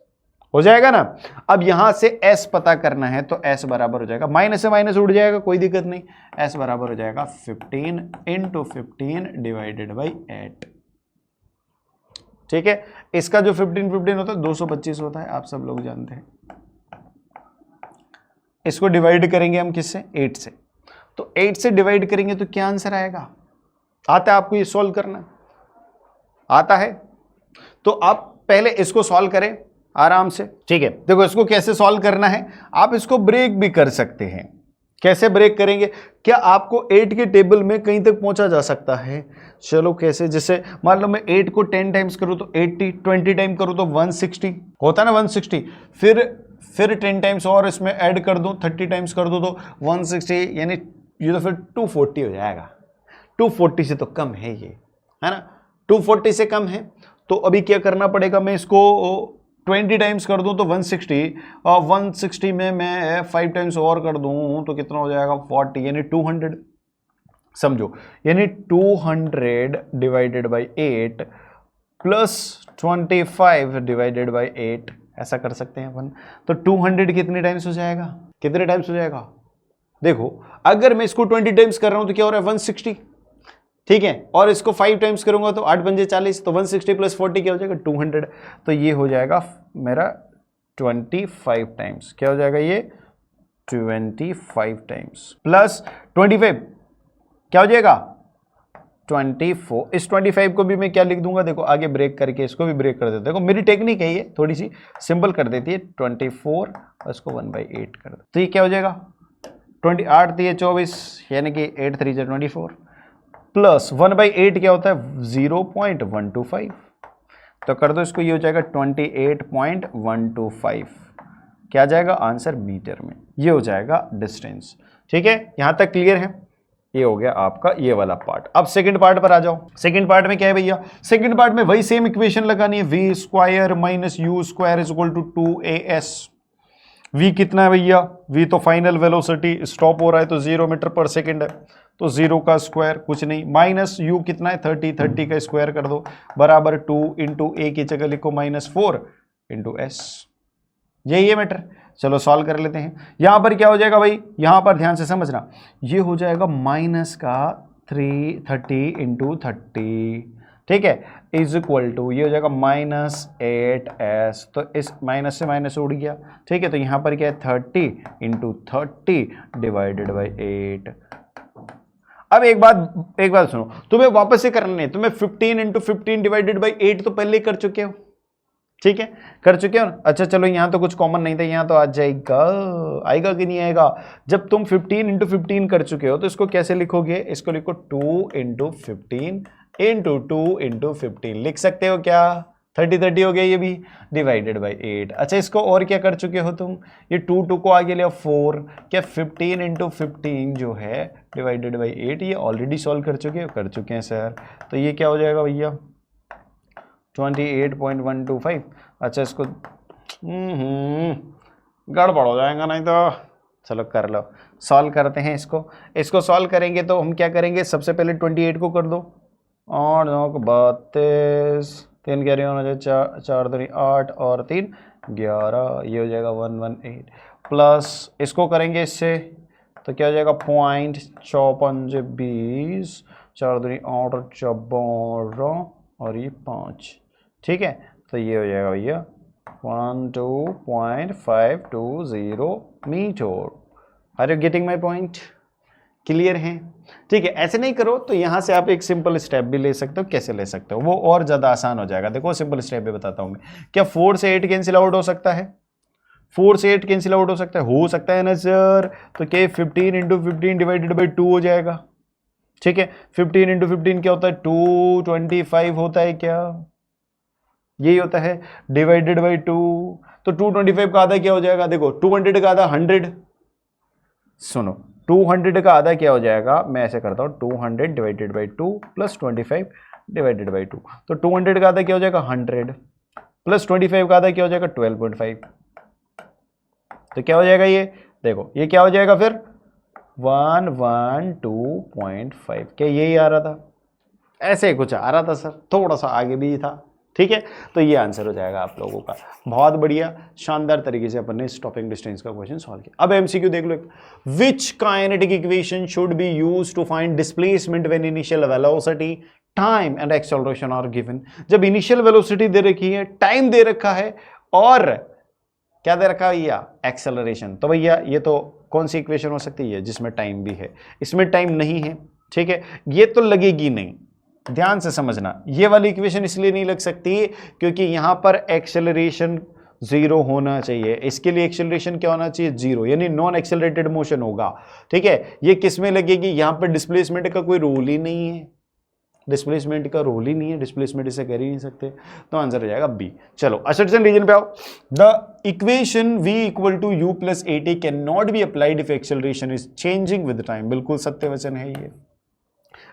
हो जाएगा ना। अब यहां से s पता करना है तो s बराबर हो जाएगा, माइनस से माइनस उड़ जाएगा, कोई दिक्कत नहीं, s बराबर हो जाएगा 15 इंटू 15 डिवाइडेड बाई 8, ठीक है। इसका जो 15 होता है 225 होता है, आप सब लोग जानते हैं। इसको डिवाइड करेंगे हम किससे, 8 से, तो 8 से डिवाइड करेंगे तो क्या आंसर आएगा, आता है आपको ये सॉल्व करना, आता है तो आप पहले इसको सॉल्व करें आराम से, ठीक है। देखो इसको कैसे सॉल्व करना है, आप इसको ब्रेक भी कर सकते हैं। कैसे ब्रेक करेंगे, क्या आपको 8 के टेबल में कहीं तक पहुंचा जा सकता है, चलो कैसे, जैसे मान लो मैं 8 को 10 टाइम्स करूं तो 80, 20 टाइम करूं तो 160 होता है ना, 160, फिर 10 टाइम्स और इसमें ऐड कर दूं, 30 टाइम्स कर दूं तो 160, यानी ये तो फिर 240 हो जाएगा। 240 से तो कम है ये, है ना, 240 से कम है। तो अभी क्या करना पड़ेगा, मैं इसको 20 टाइम्स कर दूं तो 160, और 160 में मैं 5 टाइम्स और कर दूं तो कितना हो जाएगा, 40, यानी 200, समझो, यानी 200 divided by 8 plus 25 divided by 8, ऐसा कर सकते हैं अपन। तो 200 कितने टाइम्स हो जाएगा, कितने टाइम्स हो जाएगा, देखो अगर मैं इसको 20 टाइम्स कर रहा हूं तो क्या हो रहा है, 160, ठीक है, और इसको 5 टाइम्स करूंगा तो 8 पंजे 40, तो 160 प्लस 40 क्या हो जाएगा, 200, तो ये हो जाएगा मेरा 25 टाइम्स, क्या हो जाएगा ये 25 टाइम्स प्लस 25 क्या हो जाएगा 24। इस 25 को भी मैं क्या लिख दूंगा, देखो आगे ब्रेक करके इसको भी ब्रेक कर देते, देखो मेरी टेक्निक है ये, थोड़ी सी सिंपल कर देती है, 24 और इसको 1/8 कर दो, तो ये क्या हो जाएगा 28 दिए 24, यानी कि 8 3 से 24 प्लस 1/8 क्या होता है 0.125, तो कर दो इसको, ये हो जाएगा 28.125, क्या जाएगा आंसर मीटर में, ये हो जाएगा डिस्टेंस, ठीक है। यहां तक क्लियर है, ये हो गया आपका ये वाला पार्ट। अब सेकंड पार्ट पर आ जाओ। सेकंड पार्ट में क्या है भैया, सेकंड पार्ट में वही सेम इक्वेशन लगानी है, v square minus u square is equal to 2as, v कितना है भैया, v तो फाइनल वेलोसिटी, स्टॉप हो रहा है तो 0 मीटर पर सेकेंड है, तो 0 का स्क्वायर कुछ नहीं, माइनस u कितना है 30, 30 का स्क्वायर कर दो बराबर 2 इंटू a की जगह लिखो -4 इंटू s। यही है मैटर। चलो सॉल्व कर लेते हैं। यहां पर क्या हो जाएगा भाई, यहां पर ध्यान से समझना, ये हो जाएगा माइनस का 30 इंटू 30, ठीक है, इज इक्वल टू ये हो जाएगा -8s, तो इस माइनस से माइनस उड़ गया, ठीक है, तो यहां पर क्या है 30 इंटू 30 डिवाइडेड बाई 8। अब एक बात सुनो, तुम्हें वापस से करना नहीं, तुम्हें 15 इंटू 15 डिवाइडेड बाई 8 तो पहले ही कर चुके हो, ठीक है, कर चुके हो। अच्छा चलो, यहां तो कुछ कॉमन नहीं था, यहां तो आ जाएगा, आएगा कि नहीं आएगा। जब तुम 15 इंटू 15 कर चुके हो तो इसको कैसे लिखोगे, इसको लिखो 2 इंटू 15 इंटू 2 इंटू 15, लिख सकते हो क्या, 30 30 हो गया ये भी, डिवाइडेड बाई 8। अच्छा इसको और क्या कर चुके हो तुम, ये 2 को आगे लिया 4, क्या 15 इंटू 15 जो है डिवाइडेड बाई 8, ये ऑलरेडी सॉल्व कर चुके हो, कर चुके हैं सर। तो ये क्या हो जाएगा भैया 28.125। अच्छा इसको गड़बड़ हो जाएगा नहीं तो, चलो कर लो, सॉल्व करते हैं इसको सॉल्व करेंगे तो हम क्या करेंगे, सबसे पहले 28 को कर दो, 8 9 32, 3 कैरी होना चाहिए, 4 3 8 और 3 11, ये हो जाएगा 118, प्लस इसको करेंगे इससे तो क्या हो जाएगा 0.54 4 3 8 और 12 और ये 5, ठीक है, तो ये हो जाएगा भैया 12.520 meter. Are you getting my point, clear है, ठीक है। ऐसे नहीं करो तो यहां से आप एक सिंपल स्टेप भी ले सकते हो, कैसे ले सकते हो वो और ज्यादा आसान हो जाएगा। देखो सिंपल स्टेप भी बताता हूं मैं, क्या 4 से 8 कैंसिल आउट हो सकता है, 4 से 8 कैंसिल आउट हो सकता है ना सर, तो क्या 15 इंटू 15 डिवाइडेड बाई 2 हो जाएगा, ठीक है, 15 इंटू 15 क्या होता है 225 होता है, क्या यही होता है, डिवाइडेड बाई 2, तो 225 का आधा क्या हो जाएगा, देखो 200 का आधा 100, सुनो 200 का आधा क्या हो जाएगा, मैं ऐसे करता हूं 200 divided by 2 plus 25 divided by 2, तो 200 का आधा क्या हो जाएगा 100 प्लस 25 का आधा क्या हो जाएगा 12.5, तो क्या हो जाएगा ये, देखो ये क्या हो जाएगा फिर 112.5, क्या यही आ रहा था, ऐसे कुछ आ रहा था सर, थोड़ा सा आगे भी था, ठीक है, तो ये आंसर हो जाएगा आप लोगों का। बहुत बढ़िया, शानदार तरीके से अपन ने स्टॉपिंग डिस्टेंस का क्वेश्चन सॉल्व किया। अब एमसीक्यू देख लो, which kinetic equation should be used to find displacement when initial velocity time and acceleration are given. जब इनिशियल वेलोसिटी दे रखी है, टाइम दे रखा है और क्या दे रखा है भैया, एक्सेलरेशन, तो भैया ये तो कौन सी इक्वेशन हो सकती है जिसमें टाइम भी है, इसमें टाइम नहीं है, ठीक है, ये तो लगेगी नहीं। ध्यान से समझना, ये वाली इक्वेशन इसलिए नहीं लग सकती क्योंकि यहां पर एक्सेलरेशन 0 होना चाहिए, इसके लिए एक्सेलरेशन क्या होना चाहिए 0, यानी नॉन एक्सेलरेटेड मोशन होगा, ठीक है। ये किस में लगेगी, यहां पर डिस्प्लेसमेंट का कोई रोल ही नहीं है, डिस्प्लेसमेंट का रोल ही नहीं है, डिस्प्लेसमेंट इसे कर ही नहीं सकते, तो आंसर हो जाएगा बी। चलो असर्शन रीजन पे आओ, the equation v equal to u plus at can not be applied if acceleration is changing with time. बिल्कुल सत्य वचन है ये।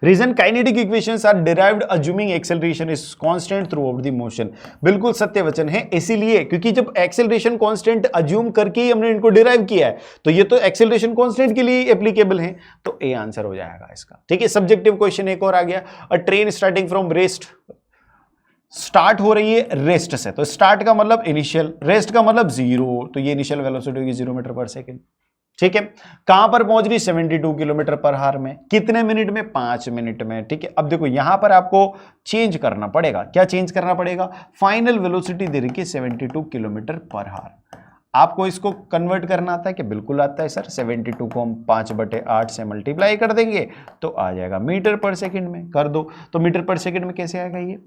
Reason kinetic equations are derived assuming acceleration is constant throughout the motion. बिल्कुल सत्य वचन है, इसीलिए क्योंकि जब एक्सेलरेशन कांस्टेंट अज्यूम करके ही हमने इनको डिराइव किया है, तो ये तो एक्सेलरेशन कांस्टेंट के लिए एप्लीकेबल है, तो ए आंसर हो जाएगा इसका, ठीक है। सब्जेक्टिव क्वेश्चन एक और आ गया, अ train starting from rest, start हो रही है रेस्ट से, तो स्टार्ट का मतलब इनिशियल, रेस्ट का मतलब 0, तो ये इनिशियल वेलोसिटी होगी 0 मीटर पर सेकेंड, ठीक है। कहां पर पहुंच रही 72 किलोमीटर पर हार में, कितने मिनट में 5 मिनट में, ठीक है। अब देखो यहां पर आपको चेंज करना पड़ेगा, क्या चेंज करना पड़ेगा, फाइनल वेलोसिटी दे रखी है 72 किलोमीटर पर हार, आपको इसको कन्वर्ट करना आता है कि बिल्कुल आता है सर, 72 को हम 5/8 से मल्टीप्लाई कर देंगे तो आ जाएगा मीटर पर सेकेंड में, कर दो तो मीटर पर सेकेंड में कैसे आएगा ये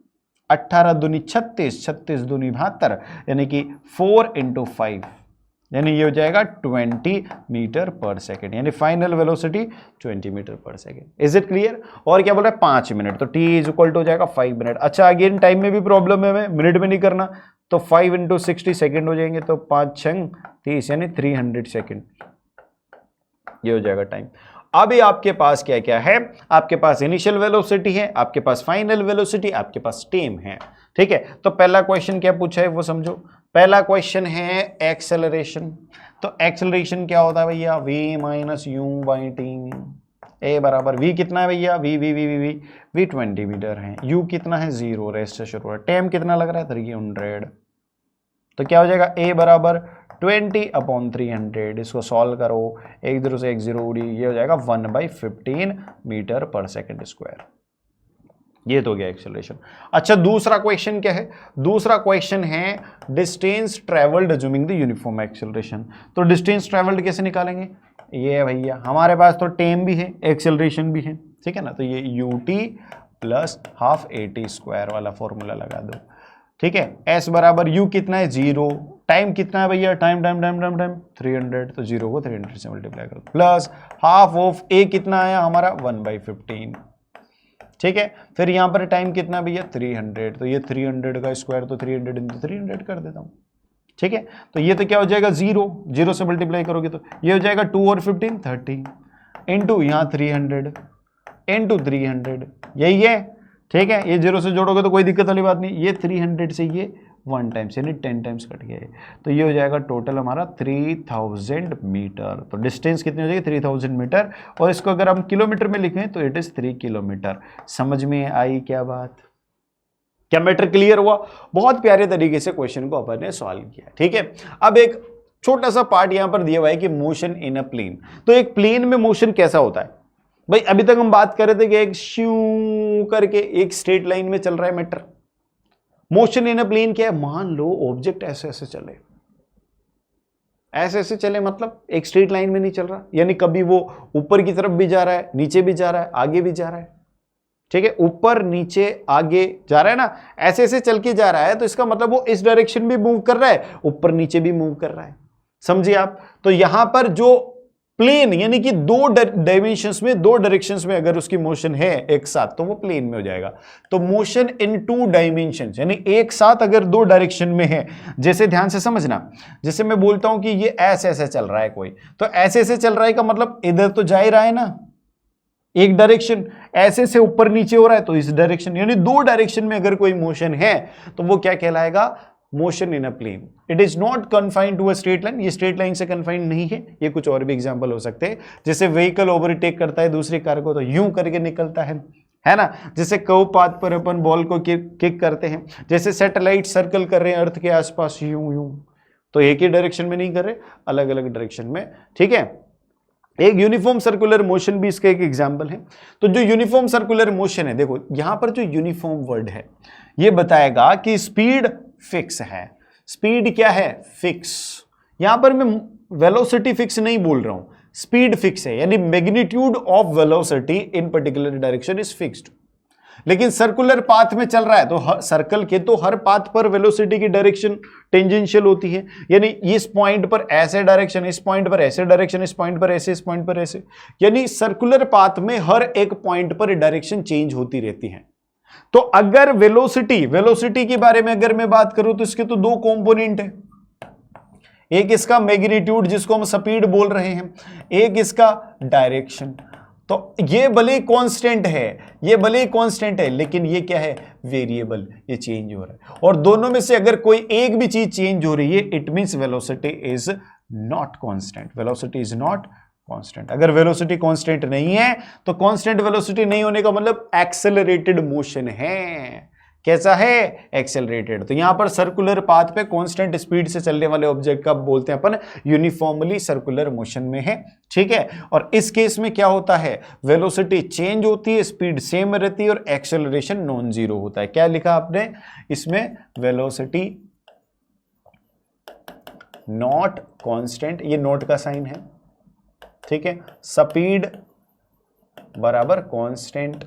18 दूनी 36, 36 दूनी 72, यानी कि 4 × 5, यानी ये हो जाएगा 20 मीटर पर सेकेंड, यानी फाइनल वेलोसिटी 20 मीटर पर सेकेंड। Is it clear. और क्या बोल रहा है 5 मिनट, तो t इज इक्वल टू हो जाएगा 5 मिनट। अच्छा अगेन टाइम में भी प्रॉब्लम है, हमें मिनट में नहीं करना, तो 5 × 60 सेकेंड हो जाएंगे, तो 5 × 30 यानी 300 सेकेंड, ये हो जाएगा टाइम। अभी आपके पास क्या क्या है, आपके पास इनिशियल वेलोसिटी है, आपके पास फाइनल वेलोसिटी, आपके पास टाइम है, ठीक है। तो पहला क्वेश्चन क्या पूछा है वो समझो, पहला क्वेश्चन है एक्सेलरेशन, तो एक्सेलरेशन क्या होता है भैया, v minus u by t. A बराबर v कितना है भैया, v 20 मीटर है, u कितना है 0, रेस्ट से शुरू है, टाइम कितना लग रहा है 300। तो क्या हो जाएगा a बराबर 20/300। इसको सॉल्व करो, एक 0 से एक 0 उड़ी, ये हो जाएगा 1/15 मीटर पर सेकंड स्क्वायर। ये तो गया एक्सेलरेशन। अच्छा दूसरा क्वेश्चन क्या है, दूसरा क्वेश्चन है distance travelled assuming the uniform acceleration. तो डिस्टेंस ट्रेवल्ड कैसे निकालेंगे, ये भैया हमारे पास तो टाइम भी है एक्सेलरेशन भी है, ठीक है ना, तो ये ut प्लस हाफ at² वाला फॉर्मूला लगा दो, ठीक है। s बराबर u कितना है 0, टाइम कितना है भैया, टाइम 300, तो 0 को 300 से मल्टीप्लाई कर दो, प्लस हाफ ऑफ a कितना आया हमारा 1/15, ठीक है। फिर यहां पर टाइम कितना भैया 300, तो ये 300 का स्क्वायर, तो 300 इंटू 300 कर देता हूं, ठीक है। तो ये तो क्या हो जाएगा 0 से मल्टीप्लाई करोगे तो ये हो जाएगा 2 और 15 30 इंटू यहाँ 300 इंटू 300, यही है, ठीक है। ये 0 से जोड़ोगे तो कोई दिक्कत वाली बात नहीं, ये 300 से ये 1 टाइम्स यानी 10 टाइम्स कट गया है, तो ये हो जाएगा टोटल हमारा 3000 मीटर। तो डिस्टेंस कितनी हो जाएगी 3000 मीटर, और इसको अगर हम किलोमीटर में लिखें तो इट इज 3 किलोमीटर। समझ में आई क्या बात, क्या मैटर क्लियर हुआ? बहुत प्यारे तरीके से क्वेश्चन को अपन ने सॉल्व किया, ठीक है। अब एक छोटा सा पार्ट यहां पर दिया हुआ है कि मोशन इन अ प्लेन। तो एक प्लेन में मोशन कैसा होता है भाई, अभी तक हम बात कर रहे थे कि एक श्यू करके एक स्ट्रेट लाइन में चल रहा है matter. Motion in a plane क्या है, मान लो ऑब्जेक्ट ऐसे ऐसे चले, ऐसे ऐसे चले मतलब एक स्ट्रेट लाइन में नहीं चल रहा, यानी कभी वो ऊपर की तरफ भी जा रहा है, नीचे भी जा रहा है, आगे भी जा रहा है, ठीक है, ऊपर नीचे आगे जा रहा है ना, ऐसे ऐसे चल के जा रहा है, तो इसका मतलब वो इस डायरेक्शन भी मूव कर रहा है, ऊपर नीचे भी मूव कर रहा है, समझिए आप। तो यहां पर जो प्लेन यानी कि 2 डायमेंशंस में 2 डायरेक्शंस में अगर उसकी मोशन है एक साथ, तो वो प्लेन में हो जाएगा। तो मोशन इन 2 डायमेंशंस यानी एक साथ अगर 2 डायरेक्शन में है, जैसे ध्यान से समझना, जैसे मैं बोलता हूं कि ये ऐसे ऐसे चल रहा है कोई, तो ऐसे ऐसे चल रहा है का मतलब इधर तो जा ही रहा है ना, एक डायरेक्शन, ऐसे से ऊपर नीचे हो रहा है तो इस डायरेक्शन, यानी 2 डायरेक्शन में अगर कोई मोशन है तो वो क्या कहलाएगा, motion in a plane. It is not confined to a straight line, ये स्ट्रेट लाइन से कन्फाइंड नहीं है, ये कुछ और भी एग्जांपल हो सकते हैं, जैसे व्हीकल ओवरटेक करता है दूसरी कार को तो यूं करके निकलता है ना, जैसे कर्व पाथ पर अपन बॉल को किक करते हैं, जैसे सैटेलाइट सर्कल कर रहे हैं अर्थ के आसपास यूं यूं, तो एक ही डायरेक्शन में नहीं कर रहे, अलग अलग डायरेक्शन में, ठीक है। एक यूनिफॉर्म सर्कुलर मोशन भी इसका एक एग्जांपल है। तो जो यूनिफॉर्म सर्कुलर मोशन है, देखो यहां पर जो यूनिफॉर्म वर्ड है ये बताएगा कि स्पीड फिक्स है। स्पीड क्या है, फिक्स। यहां पर मैं वेलोसिटी फिक्स नहीं बोल रहा हूं, स्पीड फिक्स है, यानी magnitude of velocity in particular direction is fixed. लेकिन सर्कुलर पाथ में चल रहा है तो सर्कल के तो हर पाथ पर वेलोसिटी की डायरेक्शन टेंजेंशियल होती है, यानी इस पॉइंट पर ऐसे डायरेक्शन, इस पॉइंट पर ऐसे डायरेक्शन, इस पॉइंट पर ऐसे, इस पॉइंट पर ऐसे, यानी सर्कुलर पाथ में हर एक पॉइंट पर डायरेक्शन चेंज होती रहती है। तो अगर वेलोसिटी के बारे में अगर मैं बात करूं तो इसके तो 2 कंपोनेंट है, एक इसका मैग्नीट्यूड जिसको हम स्पीड बोल रहे हैं, एक इसका डायरेक्शन। तो ये भले कांस्टेंट है, लेकिन ये क्या है, वेरिएबल, ये चेंज हो रहा है, और दोनों में से अगर कोई एक भी चीज चेंज हो रही है it means velocity is not constant, velocity is not constant. अगर वेलोसिटी कांस्टेंट नहीं है तो कांस्टेंट वेलोसिटी नहीं होने का मतलब एक्सेलरेटेड मोशन है। कैसा है, एक्सेलरेटेड। तो यहां पर सर्कुलर पाथ पे कांस्टेंट स्पीड से चलने वाले ऑब्जेक्ट का बोलते हैं अपन यूनिफॉर्मली सर्कुलर मोशन में है, ठीक है। और इस केस में क्या होता है, वेलोसिटी चेंज होती है, स्पीड सेम रहती है और एक्सेलरेशन नॉन जीरो होता है। क्या लिखा आपने इसमें, वेलोसिटी नॉट कांस्टेंट, ये नोट का साइन है, ठीक है, स्पीड बराबर कांस्टेंट,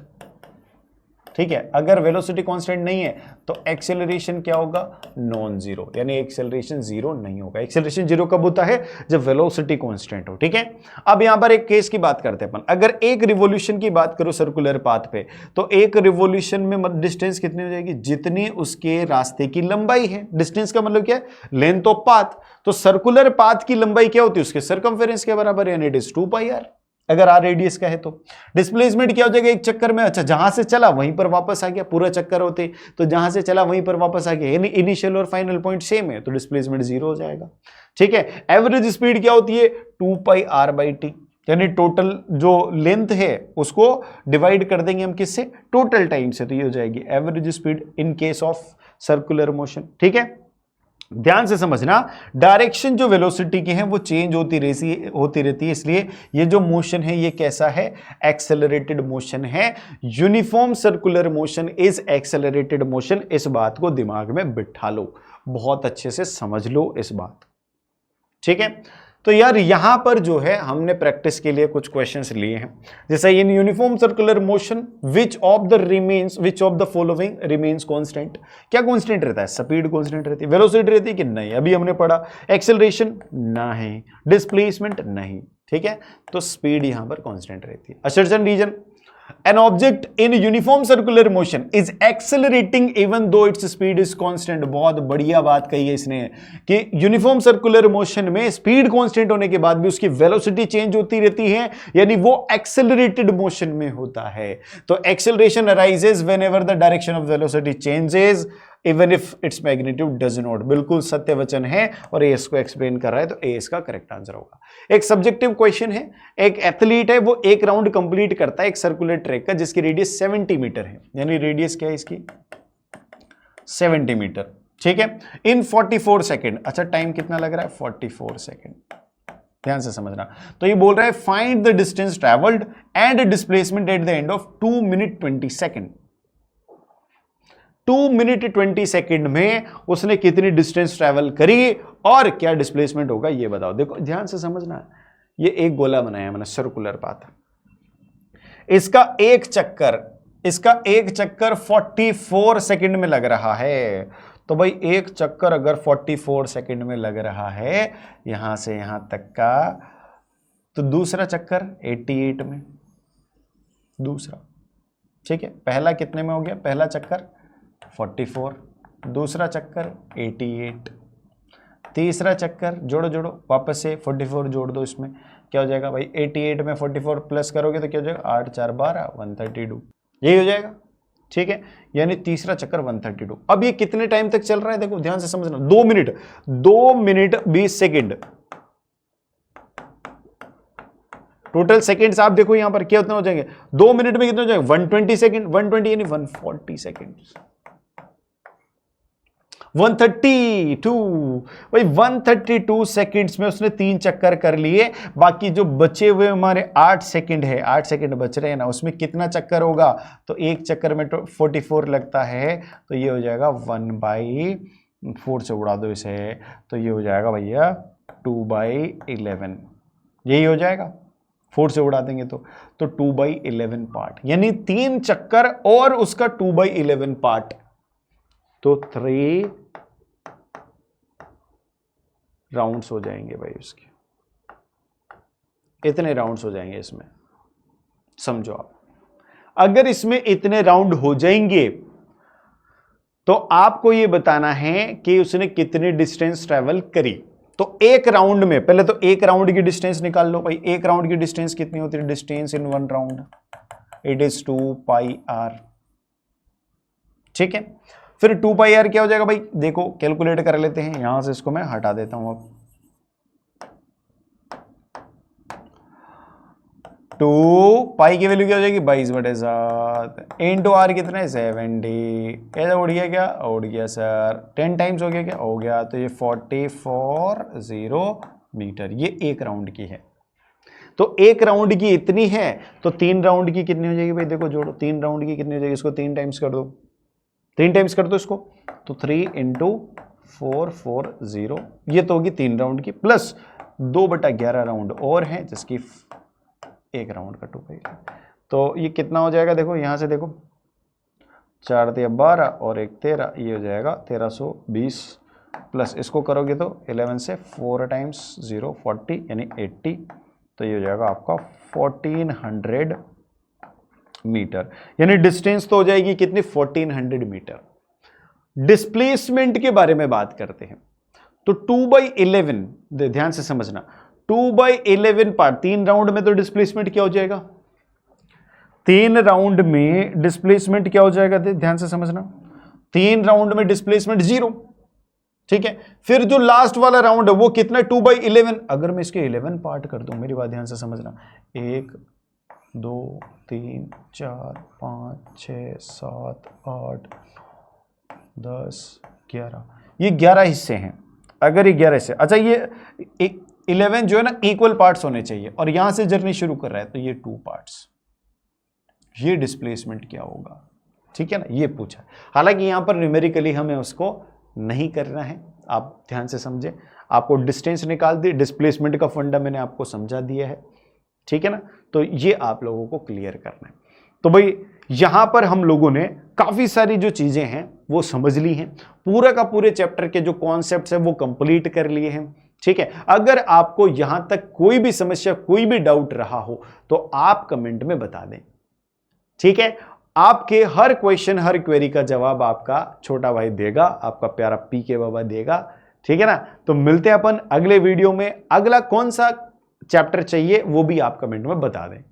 ठीक है। अगर वेलोसिटी कांस्टेंट नहीं है तो एक्सेलरेशन क्या होगा, नॉन जीरो, यानी एक्सेलरेशन जीरो नहीं होगा। एक्सेलरेशन जीरो कब होता है, जब वेलोसिटी कांस्टेंट हो, ठीक है। अब यहां पर एक केस की बात करते हैं अपन, अगर एक रिवॉल्यूशन की बात करो सर्कुलर पाथ पे, तो एक रिवॉल्यूशन में डिस्टेंस कितनी हो जाएगी, जितनी उसके रास्ते की लंबाई है। डिस्टेंस का मतलब क्या है, लेंथ ऑफ पाथ। तो सर्कुलर पाथ की लंबाई क्या होती है, उसके सरकमफेरेंस के बराबर, यानी इट इज 2 पाई आर। अगर आर रेडियस का है तो डिस्प्लेसमेंट क्या हो जाएगा एक चक्कर में, अच्छा जहां से चला वहीं पर वापस आ गया, पूरा चक्कर होते तो जहां से चला वहीं पर वापस आ गया, यानी इनिशियल और फाइनल पॉइंट सेम है तो डिस्प्लेसमेंट 0 हो जाएगा। ठीक है, एवरेज स्पीड क्या होती है 2 पाई आर बाई टी, यानी टोटल जो लेंथ है उसको डिवाइड कर देंगे हम किससे, टोटल टाइम से, तो ये हो जाएगी average speed in case of circular motion. ठीक है, ध्यान से समझना, डायरेक्शन जो वेलोसिटी की है वो चेंज होती रहती है, इसलिए ये जो मोशन है ये कैसा है, एक्सेलरेटेड मोशन है। Uniform circular motion is accelerated motion, इस बात को दिमाग में बिठा लो, बहुत अच्छे से समझ लो इस बात। ठीक है, तो यार यहां पर जो है हमने प्रैक्टिस के लिए कुछ क्वेश्चंस लिए हैं, जैसे in uniform circular motion which of the following remains constant, क्या कांस्टेंट रहता है, स्पीड कांस्टेंट रहती है, वेलोसिटी रहती है कि नहीं, अभी हमने पढ़ा, एक्सेलरेशन नहीं, डिस्प्लेसमेंट नहीं। ठीक है, तो स्पीड यहां पर कांस्टेंट रहती है। Assertion reason, an object in uniform circular motion is accelerating even though its speed is constant। बहुत बढ़िया बात कही है इसने कि यूनिफॉर्म सर्कुलर मोशन में स्पीड कांस्टेंट होने के बाद भी उसकी वेलोसिटी चेंज होती रहती है, यानी वो एक्सेलरेटेड मोशन में होता है। तो acceleration arises whenever the direction of velocity changes even if its magnitude does not. बिल्कुल सत्य वचन है और ए इसको एक्सप्लेन कर रहा है, तो ए इसका करेक्ट आंसर होगा। एक सब्जेक्टिव क्वेश्चन है, एक एथलीट है वो एक राउंड कंप्लीट करता है एक सर्कुलर ट्रैक का जिसकी रेडियस 70 मीटर है, यानी रेडियस क्या है इसकी 70 मीटर। ठीक है, इन 44 सेकेंड, अच्छा टाइम कितना लग रहा है 44 सेकेंड, ध्यान से समझना। तो ये बोल रहा है find the distance travelled and displacement at the end of 2 minute 20 second. 2 minute 20 second में उसने कितनी डिस्टेंस ट्रेवल करी और क्या डिस्प्लेसमेंट होगा ये बताओ। देखो ध्यान से समझना, ये एक गोला बनाया मैंने सर्कुलर पाथ, इसका एक चक्कर 44 सेकंड में लग रहा है। तो भाई एक चक्कर अगर 44 सेकंड में लग रहा है यहां से यहां तक का, तो दूसरा चक्कर 88 में, दूसरा। ठीक है, पहला कितने में हो गया, पहला चक्कर 44, दूसरा चक्कर 88, तीसरा चक्कर जोड़ो वापस से 44 जोड़ दो, इसमें क्या हो जाएगा भाई 88 में 44 प्लस करोगे तो क्या हो जाएगा 8 4 12 132, यही हो जाएगा। ठीक है, यानी तीसरा चक्कर 132। अब ये कितने टाइम तक चल रहा है देखो ध्यान से समझना, 2 मिनट 20 सेकेंड। टोटल सेकेंड्स आप देखो यहां पर क्या उतना हो जाएंगे, 2 मिनट में कितने हो जाएंगे 120 सेकेंड, 120 यानी 140 सेकेंड, 132 भाई 132 सेकंड्स में उसने 3 चक्कर कर लिए। बाकी जो बचे हुए हमारे 8 सेकंड है, 8 सेकंड बच रहे हैं ना, उसमें कितना चक्कर होगा, तो एक चक्कर में 44 लगता है, तो ये हो जाएगा 1/4 से उड़ा दो इसे, तो ये हो जाएगा भैया 2/11, यही हो जाएगा, 4 से उड़ा देंगे तो 2/11 पार्ट, यानी 3 चक्कर और उसका 2/11 पार्ट, तो 3 राउंड्स हो जाएंगे भाई उसके, इतने राउंड्स हो जाएंगे इसमें, समझो आप। अगर इसमें इतने राउंड हो जाएंगे तो आपको यह बताना है कि उसने कितनी डिस्टेंस ट्रेवल करी। तो एक राउंड में, पहले तो एक राउंड की डिस्टेंस निकाल लो भाई, एक राउंड की डिस्टेंस कितनी होती है, distance in 1 round it is 2 pi r. ठीक है, फिर 2 पाई आर क्या हो जाएगा भाई, देखो कैलकुलेट कर लेते हैं, यहां से इसको मैं हटा देता हूं अब। 2 पाई की वैल्यू क्या हो जाएगी 22/7 इंटू आर कितना है 70, ऐसा उड़ गया क्या, उड़ गया सर, 10 टाइम्स हो गया क्या, हो गया, तो ये 44 मीटर, ये एक राउंड की है। तो एक राउंड की इतनी है, तो 3 राउंड की कितनी हो जाएगी भाई, देखो जोड़ो, 3 राउंड की कितनी हो जाएगी, इसको 3 टाइम्स कर दो, 3 टाइम्स कर दो इसको, तो 3 × 440, ये तो होगी 3 राउंड की, प्लस 2/11 राउंड और है जिसकी एक राउंड का 2 पाई, तो ये कितना हो जाएगा, देखो यहां से देखो 4 × 12 और 1 13, ये हो जाएगा 1320, प्लस इसको करोगे तो 11 से 4 टाइम्स 0 40 यानी 80, तो ये हो जाएगा आपका 1400 मीटर, यानी डिस्टेंस तो हो जाएगी कितनी 1400 मीटर। डिस्प्लेसमेंट के बारे में बात करते हैं, तो 2/11, ध्यान से समझना, 2/11 पार्ट, 3 राउंड में तो डिस्प्लेसमेंट क्या हो जाएगा, 3 राउंड में डिस्प्लेसमेंट क्या हो जाएगा, ध्यान से समझना, 3 राउंड में डिस्प्लेसमेंट 0, ठीक है। फिर जो लास्ट वाला राउंड है वो कितना, 2/11। अगर मैं इसके 11 पार्ट कर दूं, मेरी बात ध्यान से समझना, 1 2 3 4 5 6 7 8 10 11, ये 11 हिस्से हैं। अगर ये 11 हिस्से, अच्छा ये 11 जो है ना इक्वल पार्ट्स होने चाहिए, और यहां से जर्नी शुरू कर रहा है तो ये 2 पार्ट्स, ये डिस्प्लेसमेंट क्या होगा, ठीक है ना, ये पूछा। हालांकि यहां पर न्यूमेरिकली हमें उसको नहीं करना है, आप ध्यान से समझें। आपको डिस्टेंस निकाल दी, डिस्प्लेसमेंट का फंडा मैंने आपको समझा दिया है, ठीक है ना, तो ये आप लोगों को क्लियर करना है। तो भाई यहां पर हम लोगों ने काफी सारी जो चीजें हैं वो समझ ली हैं, पूरा का पूरे चैप्टर के जो कॉन्सेप्ट्स हैं वो कंप्लीट कर लिए हैं, ठीक है। अगर आपको यहां तक कोई भी समस्या, कोई भी डाउट रहा हो तो आप कमेंट में बता दें, ठीक है। आपके हर क्वेश्चन, हर क्वेरी का जवाब आपका छोटा भाई देगा, आपका प्यारा पीके बाबा देगा, ठीक है ना। तो मिलते हैं अपन अगले वीडियो में। अगला कौन सा चैप्टर चाहिए वो भी आप कमेंट में बता दें।